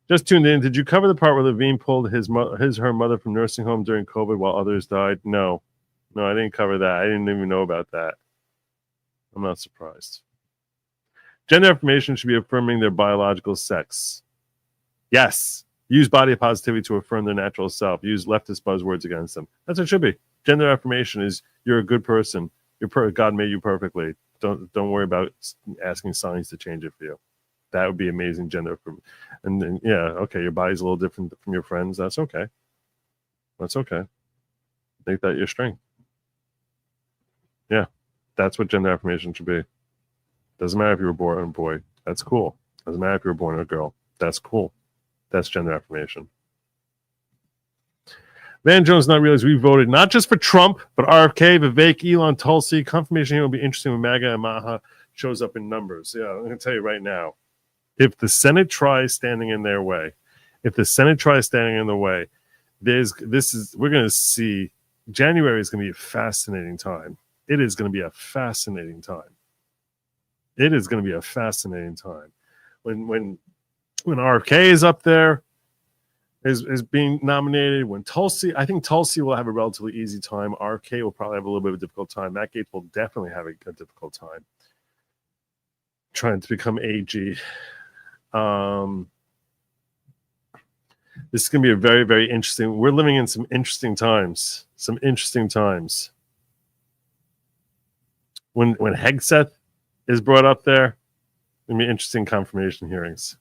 Just tuned in. Did you cover the part where Levine pulled her mother from nursing home during COVID while others died? No, I didn't cover that. I didn't even know about that. I'm not surprised. Gender affirmation should be affirming their biological sex. Yes. Use body positivity to affirm their natural self. Use leftist buzzwords against them. That's what it should be. Gender affirmation is you're a good person. God made you perfectly. Don't worry about asking science to change it for you. That would be amazing gender affirmation. And then, yeah, okay, your body's a little different from your friends. That's okay. That's okay. Make that your strength. Yeah, that's what gender affirmation should be. Doesn't matter if you were born a boy. That's cool. Doesn't matter if you were born a girl. That's cool. That's gender affirmation. Van Jones not realize we voted not just for Trump, but RFK, Vivek, Elon, Tulsi. Confirmation here will be interesting when MAGA and Maha shows up in numbers. Yeah, I'm going to tell you right now. If the Senate tries standing in their way, we're going to see January is going to be a fascinating time. It is going to be a fascinating time. When RFK is up there, is being nominated, when Tulsi, I think Tulsi will have a relatively easy time. RFK will probably have a little bit of a difficult time. Matt Gaetz will definitely have a difficult time trying to become AG. This is going to be a very, very interesting. We're living in some interesting times. When Hegseth is brought up there, going to be interesting confirmation hearings.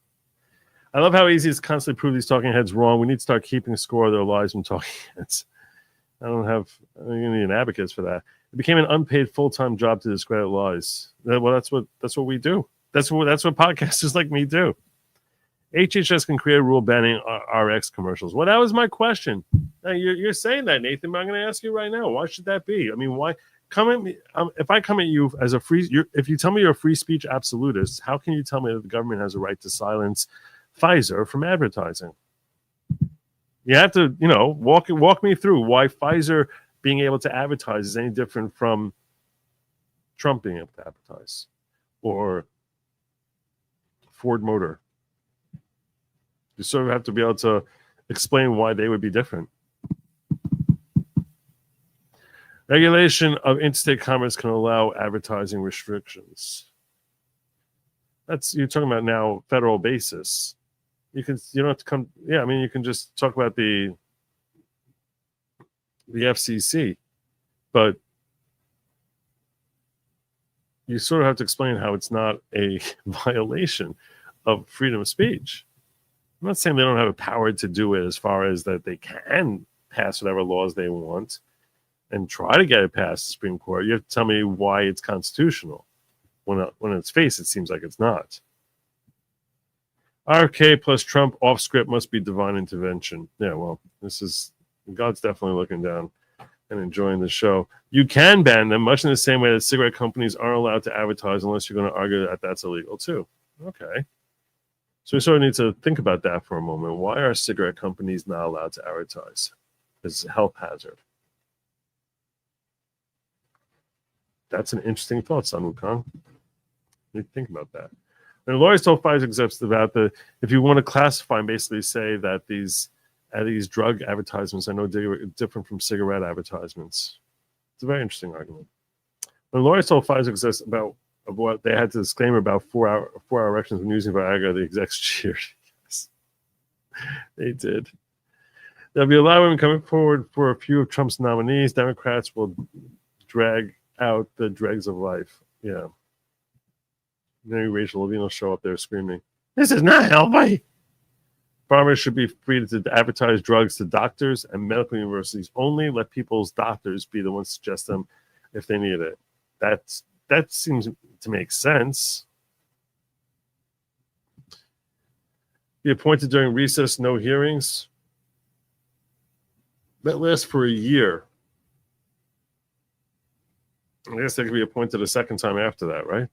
I love how easy it is to constantly prove these talking heads wrong. We need to start keeping score of their lies from talking heads. I don't need an advocate for that. It became an unpaid full-time job to discredit lies. Well, that's what we do. That's what podcasters like me do. HHS can create a rule banning RX commercials. Well, that was my question. Now, you're saying that, Nathan, but I'm going to ask you right now. Why should that be? I mean, why? Come at me. If I come at you as if you tell me you're a free speech absolutist, how can you tell me that the government has a right to silence Pfizer from advertising? You have to, walk me through why Pfizer being able to advertise is any different from Trump being able to advertise or Ford Motor. You sort of have to be able to explain why they would be different. Regulation of interstate commerce can allow advertising restrictions. You're talking about now federal basis. You don't have to come. Yeah, I mean, you can just talk about the FCC, but you sort of have to explain how it's not a violation of freedom of speech. I'm not saying they don't have a power to do it as far as that they can pass whatever laws they want and try to get it past the Supreme Court. You have to tell me why it's constitutional. When on its face, it seems like it's not. RFK plus Trump off script must be divine intervention. Yeah, well, God's definitely looking down and enjoying the show. You can ban them, much in the same way that cigarette companies aren't allowed to advertise unless you're going to argue that that's illegal too. Okay. So we sort of need to think about that for a moment. Why are cigarette companies not allowed to advertise? It's a health hazard. That's an interesting thought, Sun Wukong. You think about that. And lawyers told Pfizer execs about if you want to classify and basically say that these drug advertisements are no different from cigarette advertisements. It's a very interesting argument. When lawyers told Pfizer execs about what they had to disclaimer about 4-hour erections when using Viagra, the execs cheered. Yes, they did. There'll be a lot of women coming forward for a few of Trump's nominees. Democrats will drag out the dregs of life. Yeah. Maybe Rachel Levine will show up there screaming, "This is not healthy." Farmers should be free to advertise drugs to doctors and medical universities only. Let people's doctors be the ones to suggest them if they need it. That seems to make sense. Be appointed during recess, no hearings. That lasts for a year. I guess they could be appointed a second time after that, right?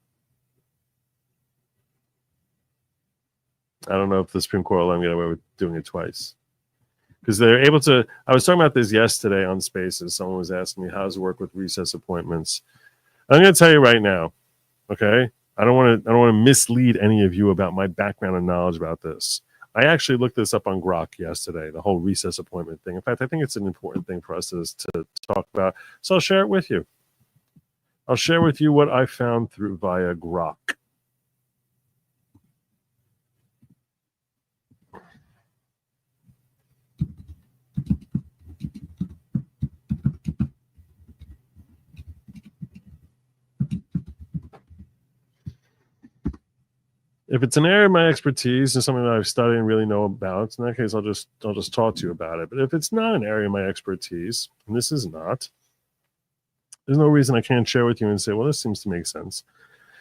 I don't know if the Supreme Court will let them get away with doing it twice. Because they're able to. I was talking about this yesterday on Spaces. Someone was asking me, how does it work with recess appointments? I'm going to tell you right now, okay? I don't want to mislead any of you about my background and knowledge about this. I actually looked this up on Grok yesterday, the whole recess appointment thing. In fact, I think it's an important thing for us to talk about. So I'll share it with you. I'll share with you what I found via Grok. If it's an area of my expertise and something that I've studied and really know about, in that case, I'll just talk to you about it. But if it's not an area of my expertise, and this is not, there's no reason I can't share with you and say, well, this seems to make sense.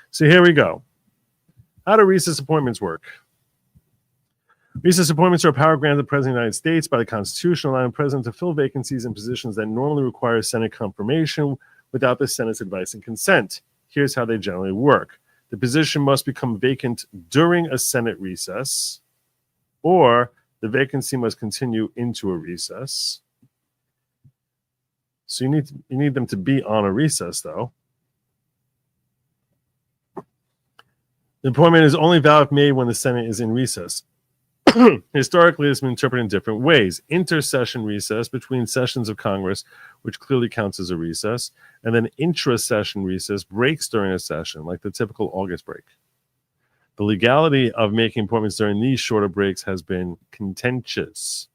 So here we go. How do recess appointments work? Recess appointments are a power granted to the President of the United States by the Constitution, allowing the President to fill vacancies in positions that normally require Senate confirmation without the Senate's advice and consent. Here's how they generally work. The position must become vacant during a Senate recess, or the vacancy must continue into a recess. So you need them to be on a recess, though. The appointment is only valid if made when the Senate is in recess. Historically, it's been interpreted in different ways. Intersession recess between sessions of Congress, which clearly counts as a recess, and then intra-session recess, breaks during a session, like the typical August break. The legality of making appointments during these shorter breaks has been contentious.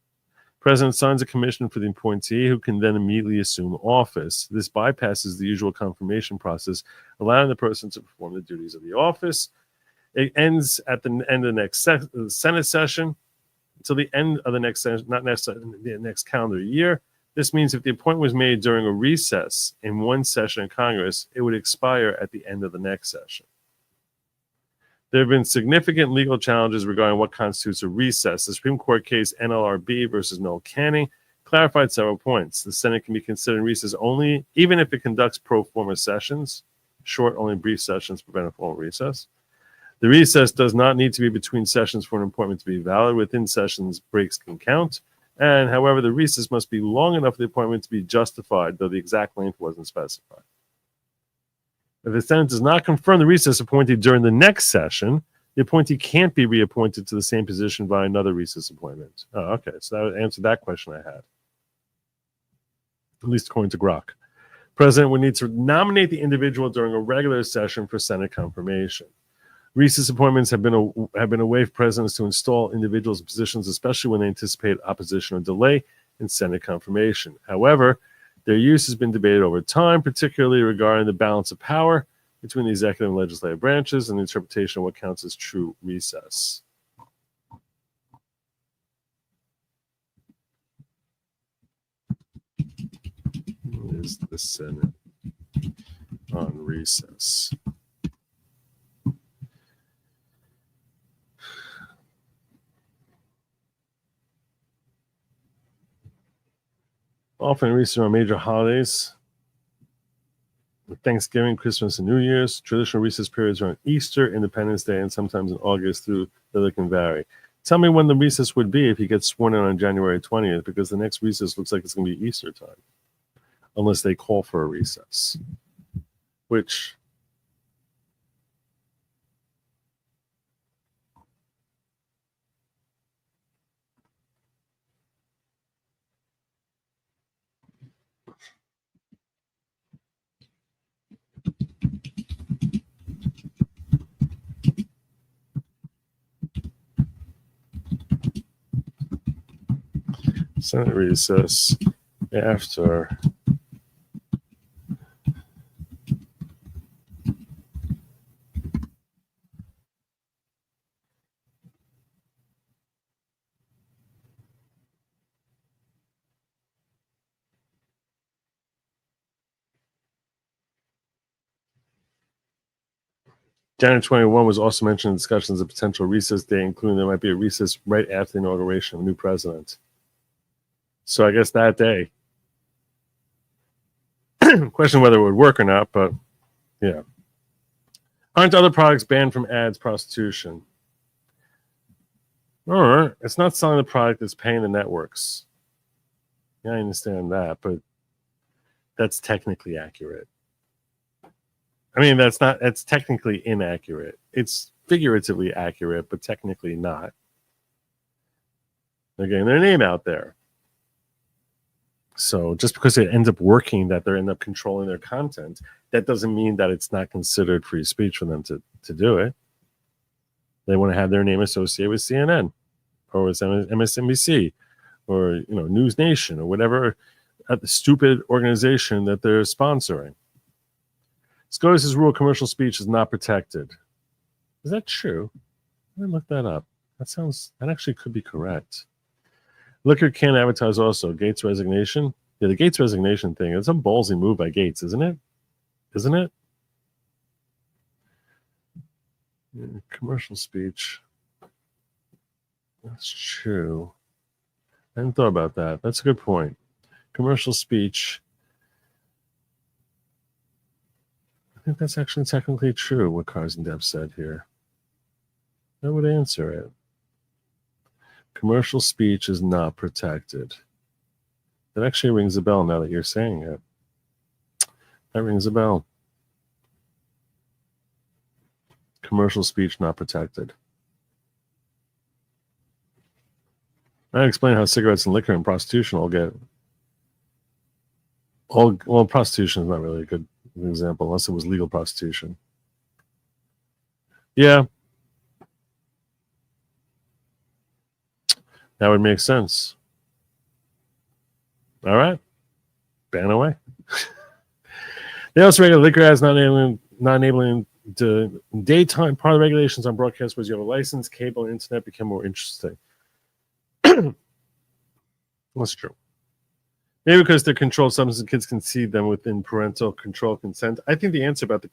President signs a commission for the appointee, who can then immediately assume office. This bypasses the usual confirmation process, allowing the person to perform the duties of the office. It ends at the end of the next Senate session until the end of the next session, not necessarily the next calendar year. This means if the appointment was made during a recess in one session of Congress, it would expire at the end of the next session. There have been significant legal challenges regarding what constitutes a recess. The Supreme Court case NLRB versus Noel Canning clarified several points. The Senate can be considered in recess only, even if it conducts pro forma sessions. Short, only brief sessions prevent a formal recess. The recess does not need to be between sessions for an appointment to be valid. Within sessions, breaks can count. And however, the recess must be long enough for the appointment to be justified, though the exact length wasn't specified. If the Senate does not confirm the recess appointee during the next session, the appointee can't be reappointed to the same position by another recess appointment. Oh, okay. So that would answer that question I had, at least according to Grok. President would need to nominate the individual during a regular session for Senate confirmation. Recess appointments have been a way for presidents to install individuals in positions, especially when they anticipate opposition or delay in Senate confirmation. However, their use has been debated over time, particularly regarding the balance of power between the executive and legislative branches and the interpretation of what counts as true recess. What is the Senate on recess? Often recess on major holidays, Thanksgiving, Christmas, and New Year's. Traditional recess periods are on Easter, Independence Day, and sometimes in August through that can vary. Tell me when the recess would be if he gets sworn in on January 20th, because the next recess looks like it's going to be Easter time, unless they call for a recess, which Senate recess after January 21 was also mentioned in discussions of potential recess day, including there might be a recess right after the inauguration of a new president. So I guess that day. Question whether it would work or not, but yeah. Aren't other products banned from ads prostitution? Or it's not selling the product that's paying the networks. Yeah, I understand that, but that's technically accurate. I mean, that's technically inaccurate. It's figuratively accurate, but technically not. They're getting their name out there. So just because it ends up working, that they end up controlling their content, that doesn't mean that it's not considered free speech for them to do it. They want to have their name associated with CNN or with MSNBC or News Nation or whatever stupid organization that they're sponsoring. SCOTUS's rule commercial speech is not protected. Is that true? Let me look that up. That actually could be correct. Liquor can't advertise also. Gates' resignation. Yeah, the Gates' resignation thing. It's a ballsy move by Gates, isn't it? Isn't it? Yeah, commercial speech. That's true. I hadn't thought about that. That's a good point. Commercial speech. think that's actually technically true, what Cars and Depth said here. I would answer it. Commercial speech is not protected. That actually rings a bell now that you're saying it. That rings a bell. Commercial speech not protected. I explain how cigarettes and liquor and prostitution all get. Well, prostitution is not really a good example unless it was legal prostitution. Yeah. That would make sense. All right. Ban away. They also regulate liquor as not enabling the daytime. Part of the regulations on broadcast was you have a license, cable, and internet became more interesting. That's true. Maybe because they're controlled substances, kids can see them within parental control consent. I think the answer about the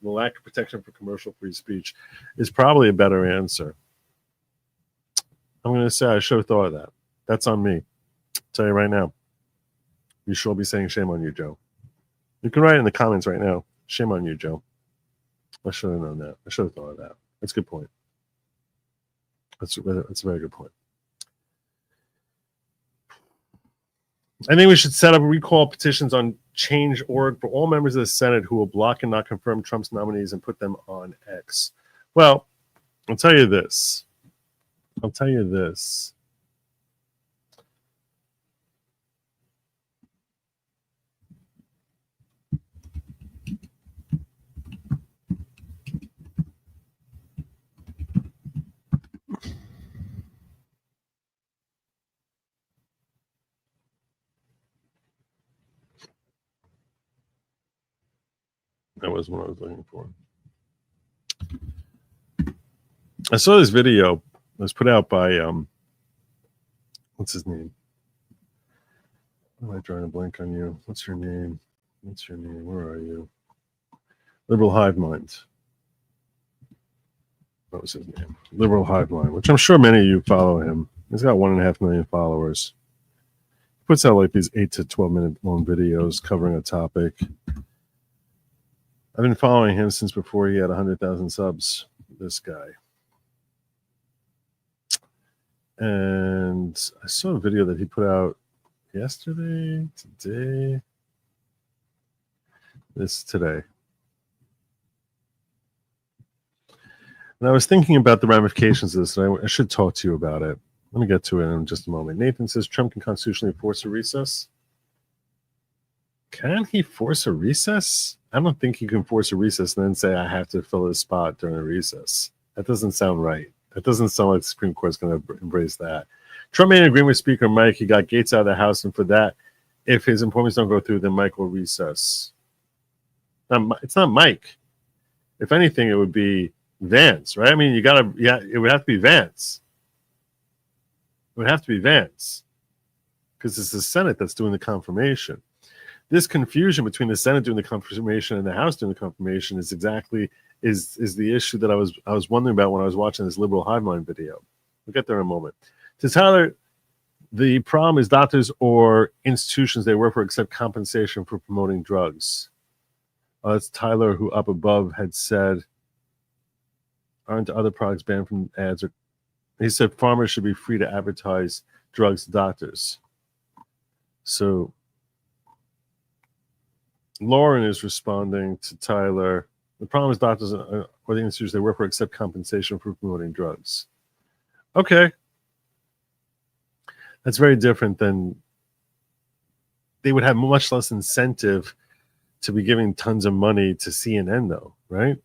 lack of protection for commercial free speech is probably a better answer. I'm going to say I should have thought of that. That's on me. I'll tell you right now. You should all be saying shame on you, Joe. You can write in the comments right now. Shame on you, Joe. I should have known that. I should have thought of that. That's a good point. That's a very good point. I think we should set up recall petitions on Change.org for all members of the Senate who will block and not confirm Trump's nominees and put them on X. Well, I'll tell you this. That was what I was looking for. I saw this video. It was put out by what's his name? Why am I drawing a blank on you? What's your name? Where are you? Liberal Hive Mind. What was his name? Liberal Hive Mind, which I'm sure many of you follow him. He's got 1.5 million followers. He puts out like these 8 to 12 minute long videos covering a topic. I've been following him since before he had 100,000 subs, this guy. And I saw a video that he put out yesterday, today. Today. And I was thinking about the ramifications of this, and I should talk to you about it. Let me get to it in just a moment. Nathan says Trump can constitutionally force a recess. Can he force a recess? I don't think he can force a recess and then say, I have to fill this spot during a recess. That doesn't sound right. That doesn't sound like the Supreme Court's going to embrace that. Trump made an agreement with Speaker Mike. He got Gates out of the House, and for that, if his appointments don't go through, then Mike will recess. It's not Mike. If anything, it would be Vance, right? I mean, it would have to be Vance. It would have to be Vance because it's the Senate that's doing the confirmation. This confusion between the Senate doing the confirmation and the House doing the confirmation is exactly is the issue that I was wondering about when I was watching this Liberal Hive Mind video. We'll get there in a moment. To Tyler, the problem is doctors or institutions they work for accept compensation for promoting drugs. That's Tyler, who up above had said, aren't other products banned from ads? He said farmers should be free to advertise drugs to doctors. So Lauren is responding to Tyler. The problem is doctors or the institutions they work for accept compensation for promoting drugs. Okay. That's very different than they would have much less incentive to be giving tons of money to CNN, though, right?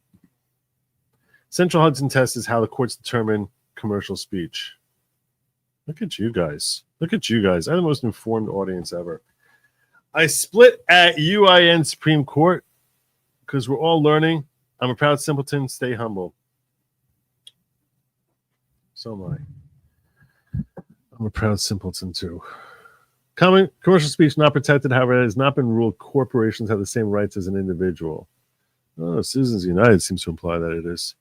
Central Hudson test is how the courts determine commercial speech. Look at you guys. Look at you guys. I'm the most informed audience ever. I split at UIN Supreme Court because we're all learning. I'm a proud simpleton. Stay humble. So am I. I'm a proud simpleton, too. Commercial speech not protected, however, it has not been ruled corporations have the same rights as an individual. Oh, Citizens United seems to imply that it is.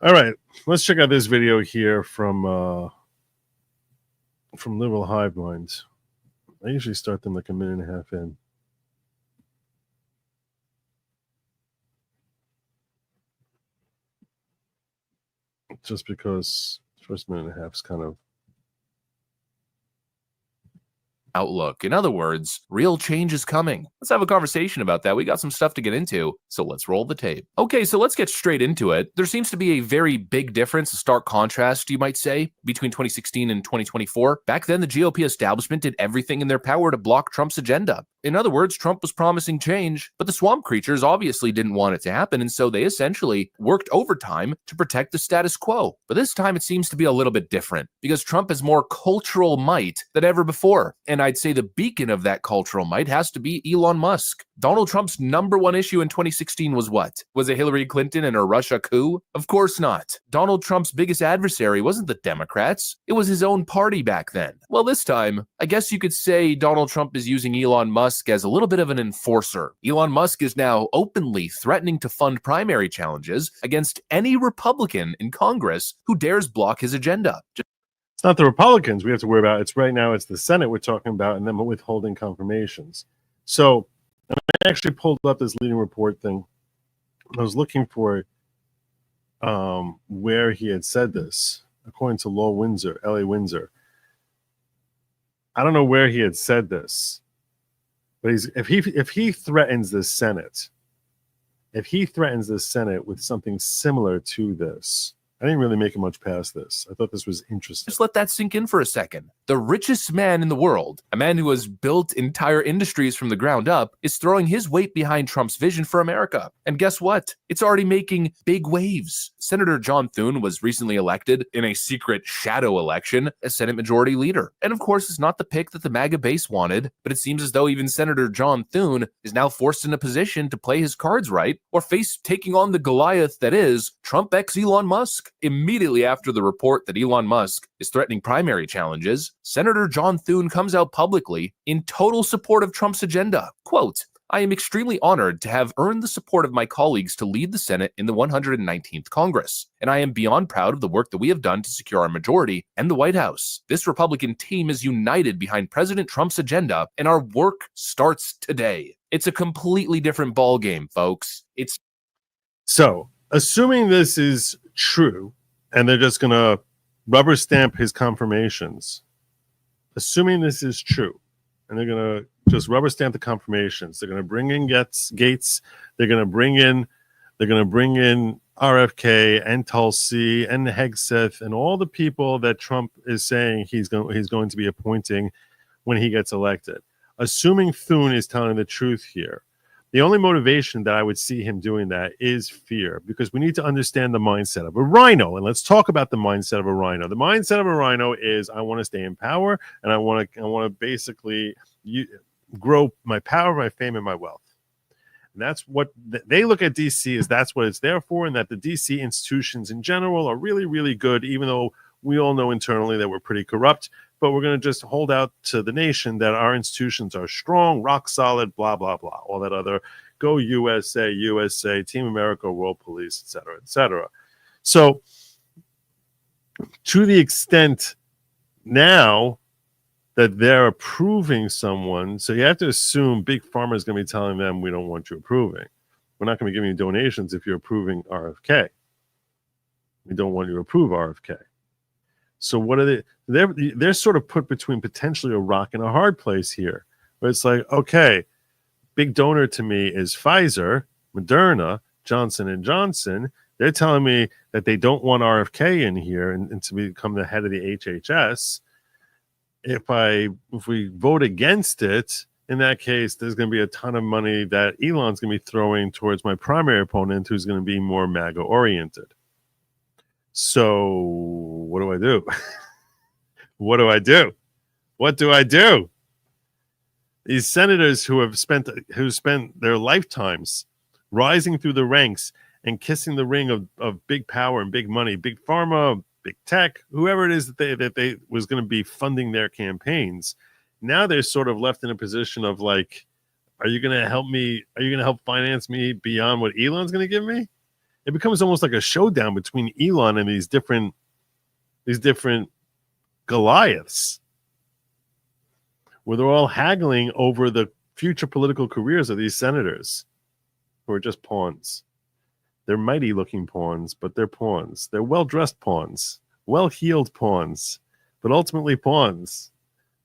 All right, let's check out this video here from Liberal Hive Mind. I usually start them like a minute and a half in. just because the first minute and a half is kind of outlook. In other words, real change is coming. Let's have a conversation about that. We got some stuff to get into, so let's roll the tape. Okay, so let's get straight into it. There seems to be a very big difference, a stark contrast, you might say, between 2016 and 2024. Back then, the GOP establishment did everything in their power to block Trump's agenda. In other words, Trump was promising change, but the swamp creatures obviously didn't want it to happen, and so they essentially worked overtime to protect the status quo. But this time it seems to be a little bit different, because Trump has more cultural might than ever before. And I'd say the beacon of that cultural might has to be Elon Musk. Donald Trump's #1 issue in 2016 was what? Was it Hillary Clinton and her Russia coup? Of course not. Donald Trump's biggest adversary wasn't the Democrats. It was his own party back then. Well, this time, I guess you could say Donald Trump is using Elon Musk as a little bit of an enforcer. Elon Musk is now openly threatening to fund primary challenges against any Republican in Congress who dares block his agenda. It's not the Republicans we have to worry about. It's right now, it's the Senate we're talking about, and then we're withholding confirmations. So I actually pulled up this leading report thing. I was looking for where he had said this, according to LA Windsor. I don't know where he had said this, but if he threatens the Senate, with something similar to this, I didn't really make it much past this. I thought this was interesting. Just let that sink in for a second. The richest man in the world, a man who has built entire industries from the ground up, is throwing his weight behind Trump's vision for America. And guess what? It's already making big waves. Senator John Thune was recently elected in a secret shadow election as Senate Majority Leader. And of course, it's not the pick that the MAGA base wanted, but it seems as though even Senator John Thune is now forced in a position to play his cards right or face taking on the Goliath that is Trump x Elon Musk. Immediately after the report that Elon Musk is threatening primary challenges, Senator John Thune comes out publicly in total support of Trump's agenda. Quote, "I am extremely honored to have earned the support of my colleagues to lead the Senate in the 119th Congress, and I am beyond proud of the work that we have done to secure our majority and the White House. This Republican team is united behind President Trump's agenda, and our work starts today." It's a completely different ballgame, folks. It's So, assuming this is true, and they're just going to rubber stamp his confirmations, assuming this is true, and they're going to just rubber stamp the confirmations, they're going to bring in Gates, they're going to bring in RFK and Tulsi and Hegseth and all the people that Trump is saying he's going to be appointing when he gets elected. Assuming Thune is telling the truth here, the only motivation that I would see him doing that is fear, because we need to understand the mindset of a rhino. And let's talk about the mindset of a rhino. The mindset of a rhino is, I want to stay in power, and I want to basically grow my power, my fame, and my wealth. And that's what they look at DC as, that's what it's there for, and that the DC institutions in general are really, really good, even though we all know internally that we're pretty corrupt. But we're going to just hold out to the nation that our institutions are strong, rock solid, blah, blah, blah, all that other go USA, Team America, World Police, et cetera, et cetera. So to the extent now that they're approving someone, so you have to assume Big Pharma is going to be telling them, we don't want you approving. We're not going to be giving you donations if you're approving RFK. We don't want you to approve RFK. So what are they? They're sort of put between potentially a rock and a hard place here, where it's like, okay, big donor to me is Pfizer, Moderna, Johnson & Johnson. They're telling me that they don't want RFK in here and to become the head of the HHS. If we vote against it, in that case, there's going to be a ton of money that Elon's going to be throwing towards my primary opponent, who's going to be more MAGA oriented. So what do I do? What do I do? What do I do? These senators who spent their lifetimes rising through the ranks and kissing the ring of big power and big money, big pharma, big tech, whoever it is that they was going to be funding their campaigns. Now they're sort of left in a position of like, are you going to help me? Are you going to help finance me beyond what Elon's going to give me? It becomes almost like a showdown between Elon and these different Goliaths, where they're all haggling over the future political careers of these senators who are just pawns. They're mighty looking pawns, but they're pawns. They're well-dressed pawns, well-heeled pawns, but ultimately pawns,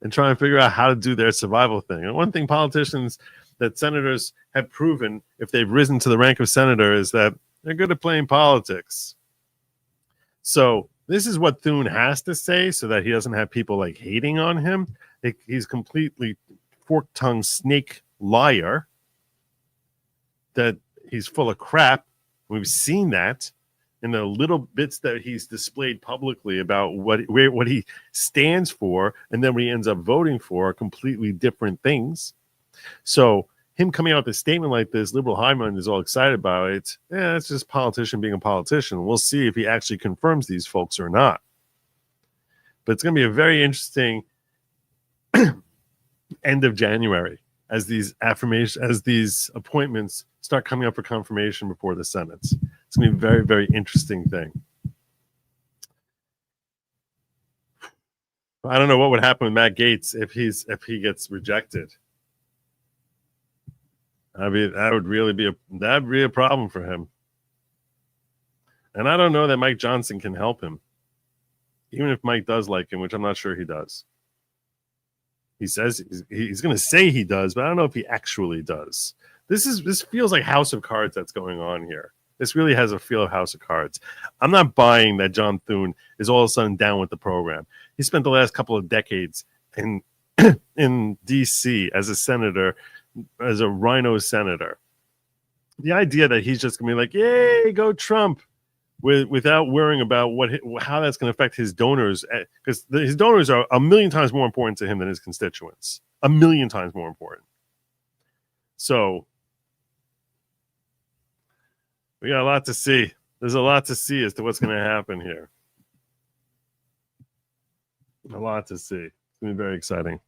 and trying to figure out how to do their survival thing. And one thing politicians that senators have proven, if they've risen to the rank of senator, is that they're good at playing politics. So this is what Thune has to say so that he doesn't have people like hating on him. He's completely fork-tongued snake liar, that he's full of crap. We've seen that in the little bits that he's displayed publicly about what he stands for, and then what he ends up voting for are completely different things. So him coming out with a statement like this, liberal Hyman is all excited about it. Yeah, it's just a politician being a politician. We'll see if he actually confirms these folks or not. But it's going to be a very interesting end of January as these appointments start coming up for confirmation before the Senate. It's going to be a very, very interesting thing. I don't know what would happen with Matt Gaetz if he gets rejected. That'd be a problem for him. And I don't know that Mike Johnson can help him, even if Mike does like him, which I'm not sure he does. He says he's going to say he does, but I don't know if he actually does. This feels like House of Cards that's going on here. This really has a feel of House of Cards. I'm not buying that John Thune is all of a sudden down with the program. He spent the last couple of decades in D.C. as a senator, as a rhino senator. The idea that he's just going to be like, yay, go Trump, without worrying about how that's going to affect his donors, because his donors are a million times more important to him than his constituents. A million times more important. So we got a lot to see. There's a lot to see as to what's going to happen here. A lot to see. It's going to be very exciting.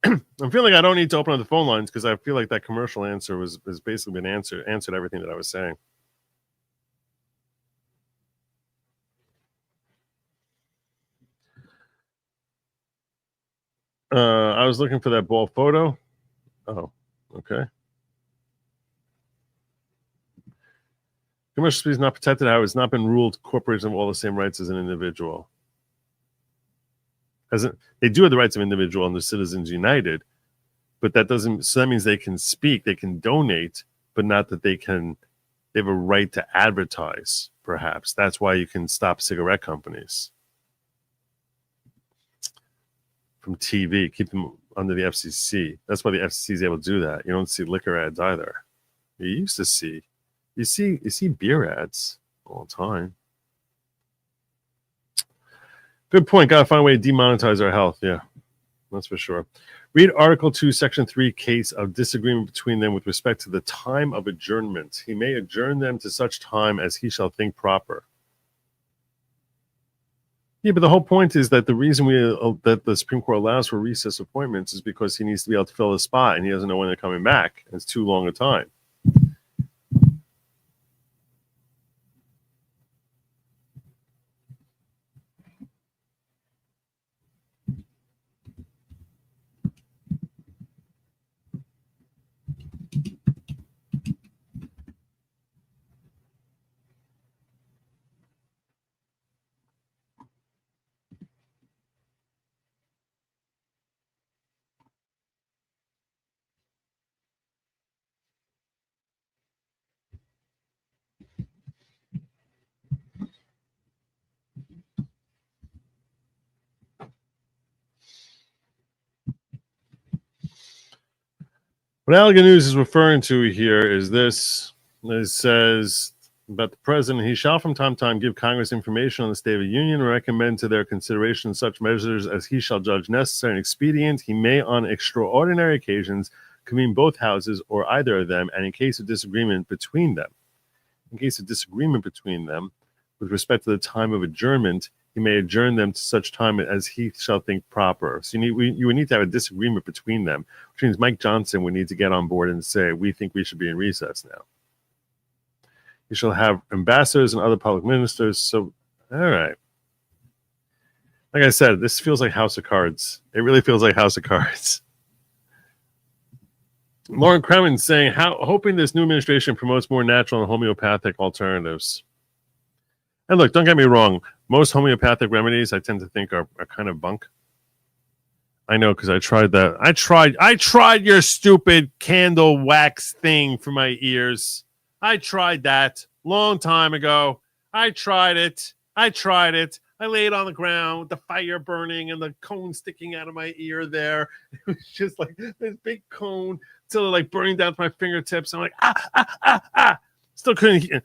I'm feeling like I don't need to open up the phone lines because I feel like that commercial answer has basically been answered everything that I was saying. I was looking for that ball photo. Oh, okay. Commercial speech is not protected. How it's not been ruled corporations have all the same rights as an individual. They do have the rights of individual under Citizens United, but that means they can speak, they can donate, but not that they have a right to advertise, perhaps. That's why you can stop cigarette companies from TV, keep them under the FCC. That's why the FCC is able to do that. You don't see liquor ads either. You used to see. You see beer ads all the time. Good point. Got to find a way to demonetize our health. Yeah, that's for sure. Read Article 2, Section 3 case of disagreement between them with respect to the time of adjournment. He may adjourn them to such time as he shall think proper. Yeah, but the whole point is that the reason that the Supreme Court allows for recess appointments is because he needs to be able to fill a spot, and he doesn't know when they're coming back. It's too long a time. What Allegan News is referring to here is this. It says about the president, he shall from time to time give Congress information on the State of the Union and recommend to their consideration such measures as he shall judge necessary and expedient. He may on extraordinary occasions convene both houses or either of them, and in case of disagreement between them. In case of disagreement between them, with respect to the time of adjournment, he may adjourn them to such time as he shall think proper. So you would need to have a disagreement between them, which means Mike Johnson would need to get on board and say, we think we should be in recess now. You shall have ambassadors and other public ministers. So, all right. Like I said, this feels like House of Cards. It really feels like House of Cards. Lauren Kremen saying, hoping this new administration promotes more natural and homeopathic alternatives. And look, don't get me wrong. Most homeopathic remedies I tend to think are kind of bunk. I know, because I tried that. I tried your stupid candle wax thing for my ears. I tried that long time ago. I tried it. I laid on the ground with the fire burning and the cone sticking out of my ear there. It was just like this big cone till like burning down to my fingertips. I'm like, Still couldn't hear.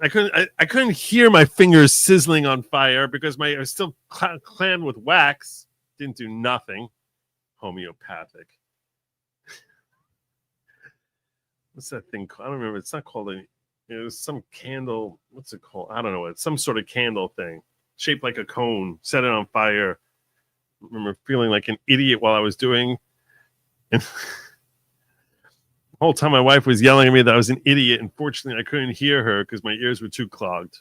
I couldn't hear my fingers sizzling on fire because I was still clad with wax. Didn't do nothing. Homeopathic. What's that thing called? I don't remember. It's not called it was some candle. What's it called? I don't know. It's some sort of candle thing shaped like a cone. Set it on fire. I remember feeling like an idiot while I was doing. And the whole time my wife was yelling at me that I was an idiot. Unfortunately, I couldn't hear her because my ears were too clogged.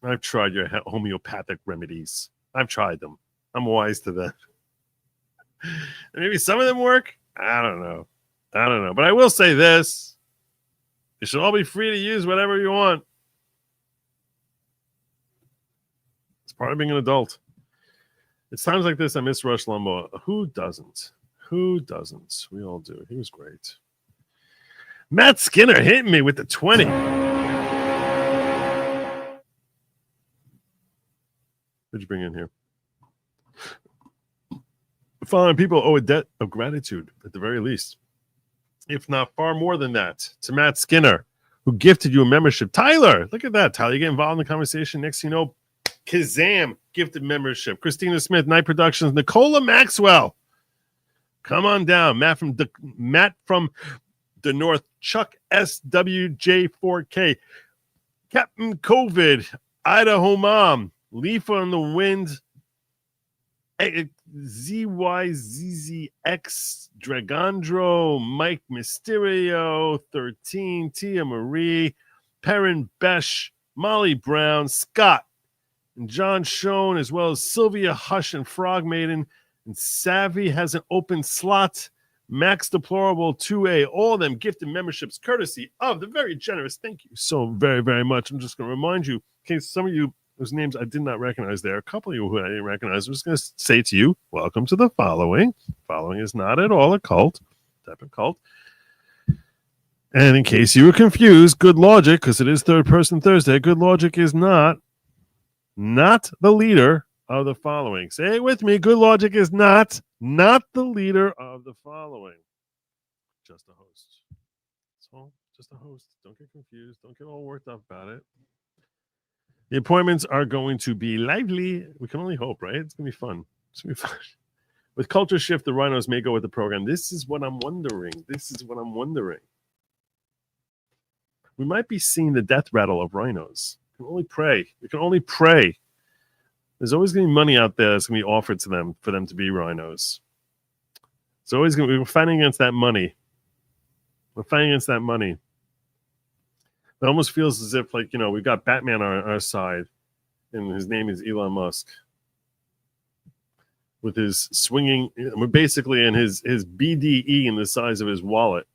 I've tried your homeopathic remedies. I've tried them. I'm wise to them. Maybe some of them work. I don't know. But I will say this. You should all be free to use whatever you want. It's part of being an adult. It's times like this I miss Rush Limbaugh. Who doesn't? We all do. He was great. Matt Skinner hitting me with the 20. What'd you bring in here? The following people owe a debt of gratitude, at the very least, if not far more than that, to Matt Skinner, who gifted you a membership. Tyler, look at that. Tyler, you get involved in the conversation. Next thing you know, Kazam gifted membership. Christina Smith, Night Productions. Nicola Maxwell, come on down. Matt from the North. Chuck SWJ4K. Captain COVID. Idaho Mom. Leaf on the Wind. ZYZZX, Dragondro, Mike Mysterio, 13, Tia Marie, Perrin Besh, Molly Brown, Scott, and John Schoen, as well as Sylvia Hush and Frog Maiden, and Savvy has an open slot, Max Deplorable 2A, all of them gifted memberships courtesy of the very generous. Thank you so very, very much. I'm just going to remind you, in case some of you whose names I did not recognize there. A couple of you who I didn't recognize. I'm just going to say to you, welcome to the following. Following is not at all a cult, type of cult. And in case you were confused, Good Lawgic, because it is Third Person Thursday, Good Lawgic is not the leader of the following. Say it with me. Good Lawgic is not the leader of the following. Just a host. So just a host. Don't get confused. Don't get all worked up about it. The appointments are going to be lively. We can only hope, right? It's going to be fun. With Culture Shift, the Rhinos may go with the program. This is what I'm wondering. We might be seeing the death rattle of rhinos. We can only pray. There's always going to be money out there that's going to be offered to them for them to be rhinos. It's always going to be, we're fighting against that money. It almost feels as if, like, we've got Batman on our side, and his name is Elon Musk. With his swinging, basically, in his BDE in the size of his wallet,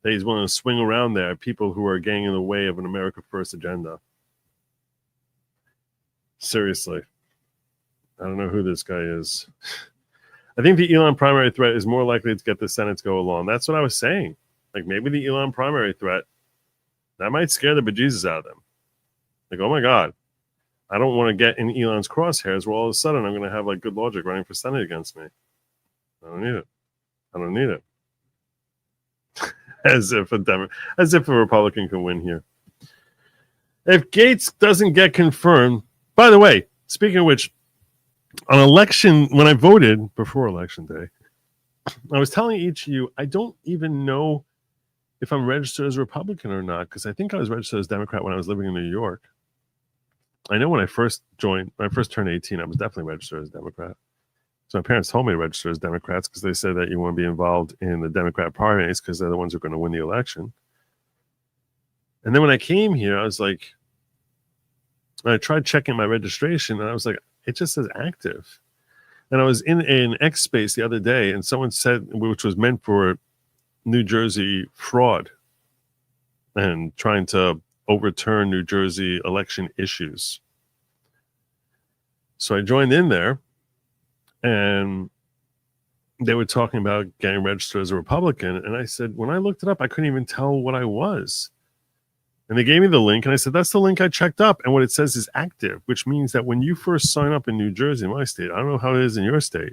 that he's willing to swing around there, people who are getting in the way of an America First agenda. Seriously. I don't know who this guy is. I think the Elon primary threat is more likely to get the Senate to go along. That's what I was saying. Like, maybe the Elon primary threat, that might scare the bejesus out of them. Like, oh my God, I don't want to get in Elon's crosshairs where all of a sudden I'm going to have like Good Lawgic running for Senate against me. I don't need it. As if a Republican can win here. If Gates doesn't get confirmed, by the way, speaking of which, on election, when I voted before election day, I was telling each of you, I don't even know if I'm registered as a Republican or not, because I think I was registered as Democrat when I was living in New York. I know when I first turned 18, I was definitely registered as Democrat. So my parents told me to register as Democrats because they said that you want to be involved in the Democrat primaries because they're the ones who are going to win the election. And then when I came here, I was like, I tried checking my registration and I was like, it just says active. And I was in an X space the other day, and someone said, which was meant for New Jersey fraud and trying to overturn New Jersey election issues. So I joined in there, and they were talking about getting registered as a Republican. And I said, when I looked it up, I couldn't even tell what I was. And they gave me the link, and I said, that's the link I checked up. And what it says is active, which means that when you first sign up in New Jersey, my state, I don't know how it is in your state,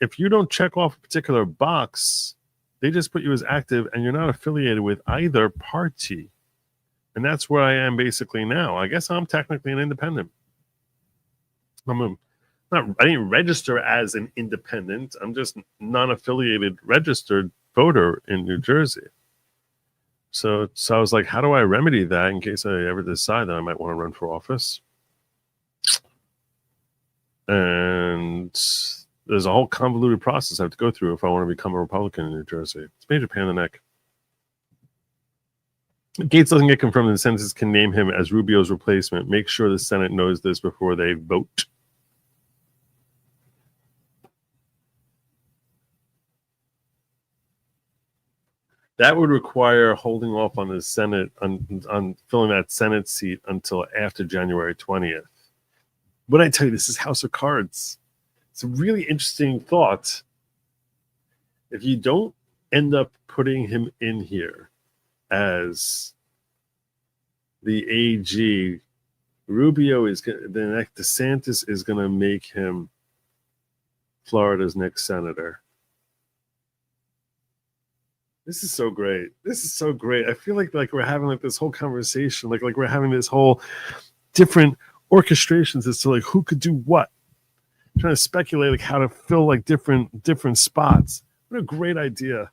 if you don't check off a particular box, they just put you as active, and you're not affiliated with either party. And that's where I am basically now. I guess I'm technically an independent. I didn't register as an independent. I'm just non-affiliated registered voter in New Jersey. So I was like, how do I remedy that in case I ever decide that I might want to run for office? And there's a whole convoluted process I have to go through if I want to become a Republican in New Jersey. It's a major pain in the neck. If Gates doesn't get confirmed, the Senate can name him as Rubio's replacement. Make sure the Senate knows this before they vote. That would require holding off on the Senate, on filling that Senate seat until after January 20th. But I tell you, this is House of Cards. It's a really interesting thought. If you don't end up putting him in here as the AG, Rubio is going to, DeSantis is going to make him Florida's next senator. This is so great. This is so great. I feel like we're having like this whole conversation, like we're having this whole different orchestrations as to like who could do what. I'm trying to speculate like how to fill like different spots. What a great idea.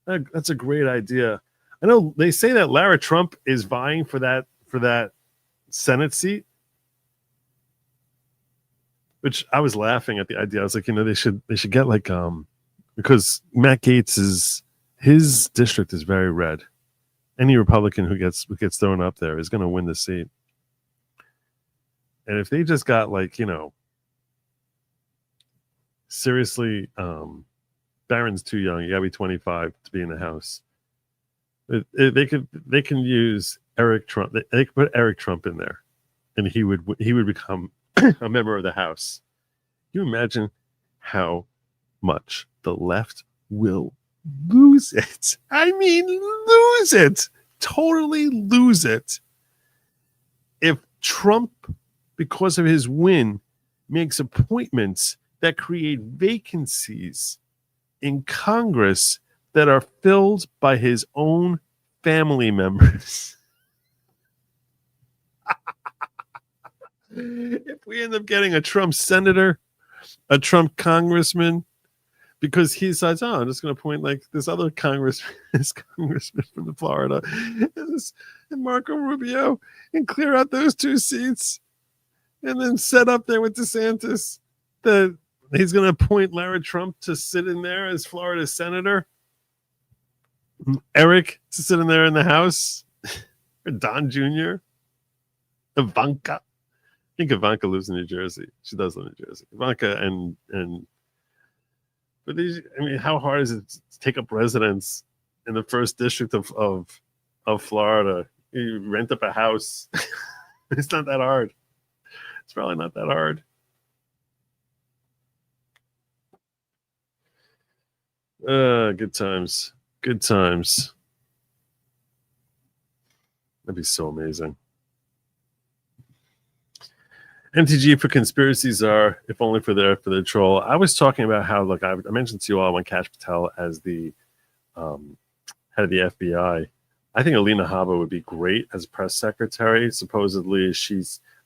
That's a great idea. I know they say that Lara Trump is vying for that Senate seat, which I was laughing at the idea. I was like, they should get like because Matt Gates his district is very red. Any Republican who gets thrown up there is going to win the seat. And if they just got like, seriously, Barron's too young. You got to be 25 to be in the House. They can use Eric Trump. They could put Eric Trump in there, and he would become a member of the House. Can you imagine how much the left will lose it? I mean, lose it. Totally lose it. If Trump, because of his win, makes appointments that create vacancies in Congress that are filled by his own family members. If we end up getting a Trump senator, a Trump congressman, because he decides, I'm just going to appoint like this other congressman from the Florida, and Marco Rubio, and clear out those two seats, and then set up there with DeSantis that he's going to appoint Lara Trump to sit in there as Florida senator, Eric to sit in there in the House, or Don Jr., Ivanka. I think Ivanka lives in New Jersey. She does live in New Jersey. Ivanka and. But how hard is it to take up residence in the first district of Florida? You rent up a house. It's not that hard. It's probably not that hard. Good times. Good times. That'd be so amazing. MTG for conspiracies are, if only for their troll. I was talking about how, look, I mentioned to you all I want Kash Patel as the head of the FBI. I think Alina Habba would be great as press secretary. Supposedly,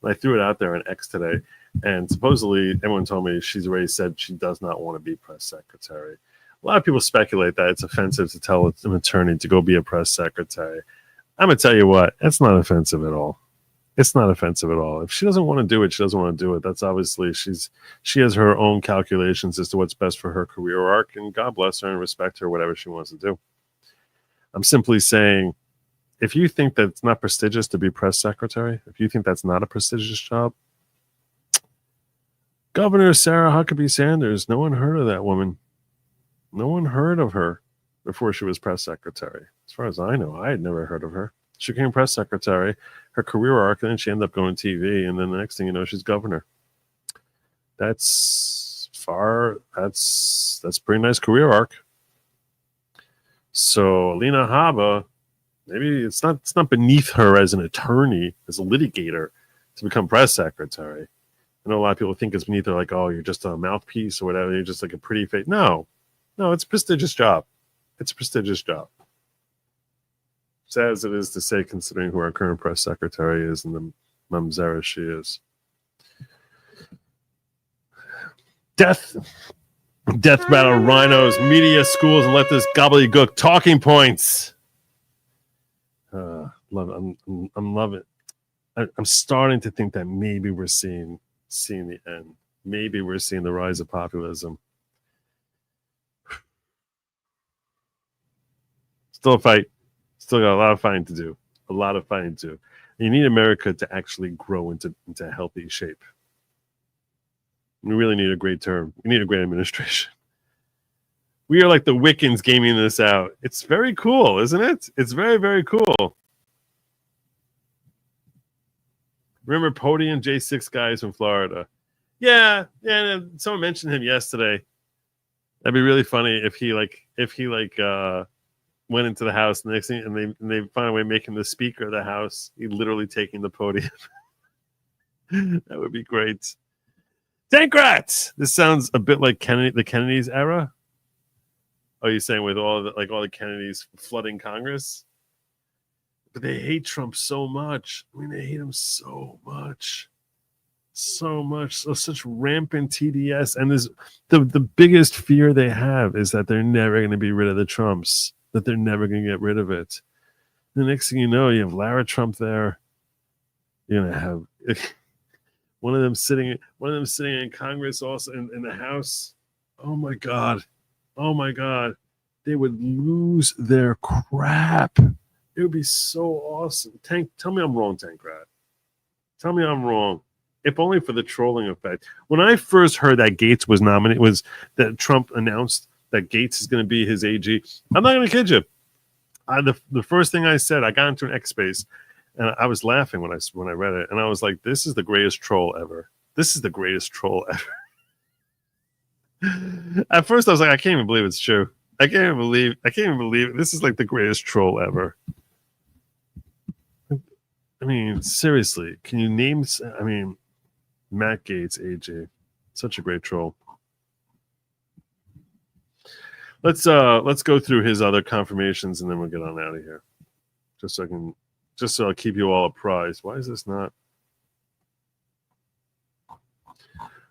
I threw it out there on X today, and supposedly everyone told me she's already said she does not want to be press secretary. A lot of people speculate that it's offensive to tell an attorney to go be a press secretary. I'm going to tell you what, that's not offensive at all. It's not offensive at all. If she doesn't want to do it, she doesn't want to do it. That's obviously she has her own calculations as to what's best for her career arc, and God bless her and respect her, whatever she wants to do. I'm simply saying, if you think that it's not prestigious to be press secretary, if you think that's not a prestigious job, Governor Sarah Huckabee Sanders. No one heard of that woman. No one heard of her before she was press secretary. As far as I know, I had never heard of her. She became press secretary, her career arc, and then she ended up going to TV. And then the next thing you know, she's governor. That's a pretty nice career arc. So Alina Habba, maybe it's not beneath her as an attorney, as a litigator, to become press secretary. I know a lot of people think it's beneath her, like, oh, you're just a mouthpiece or whatever. You're just like a pretty face. No, it's a prestigious job. It's a prestigious job. Sad as it is to say, considering who our current press secretary is and the mamzera she is. Death battle rhinos, media, schools, and let this gobbledygook talking points. Love it. I'm loving it. I'm starting to think that maybe we're seeing the end. Maybe we're seeing the rise of populism. Still a fight. Still got a lot of fighting to do. A lot of fighting to do. You need America to actually grow into healthy shape. We really need a great term. We need a great administration. We are like the Wiccans gaming this out. It's very cool, isn't it? It's very, very cool. Remember Pody and J6 guys from Florida? Yeah. Someone mentioned him yesterday. That'd be really funny if he went into the house the next thing and they find a way making the speaker of the house. He literally taking the podium. That would be great. Democrats. This sounds a bit like the Kennedy's era. Oh, you're saying with all the Kennedys flooding Congress? But they hate Trump so much. I mean, they hate him so much. So much. So such rampant TDS. And the biggest fear they have is that they're never going to be rid of the Trumps. That they're never going to get rid of it. The next thing you know, you have Lara Trump there. You're going to have one of them sitting in Congress, also in the House. Oh my God. They would lose their crap. It would be so awesome. Tank, tell me I'm wrong, Tankrat. Tell me I'm wrong. If only for the trolling effect. When I first heard that Gates was nominated, was that Trump announced that Gates is going to be his AG. I'm not going to kid you. The first thing I said, I got into an X space, and I was laughing when I read it, and I was like, "This is the greatest troll ever. This is the greatest troll ever." At first, I was like, "I can't even believe it's true. I can't even believe it. This is like the greatest troll ever." I mean, seriously, can you name? I mean, Matt Gaetz, AG, such a great troll. Let's go through his other confirmations and then we'll get on out of here. Just so I'll keep you all apprised. Why is this not?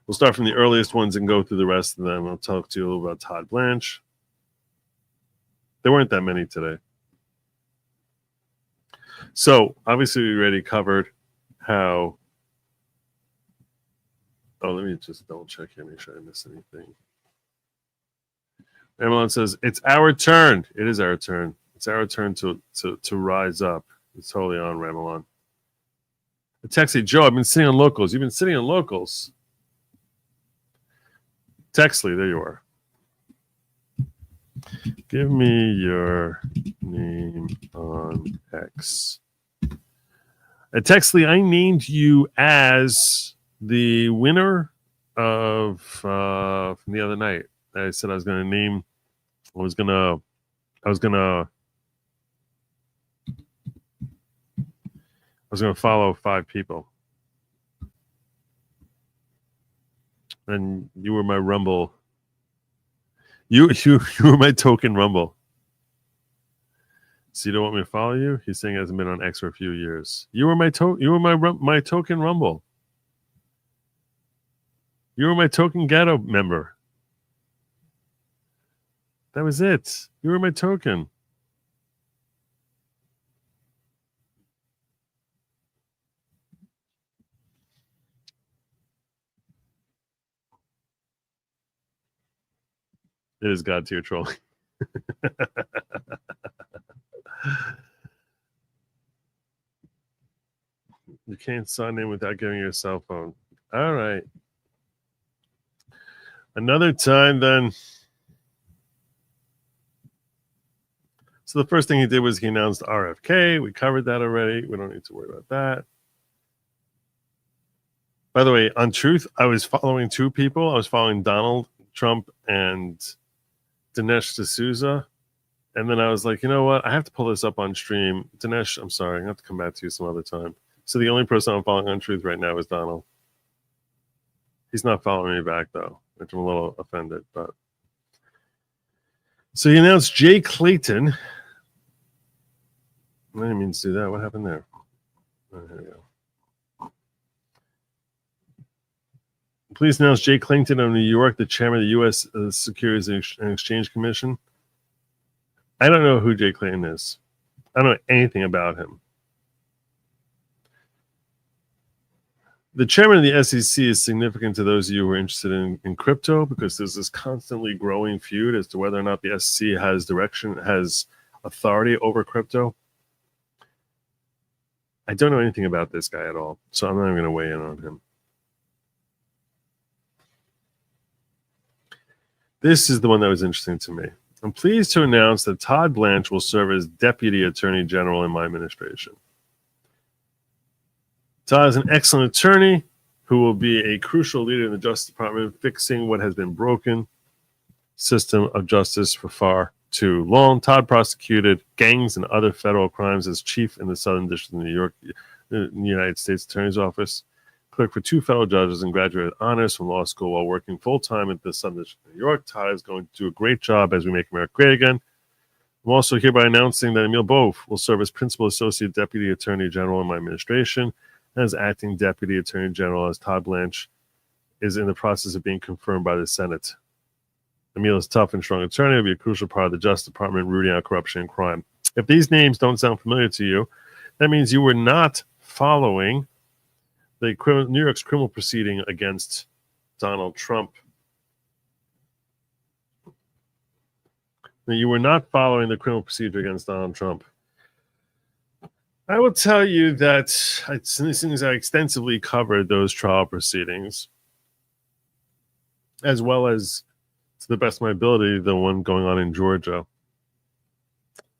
We'll start from the earliest ones and go through the rest of them. I'll talk to you a little about Todd Blanche. There weren't that many today. So obviously we already covered how. Oh, let me just double check here, make sure I didn't miss anything. Emelon says, it's our turn. It is our turn. It's our turn to rise up. It's totally on, Ramelon. Texley, Joe, I've been sitting on locals. You've been sitting on locals. Texley, there you are. Give me your name on X. Texley, I named you as the winner of from the other night. I said I was going to name. I was gonna follow 5 people, and you were my Rumble. You were my token Rumble. So you don't want me to follow you? He's saying he hasn't been on X for a few years. You were my my token Rumble. You were my token Ghetto member. That was it. You were my token. It is God tier trolling. You can't sign in without giving your cell phone. All right. Another time then. So the first thing he did was he announced RFK. We covered that already. We don't need to worry about that. By the way, on Truth, I was following two people. I was following Donald Trump and Dinesh D'Souza. And then I was like, you know what? I have to pull this up on stream. Dinesh, I'm sorry. I have to come back to you some other time. So the only person I'm following on Truth right now is Donald. He's not following me back, though, which I'm a little offended. But so he announced Jay Clayton. I didn't mean to do that. What happened there? Oh, here we go. Please announce Jay Clayton of New York, the chairman of the U.S. Securities and Exchange Commission. I don't know who Jay Clayton is. I don't know anything about him. The chairman of the SEC is significant to those of you who are interested in crypto, because there's this constantly growing feud as to whether or not the SEC has authority over crypto. I don't know anything about this guy at all, so I'm not even going to weigh in on him. This is the one that was interesting to me. I'm pleased to announce that Todd Blanche will serve as Deputy Attorney General in my administration. Todd is an excellent attorney who will be a crucial leader in the Justice Department, fixing what has been broken system of justice for far too long. Todd prosecuted gangs and other federal crimes as chief in the Southern District of New York, the United States Attorney's Office. Clerked for 2 federal judges and graduated honors from law school while working full-time at the Southern District of New York. Todd is going to do a great job as we make America great again. I'm also hereby announcing that Emil Bof will serve as Principal Associate Deputy Attorney General in my administration and as Acting Deputy Attorney General, as Todd Blanche is in the process of being confirmed by the Senate. Emil is a tough and strong attorney. Will be a crucial part of the Justice Department rooting out corruption and crime. If these names don't sound familiar to you, that means you were not following the New York's criminal proceeding against Donald Trump. You were not following the criminal procedure against Donald Trump. I will tell you that since I extensively covered those trial proceedings, as well as, to the best of my ability, the one going on in Georgia.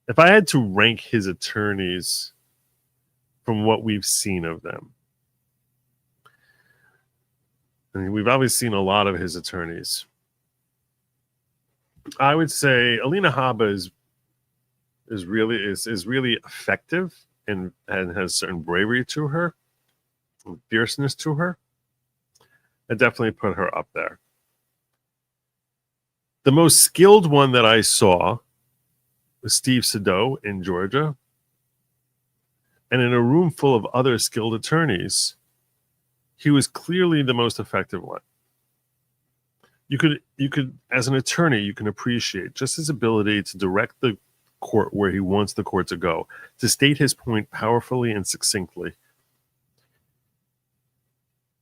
If I had to rank his attorneys from what we've seen of them, I mean, we've obviously seen a lot of his attorneys. I would say Alina Habba is really effective and has certain bravery to her, and fierceness to her. I definitely put her up there. The most skilled one that I saw was Steve Sado in Georgia. And in a room full of other skilled attorneys, he was clearly the most effective one. You could, as an attorney, you can appreciate just his ability to direct the court where he wants the court to go, to state his point powerfully and succinctly.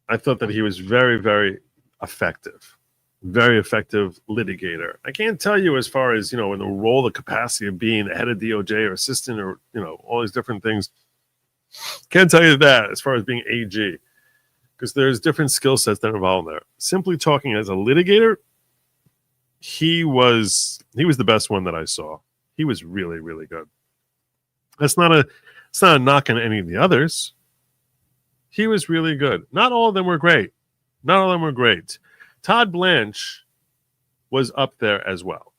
I thought that he was very, very effective. Very effective litigator. I can't tell you as far as, in the role, the capacity of being the head of DOJ or assistant or, all these different things. Can't tell you that as far as being AG, because there's different skill sets that are involved there. Simply talking as a litigator, he was the best one that I saw. He was really, really good. It's not a knock on any of the others. He was really good. Not all of them were great. Todd Blanche was up there as well.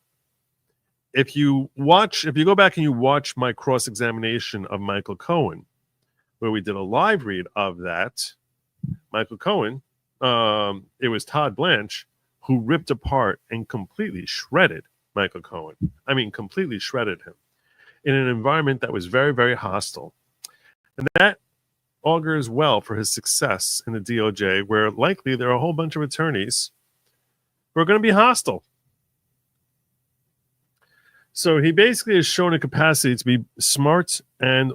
If you go back and you watch my cross-examination of Michael Cohen, where we did a live read of that, Michael Cohen, it was Todd Blanche who ripped apart and completely shredded Michael Cohen. I mean, completely shredded him in an environment that was very, very hostile. And that augurs well for his success in the DOJ, where likely there are a whole bunch of attorneys who are going to be hostile. So he basically has shown a capacity to be smart and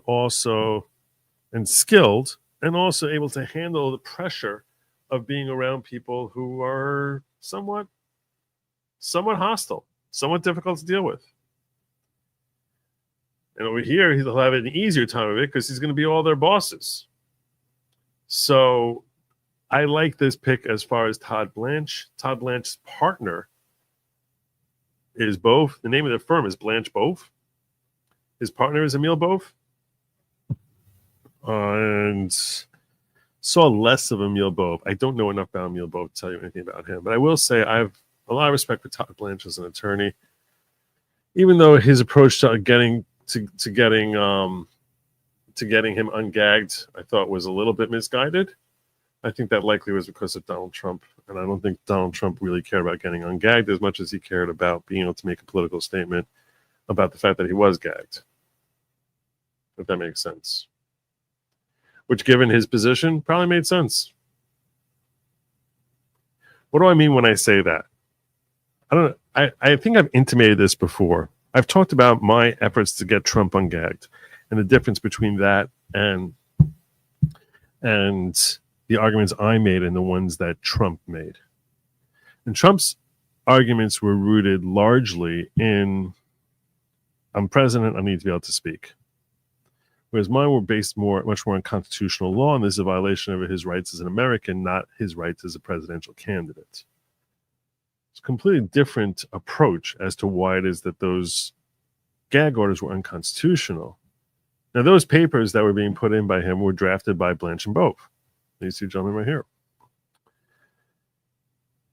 skilled, and also able to handle the pressure of being around people who are somewhat hostile, somewhat difficult to deal with. And over here, he'll have an easier time of it because he's going to be all their bosses. So I like this pick as far as Todd Blanche. Todd Blanche's partner is Bove. The name of the firm is Blanche Bove. His partner is Emil Bove. And saw less of Emil Bove. I don't know enough about Emil Bove to tell you anything about him, but I will say I have a lot of respect for Todd Blanche as an attorney, even though his approach to getting him ungagged, I thought was a little bit misguided. I think that likely was because of Donald Trump, and I don't think Donald Trump really cared about getting ungagged as much as he cared about being able to make a political statement about the fact that he was gagged, if that makes sense. Which, given his position, probably made sense. What do I mean when I say that? I don't know. I think I've intimated this before. I've talked about my efforts to get Trump ungagged and the difference between that and the arguments I made and the ones that Trump made. And Trump's arguments were rooted largely in, I'm president, I need to be able to speak. Whereas mine were based much more on constitutional law, and this is a violation of his rights as an American, not his rights as a presidential candidate. It's a completely different approach as to why it is that those gag orders were unconstitutional. Now, those papers that were being put in by him were drafted by Blanche and Bove. These two gentlemen right here.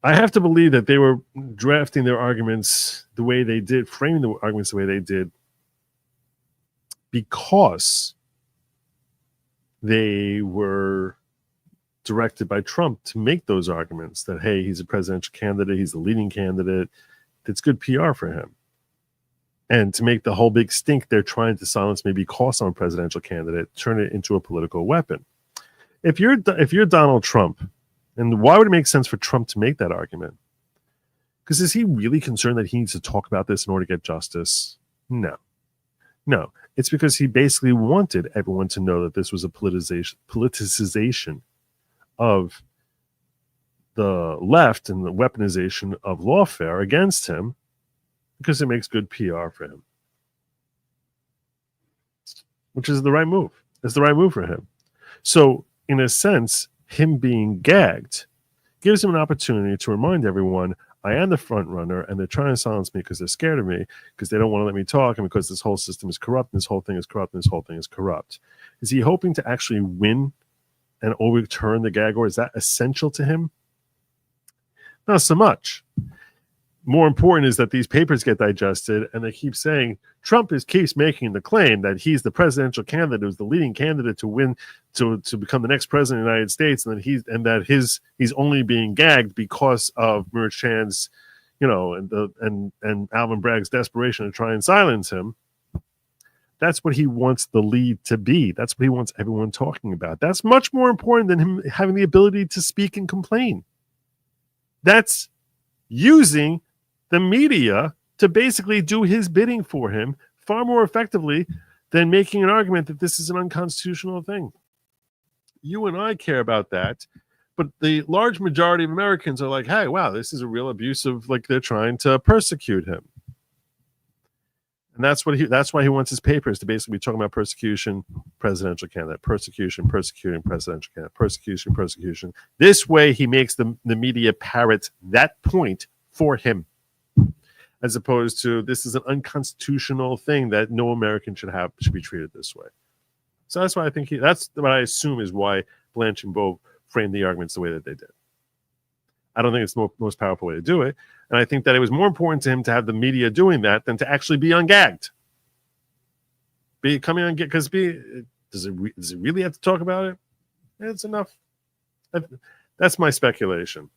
I have to believe that they were drafting their arguments the way they did, framing the arguments the way they did, because they were directed by Trump to make those arguments that, hey, he's a presidential candidate, he's the leading candidate, that's good PR for him. And to make the whole big stink they're trying to silence maybe because I'm a presidential candidate, turn it into a political weapon. If you're Donald Trump, and why would it make sense for Trump to make that argument? Because is he really concerned that he needs to talk about this in order to get justice? No. It's because he basically wanted everyone to know that this was a politicization of the left and the weaponization of lawfare against him, because it makes good PR for him. Which is the right move. It's the right move for him. So, in a sense, him being gagged gives him an opportunity to remind everyone, I am the front runner, and they're trying to silence me because they're scared of me, because they don't want to let me talk, and because this whole system is corrupt, and this whole thing is corrupt, and this whole thing is corrupt. Is he hoping to actually win and overturn the gag order? Is that essential to him? Not so much. More important is that these papers get digested, and they keep saying Trump keeps making the claim that he's the presidential candidate, who's the leading candidate to win, to become the next president of the United States, and that he's only being gagged because of Merch Chan's, and Alvin Bragg's desperation to try and silence him. That's what he wants the lead to be. That's what he wants everyone talking about. That's much more important than him having the ability to speak and complain. That's using the media to basically do his bidding for him far more effectively than making an argument that this is an unconstitutional thing. You and I care about that, but the large majority of Americans are like, hey, wow, this is a real abuse of, like, they're trying to persecute him. And that's why he wants his papers to basically be talking about persecution, presidential candidate, persecuting presidential candidate, persecution. This way he makes the media parrot that point for him, as opposed to this is an unconstitutional thing that no American should be treated this way. So that's why I think that's what I assume is why Blanche and Bove framed the arguments the way that they did. I don't think it's the most powerful way to do it. And I think that it was more important to him to have the media doing that than to actually be ungagged. Does it really have to talk about it? It's enough. That's my speculation.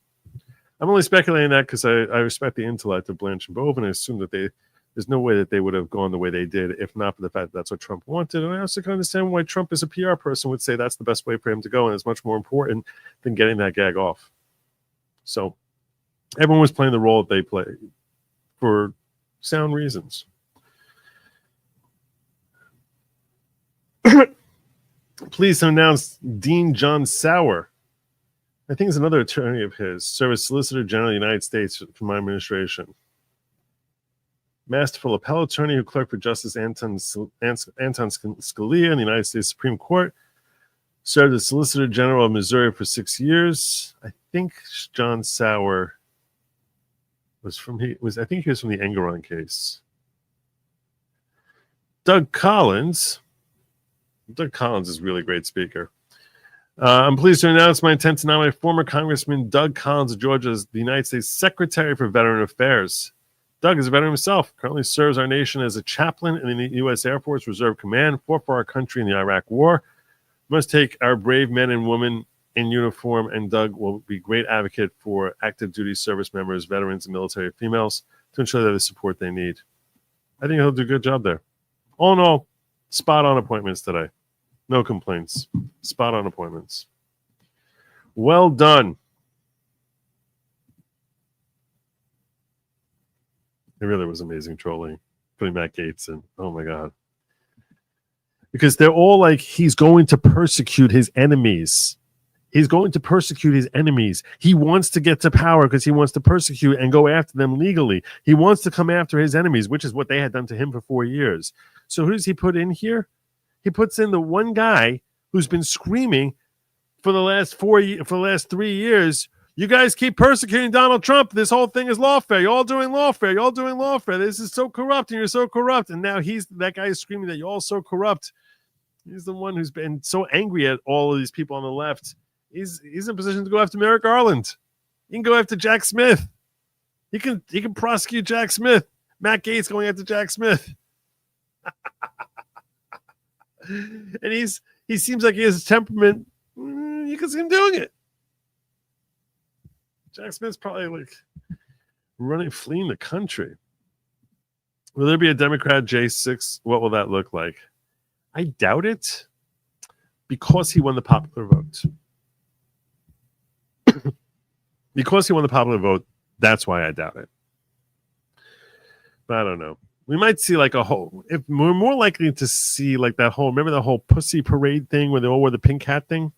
I'm only speculating that because I respect the intellect of Blanche and Bove, and I assume that there's no way that they would have gone the way they did if not for the fact that that's what Trump wanted. And I also can understand why Trump, as a PR person, would say that's the best way for him to go, and it's much more important than getting that gag off. So everyone was playing the role that they played for sound reasons. Pleased to announce Dean John Sauer, I think is another attorney of his, served as Solicitor General of the United States for my administration. Masterful appellate attorney who clerked for Justice Anton Scalia in the United States Supreme Court, Served as Solicitor General of Missouri for 6 years. I think John Sauer I think he was from the Engeron case. Doug Collins. Doug Collins is a really great speaker. I'm pleased to announce my intent to nominate former Congressman Doug Collins of Georgia as the United States Secretary for Veteran Affairs. Doug is a veteran himself, currently serves our nation as a chaplain in the U.S. Air Force Reserve Command, fought for our country in the Iraq War. We must take our brave men and women in uniform, and Doug will be a great advocate for active duty service members, veterans, and military females to ensure they have the support they need. I think he'll do a good job there. All in all, spot on appointments today. No complaints. Spot on appointments. Well done. It really was amazing trolling. Putting Matt Gaetz in. Oh my God. Because they're all like, he's going to persecute his enemies. He's going to persecute his enemies. He wants to get to power because he wants to persecute and go after them legally. He wants to come after his enemies, which is what they had done to him for 4 years. So who does he put in here? He puts in the one guy who's been screaming for the last 3 years, you guys keep persecuting Donald Trump. This whole thing is lawfare. You're all doing lawfare. You're all doing lawfare. This is so corrupt, and you're so corrupt. And now that guy is screaming that you're all so corrupt. He's the one who's been so angry at all of these people on the left. He's in a position to go after Merrick Garland. He can go after Jack Smith. He can prosecute Jack Smith. Matt Gaetz going after Jack Smith. And he seems like he has a temperament. You can see him doing it. Jack Smith's probably like fleeing the country. Will there be a Democrat J6? What will that look like? I doubt it, because he won the popular vote. Because he won the popular vote, that's why I doubt it. But I don't know. We might see like if we're more likely to see like remember the whole pussy parade thing where they all wore the pink hat thing?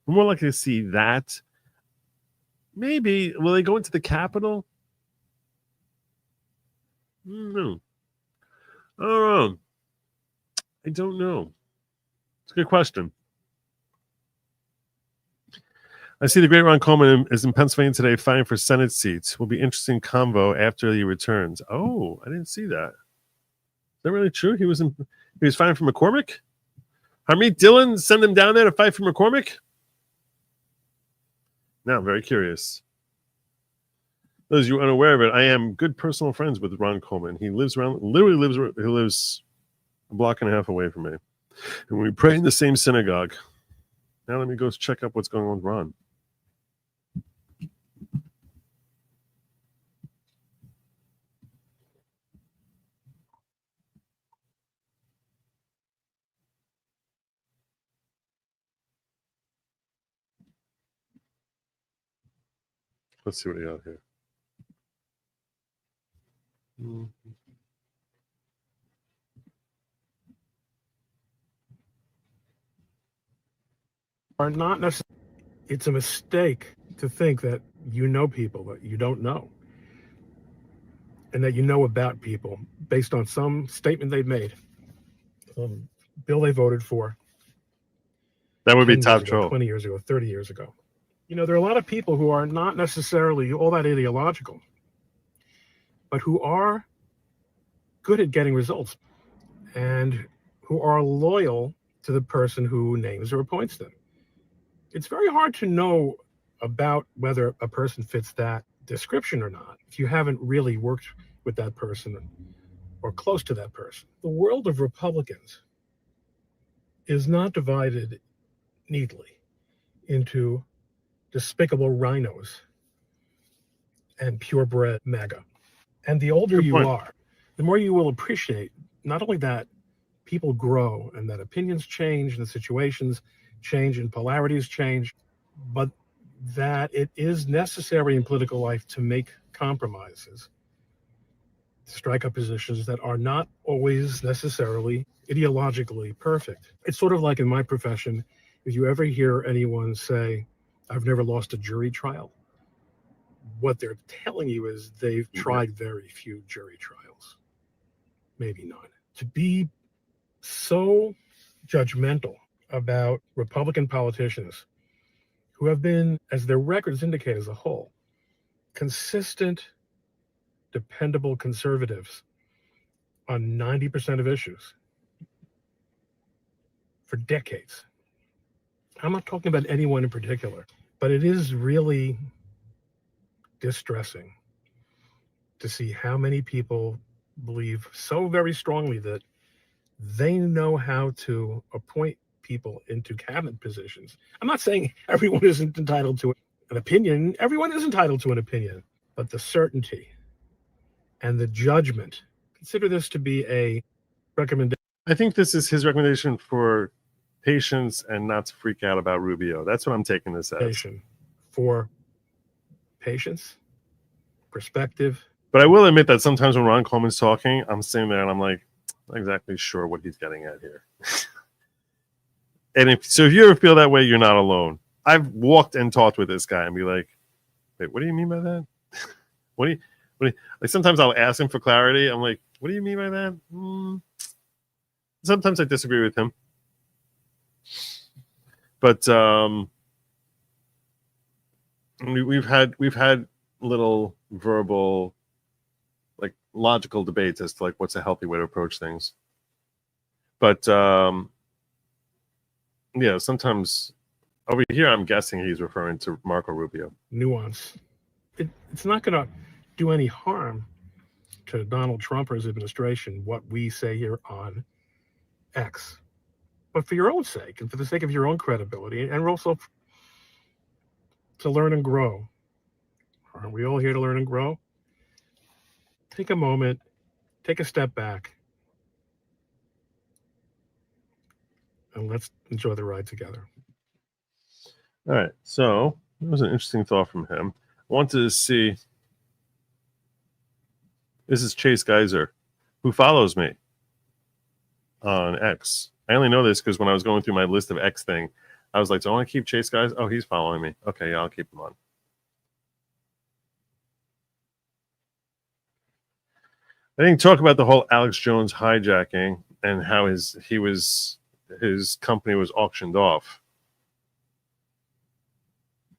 We're more likely to see that. Maybe. Will they go into the Capitol? No. I don't know. I don't know. It's a good question. I see the great Ron Coleman is in Pennsylvania today fighting for Senate seats. Will be interesting convo after he returns. Oh, I didn't see that. Is that really true? He was fighting for McCormick? Harmeet Dillon send him down there to fight for McCormick? Now I'm very curious. Those of you unaware of it, I am good personal friends with Ron Coleman. He lives a block and a half away from me. And we pray in the same synagogue. Now let me go check up what's going on with Ron. Let's see what we got here. Are not necessarily. It's a mistake to think that you know people that you don't know, and that you know about people based on some statement they've made, some bill they voted for. That would be top troll. 20 years ago, 30 years ago. You know, there are a lot of people who are not necessarily all that ideological, but who are good at getting results and who are loyal to the person who names or appoints them. It's very hard to know about whether a person fits that description or not if you haven't really worked with that person or close to that person. The world of Republicans is not divided neatly into despicable rhinos and purebred MAGA. And the older you are, the more you will appreciate not only that people grow and that opinions change and the situations change and polarities change, but that it is necessary in political life to make compromises, to strike up positions that are not always necessarily ideologically perfect. It's sort of like in my profession, if you ever hear anyone say, I've never lost a jury trial, what they're telling you is they've tried very few jury trials, maybe none. To be so judgmental about Republican politicians who have been, as their records indicate as a whole, consistent, dependable conservatives on 90% of issues for decades. I'm not talking about anyone in particular, but it is really distressing to see how many people believe so very strongly that they know how to appoint people into cabinet positions. I'm not saying everyone isn't entitled to an opinion. Everyone is entitled to an opinion, but the certainty and the judgment, consider this to be a recommendation. I think this is his recommendation for patience and not to freak out about Rubio. That's what I'm taking this as. For patience, perspective. But I will admit that sometimes when Ron Coleman's talking, I'm sitting there and I'm like, not exactly sure what he's getting at here. And if you ever feel that way, you're not alone. I've walked and talked with this guy and be like, wait, what do you mean by that? What do you like? Sometimes I'll ask him for clarity. I'm like, what do you mean by that? Sometimes I disagree with him. But we've had little verbal, like, logical debates as to like what's a healthy way to approach things. But yeah, sometimes over here I'm guessing he's referring to Marco Rubio. Nuance. It's not going to do any harm to Donald Trump or his administration what we say here on X. But for your own sake and for the sake of your own credibility, and also to learn and grow. Aren't we all here to learn and grow? Take a moment, take a step back, and let's enjoy the ride together. All right, so that was an interesting thought from him. I wanted to see. This is Chase Geyser, who follows me on X. I only know this because when I was going through my list of X thing, I was like, do I want to keep Chase Geyser? Oh, he's following me. Okay, yeah, I'll keep him on. I didn't talk about the whole Alex Jones hijacking and how his company was auctioned off.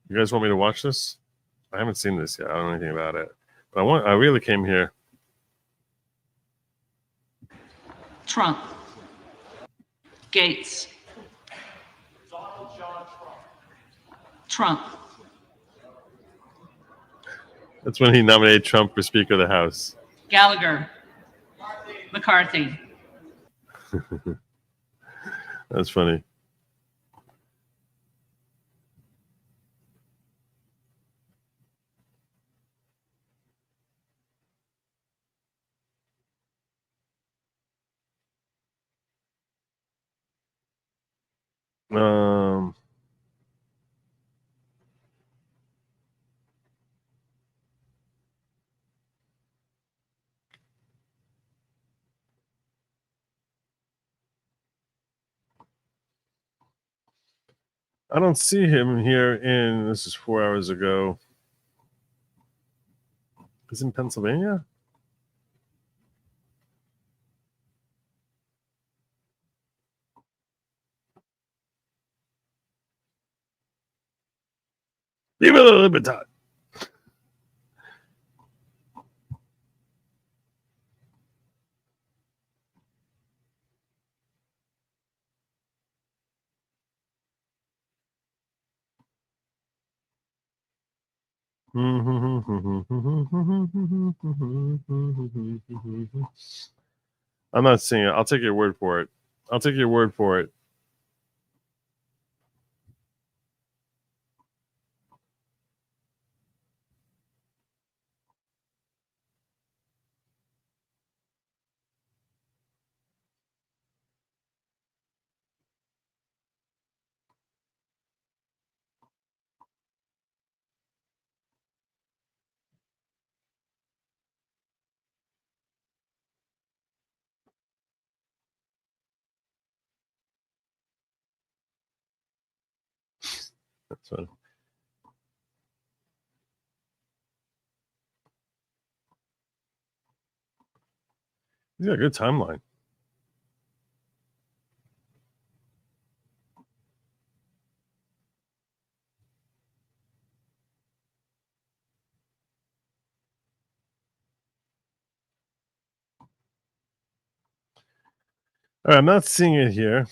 You guys want me to watch this? I haven't seen this yet. I don't know anything about it. But I really came here. Trump. Gates. Trump. That's when he nominated Trump for Speaker of the House. Gallagher. McCarthy. That's funny. I don't see him here this is 4 hours ago. He's in Pennsylvania? Viva la libertad. I'm not seeing it. I'll take your word for it. I'll take your word for it. That's fine. He's got a good timeline. All right, I'm not seeing it here.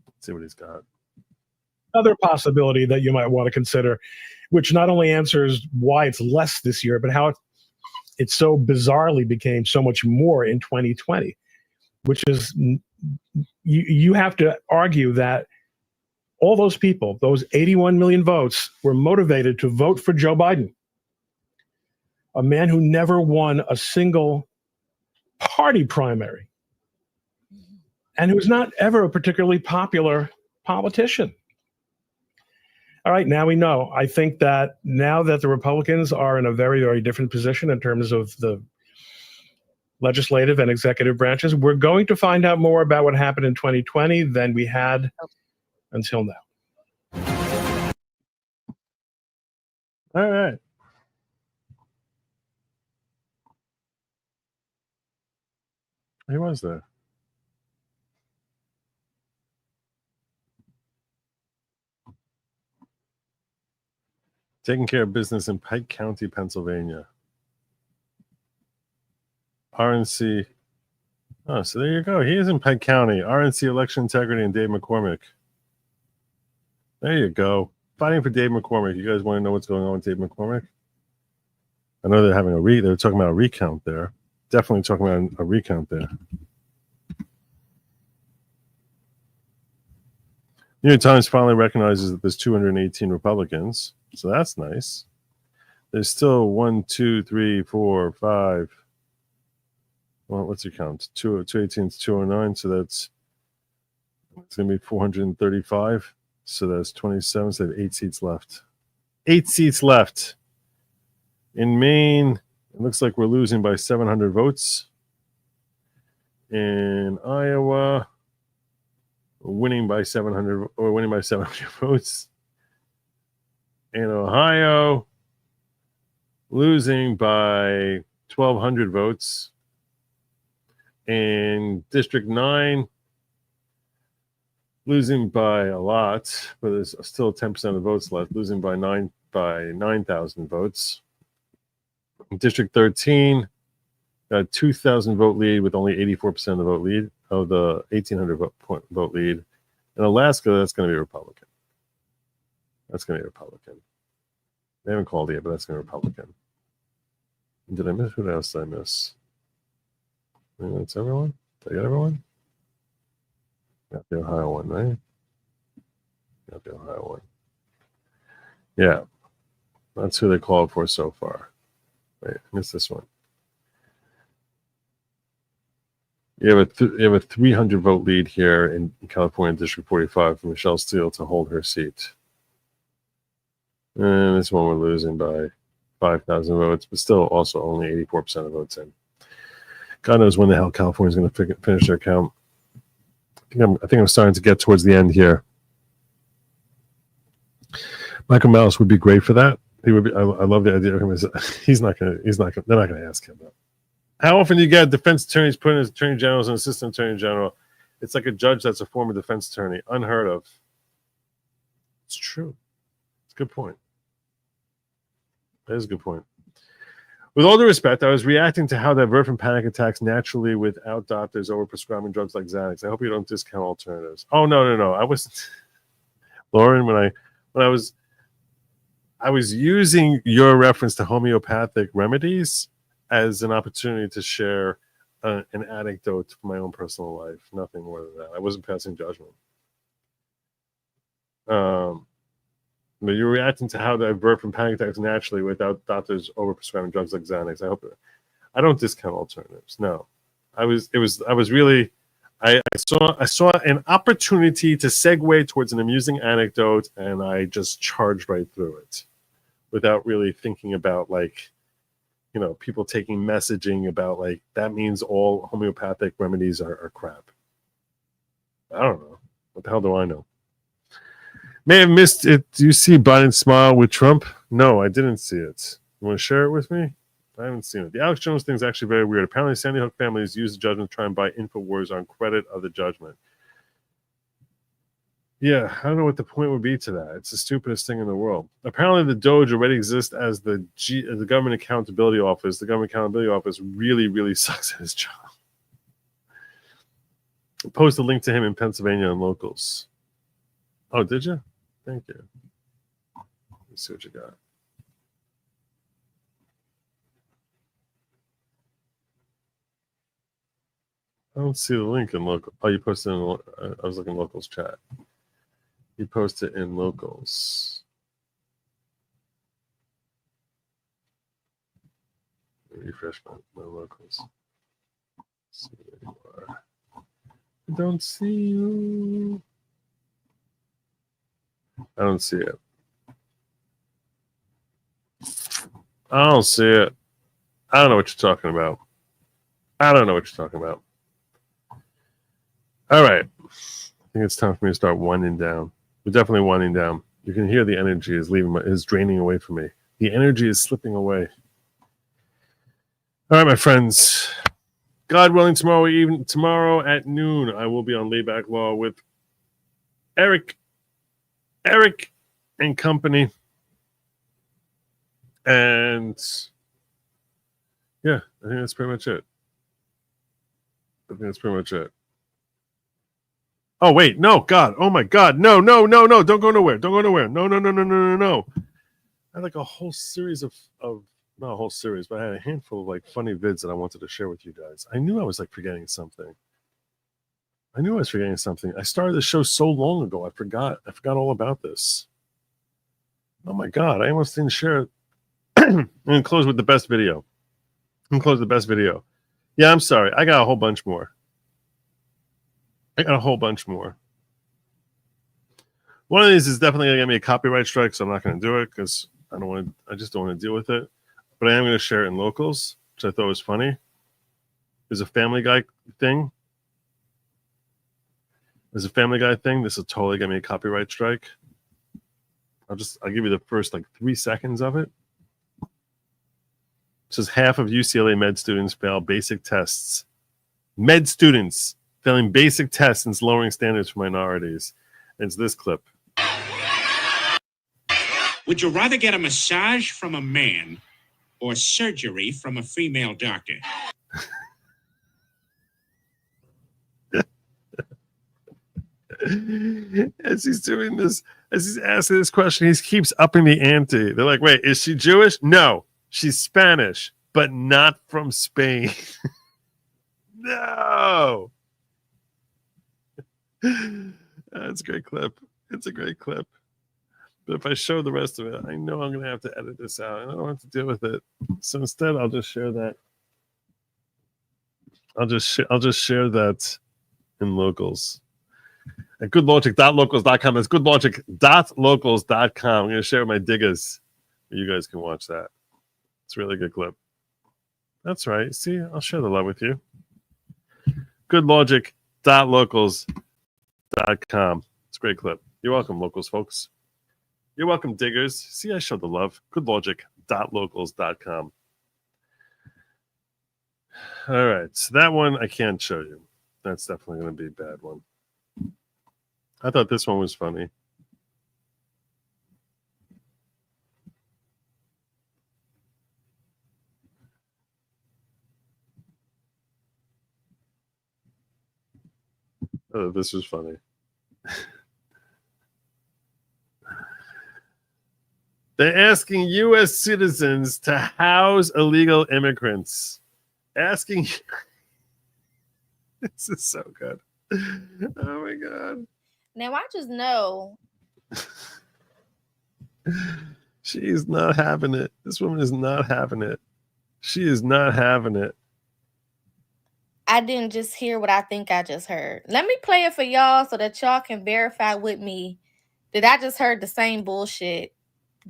Let's see what he's got. Another possibility that you might want to consider, which not only answers why it's less this year, but how it so bizarrely became so much more in 2020, which is you have to argue that all those people, those 81 million votes, were motivated to vote for Joe Biden, a man who never won a single party primary and who's not ever a particularly popular politician. All right, now we know. I think that now that the Republicans are in a very, very different position in terms of the legislative and executive branches, we're going to find out more about what happened in 2020 than we had until now. All right. He was there. Taking care of business in Pike County, Pennsylvania. RNC. Oh, so there you go. He is in Pike County. RNC Election Integrity and Dave McCormick. There you go. Fighting for Dave McCormick. You guys want to know what's going on with Dave McCormick? I know they're having they're talking about a recount there. Definitely talking about a recount there. New York Times finally recognizes that there's 218 Republicans, so that's nice. There's still 1, 2, 3, 4, 5. Well, what's your count? 218 to 209, so it's going to be 435. So that's 27. So they have 8 seats left. 8 seats left. In Maine, it looks like we're losing by 700 votes. In Iowa, we're winning by 700 votes. In Ohio, losing by 1,200 votes. In District 9, losing by a lot, but there's still 10% of the votes left, losing by 9,000 votes. In District 13, got a 2,000 vote lead with only 84% of the vote lead of the 1,800 vote lead. In Alaska, that's going to be Republican. That's going to be Republican. They haven't called it yet, but that's going to be Republican. Did I miss? Who else did I miss? I think that's everyone. Did I get everyone? Got the Ohio one, right? Got the Ohio one. Yeah. That's who they called for so far. Wait, I missed this one. You have a 300 vote lead here in California District 45 for Michelle Steele to hold her seat. And this one we're losing by 5,000 votes, but still also only 84% of votes in. God knows when the hell California is going to finish their count. I think I'm starting to get towards the end here. Michael Malice would be great for that. He would be. I love the idea of him. They're not going to ask him that. How often do you get defense attorneys put in as attorney generals and assistant attorney general? It's like a judge that's a former defense attorney. Unheard of. It's true. It's a good point. That is a good point. With all due respect, I was reacting to how divert from panic attacks naturally without doctors overprescribing drugs like Xanax. I hope you don't discount alternatives. Oh, no. I wasn't. Lauren, when I was using your reference to homeopathic remedies as an opportunity to share an anecdote from my own personal life. Nothing more than that. I wasn't passing judgment. But you're reacting to how to divert from panic attacks naturally without doctors overprescribing drugs like Xanax. I don't discount alternatives. No, I saw an opportunity to segue towards an amusing anecdote, and I just charged right through it without really thinking about people taking messaging about that means all homeopathic remedies are crap. I don't know. What the hell do I know? May have missed it. Do you see Biden smile with Trump? No, I didn't see it. You want to share it with me? I haven't seen it. The Alex Jones thing is actually very weird. Apparently, Sandy Hook families used the judgment to try and buy InfoWars on credit of the judgment. Yeah, I don't know what the point would be to that. It's the stupidest thing in the world. Apparently, the Doge already exists as the Government Accountability Office. The Government Accountability Office really, really sucks at his job. Post a link to him in Pennsylvania and locals. Oh, did you? Thank you. Let's see what you got. I don't see the link in local. Oh, you posted in. I was looking locals chat. You posted in locals. Refresh my locals. See where you are. I don't see you. I don't see it. I don't see it. I don't know what you're talking about. I don't know what you're talking about. All right. I think it's time for me to start winding down. We're definitely winding down. You can hear the energy is draining away from me. The energy is slipping away. All right, my friends. God willing, tomorrow at noon, I will be on Layback Law with Eric and company. And yeah, I think that's pretty much it. Oh, wait, no, God. Oh, my God. No. Don't go nowhere. No. I had like a whole series of not a whole series, but I had a handful of like funny vids that I wanted to share with you guys. I knew I was like forgetting something. I started the show so long ago. I forgot all about this. Oh, my God. I almost didn't share it. I'm going to close with the best video. Yeah, I'm sorry. I got a whole bunch more. One of these is definitely going to get me a copyright strike, so I'm not going to do it because I just don't want to deal with it. But I am going to share it in locals, which I thought was funny. There's a Family Guy thing. This will totally get me a copyright strike. I'll give you the first like 3 seconds of it. It says half of UCLA med students fail basic tests. Med students failing basic tests and lowering standards for minorities. And it's this clip. Would you rather get a massage from a man or surgery from a female doctor? As he's doing this, as he's asking this question, he keeps upping the ante. They're like, wait, is she Jewish? No, she's Spanish, but not from Spain. No. That's a great clip. It's a great clip. But if I show the rest of it, I know I'm going to have to edit this out, and I don't have to deal with it. So instead, I'll just share that. I'll just share that in locals. At goodlogic.locals.com. That's goodlogic.locals.com. I'm going to share with my diggers. You guys can watch that. It's a really good clip. That's right. See, I'll share the love with you. goodlogic.locals.com. It's a great clip. You're welcome, locals folks. You're welcome, diggers. See, I showed the love. goodlogic.locals.com. All right. So that one I can't show you. That's definitely going to be a bad one. I thought this one was funny. Oh, this was funny. They're asking U.S. citizens to house illegal immigrants. This is so good. Oh, my God. Now, I just know. She's not having it. This woman is not having it. She is not having it. I didn't just hear what I think I just heard. Let me play it for y'all so that y'all can verify with me that I just heard the same bullshit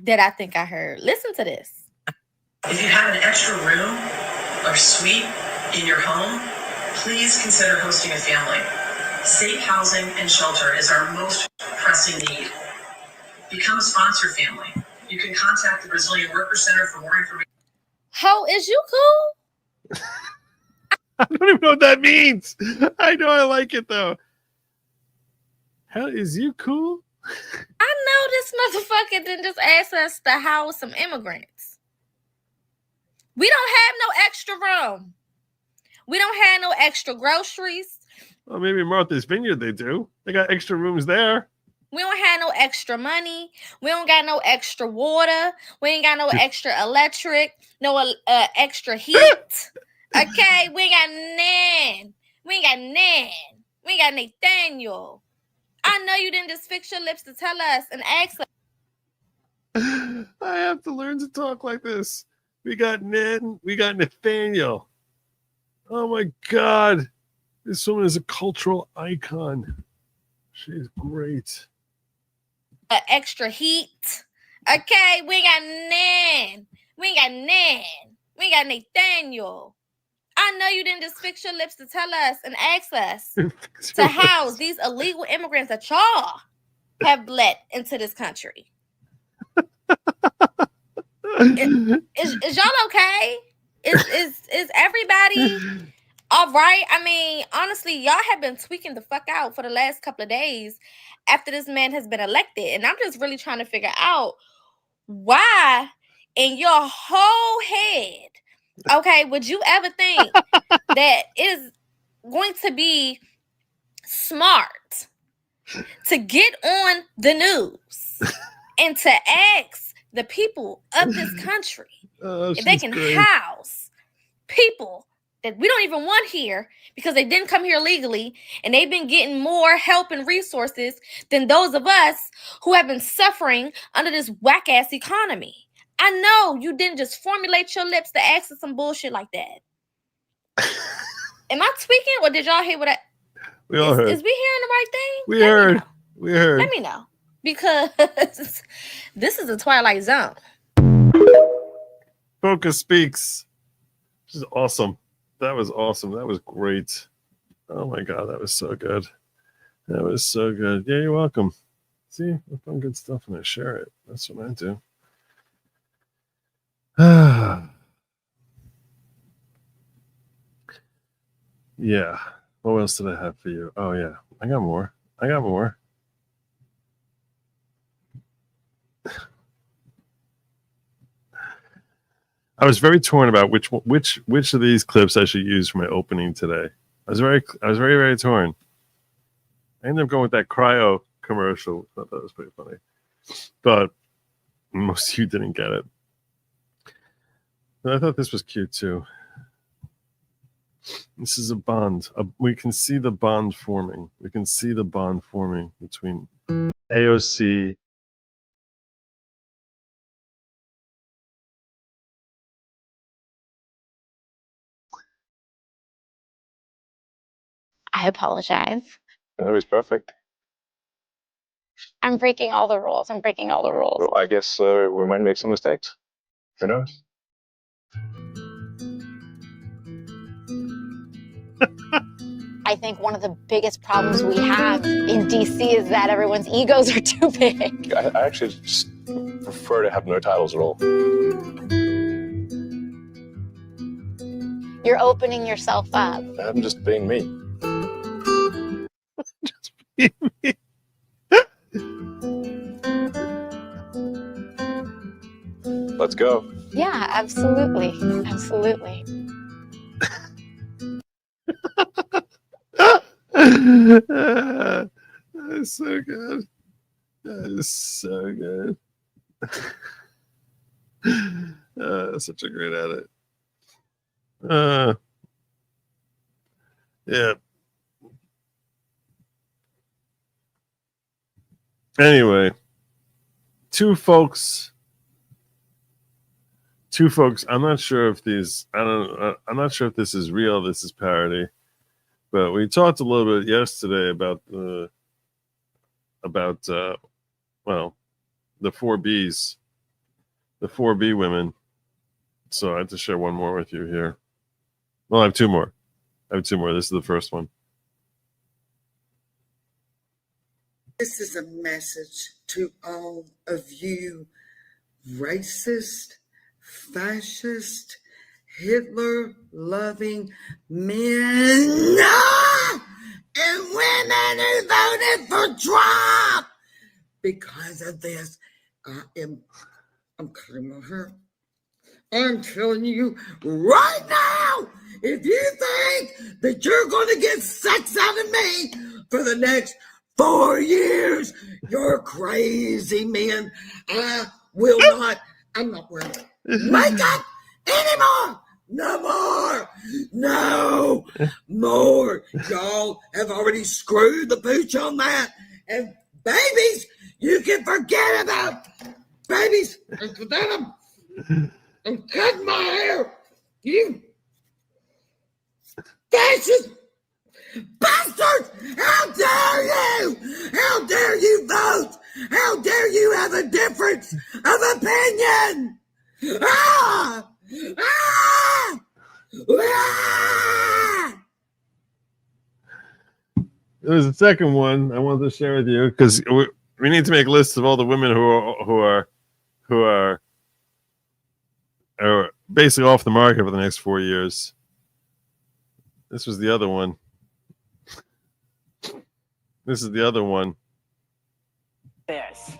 that I think I heard. Listen to this. If you have an extra room or suite in your home, please consider hosting a family. Safe housing and shelter is our most pressing need. Become a sponsor family. You can contact the Brazilian Worker Center for more information. How is you cool? I don't even know what that means. I know I like it, though. Hell, is you cool? I know this motherfucker didn't just ask us to house some immigrants. We don't have no extra room. We don't have no extra groceries. Well, maybe Martha's Vineyard they do. They got extra rooms there. We don't have no extra money. We don't got no extra water. We ain't got no extra electric. No extra heat. Okay, we ain't got none. We ain't got none. We ain't got Nathaniel. I know you didn't just fix your lips to tell us and ask us. I have to learn to talk like this. We got Ned. We got Nathaniel. Oh my God. This woman is a cultural icon. She's great. Extra heat. Okay, we ain't got none. We ain't got none. We ain't got Nathaniel. I know you didn't just fix your lips to tell us and ask us to house these illegal immigrants that y'all have let into this country. Is y'all okay? Is everybody all right? I mean, honestly, y'all have been tweaking the fuck out for the last couple of days after this man has been elected. And I'm just really trying to figure out why in your whole head, okay, would you ever think that it is going to be smart to get on the news and to ask the people of this country if they can house people that we don't even want here because they didn't come here legally and they've been getting more help and resources than those of us who have been suffering under this whack-ass economy. I know you didn't just formulate your lips to ask us some bullshit like that. Am I tweaking or did y'all hear what we all heard. Is we hearing the right thing? We heard. We heard. Let me know. Because this is a Twilight Zone. Focus speaks. This is awesome. That was awesome. That was great. Oh my God, that was so good. That was so good. Yeah, you're welcome. See, I find good stuff and I share it. That's what I do. Yeah. What else did I have for you? Oh yeah, I got more. I was very torn about which of these clips I should use for my opening today. I was very torn. I ended up going with that cryo commercial. I thought that was pretty funny, but most of you didn't get it. But I thought this was cute too. This is a bond. We can see the bond forming. We can see the bond forming between AOC. I apologize. That was perfect. I'm breaking all the rules. Well, I guess we might make some mistakes. Who knows? I think one of the biggest problems we have in DC is that everyone's egos are too big. I actually just prefer to have no titles at all. You're opening yourself up. I'm just being me. Just being me. Let's go. Yeah, absolutely. Absolutely. That is so good. That is so good. Such a great edit. Yeah. Anyway, two folks. I'm not sure if these. I'm not sure if this is real. This is parody. But we talked a little bit yesterday about the 4Bs, the 4B women. So I have to share one more with you here. Well, I have two more. This is the first one. This is a message to all of you racist, fascist, Hitler-loving men and women who voted for Trump. Because of this, I'm cutting my hair. I'm telling you right now, if you think that you're going to get sex out of me for the next 4 years, you're crazy, man. I'm not wearing makeup anymore. No more. No more. Y'all have already screwed the pooch on that. And babies, you can forget about babies. And forget them. I'm cutting my hair. You fascist bastards! How dare you? How dare you vote? How dare you have a difference of opinion? Ah! Ah! Ah! There's a second one I wanted to share with you because we need to make lists of all the women who are basically off the market for the next 4 years. This was the other one. This is the other one. This.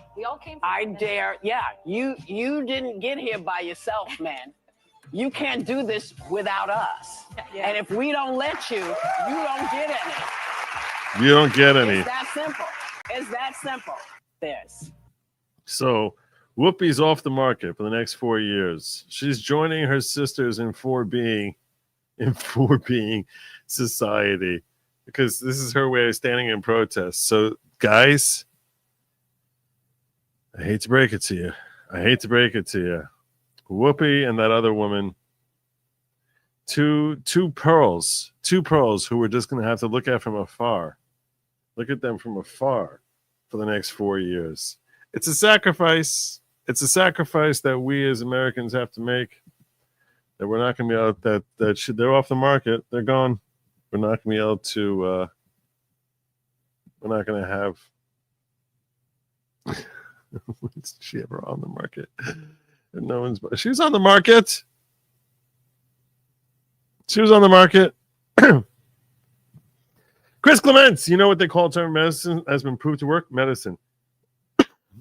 I dare. Yeah, you didn't get here by yourself, man. You can't do this without us. And if we don't let you, you don't get any. You don't get any. It's that simple. It's that simple. This. So Whoopi's off the market for the next 4 years. She's joining her sisters in 4being society because this is her way of standing in protest. So, guys, I hate to break it to you. Whoopi and that other woman, two pearls who we're just going to have to look at from afar. Look at them from afar for the next 4 years. It's a sacrifice. It's a sacrifice that we as Americans have to make. That we're not going to be able they're off the market. They're gone. We're not going to be able to. We're not going to have. Was she ever on the market? No one's. She was on the market. She was on the market. Chris Clements, you know what they call alternative medicine has been proved to work? Medicine.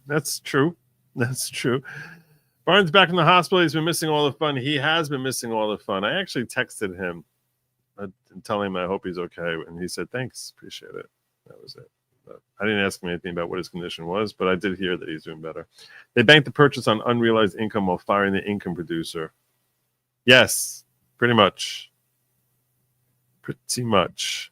That's true. That's true. Barnes back in the hospital. He's been missing all the fun. He has been missing all the fun. I actually texted him and telling him I hope he's okay. And he said, thanks. Appreciate it. That was it. But I didn't ask him anything about what his condition was, but I did hear that he's doing better. They banked the purchase on unrealized income while firing the income producer. Yes, pretty much. Pretty much.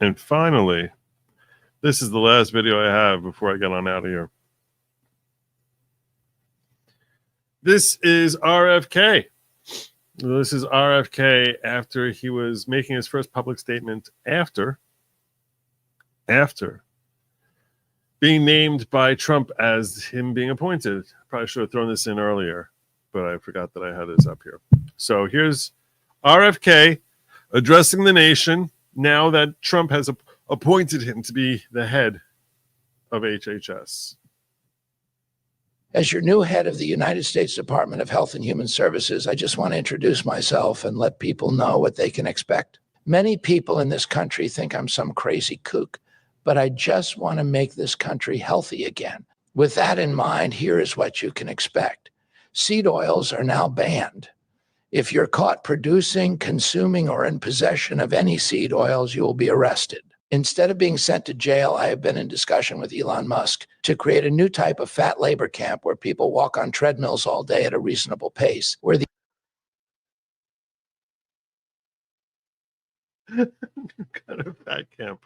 And finally, this is the last video I have before I get on out of here. This is RFK. This is RFK after he was making his first public statement after being named by Trump as him being appointed. Probably should have thrown this in earlier, but I forgot that I had this up here. So here's RFK addressing the nation now that Trump has appointed him to be the head of HHS. As your new head of the United States Department of Health and Human Services, I just want to introduce myself and let people know what they can expect. Many people in this country think I'm some crazy kook, but I just want to make this country healthy again. With that in mind, here is what you can expect. Seed oils are now banned. If you're caught producing, consuming, or in possession of any seed oils, you will be arrested. Instead of being sent to jail, I have been in discussion with Elon Musk to create a new type of fat labor camp where people walk on treadmills all day at a reasonable pace, where the kind of fat camp.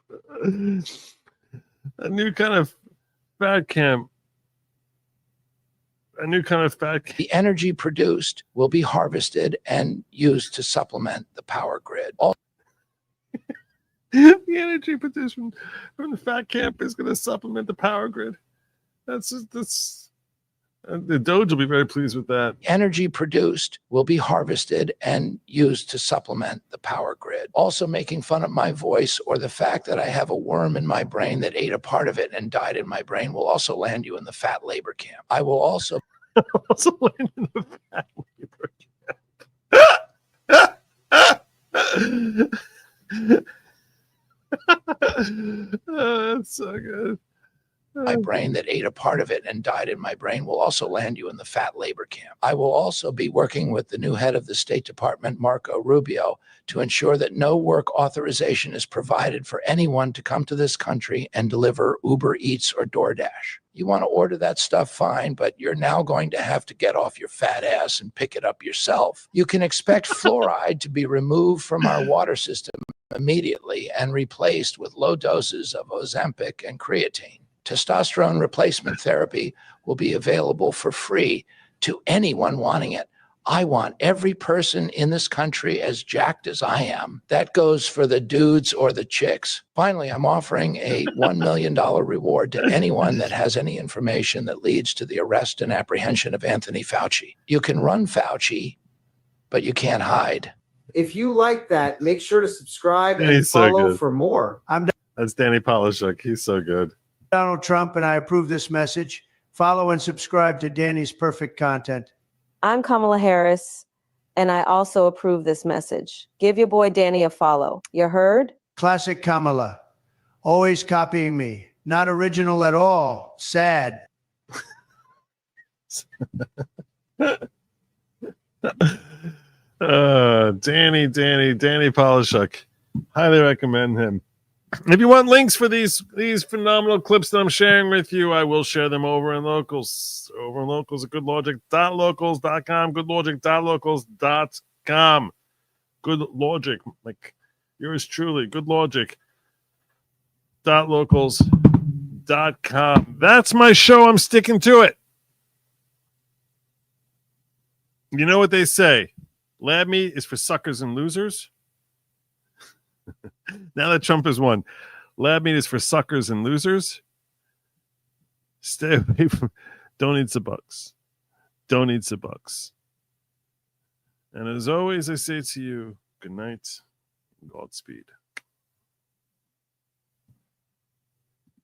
A new kind of fat camp. A new kind of fat camp. The energy produced will be harvested and used to supplement the power grid. The energy produced from the fat camp is going to supplement the power grid. The Doge will be very pleased with that. Energy produced will be harvested and used to supplement the power grid. Also making fun of my voice or the fact that I have a worm in my brain that ate a part of it and died in my brain will also land you in the fat labor camp. I will also land in the fat labor camp. That's so good. My brain that ate a part of it and died in my brain will also land you in the fat labor camp. I will also be working with the new head of the State Department, Marco Rubio, to ensure that no work authorization is provided for anyone to come to this country and deliver Uber Eats or DoorDash. You want to order that stuff, fine, but you're now going to have to get off your fat ass and pick it up yourself. You can expect fluoride to be removed from our water system immediately and replaced with low doses of Ozempic and creatine. Testosterone replacement therapy will be available for free to anyone wanting it. I want every person in this country as jacked as I am. That goes for the dudes or the chicks. Finally, I'm offering a $1 million reward to anyone that has any information that leads to the arrest and apprehension of Anthony Fauci. You can run Fauci, but you can't hide. If you like that, make sure to subscribe and He's so follow good. for more. That's Danny Polishuk. He's so good. Donald Trump, and I approve this message. Follow and subscribe to Danny's perfect content. I'm Kamala Harris, and I also approve this message. Give your boy Danny a follow. You heard? Classic Kamala. Always copying me. Not original at all. Sad. Danny Polishuk. Highly recommend him. If you want links for these phenomenal clips that I'm sharing with you, I will share them over in Locals. Over in Locals at goodlogic.locals.com, goodlogic.locals.com. Good Logic, like yours truly, goodlogic.locals.com. That's my show. I'm sticking to it. You know what they say? Lab meat is for suckers and losers. Now that Trump has won, lab meat is for suckers and losers. Stay away from. Don't eat the bugs. Don't eat the bugs. And as always, I say to you, good night, Godspeed.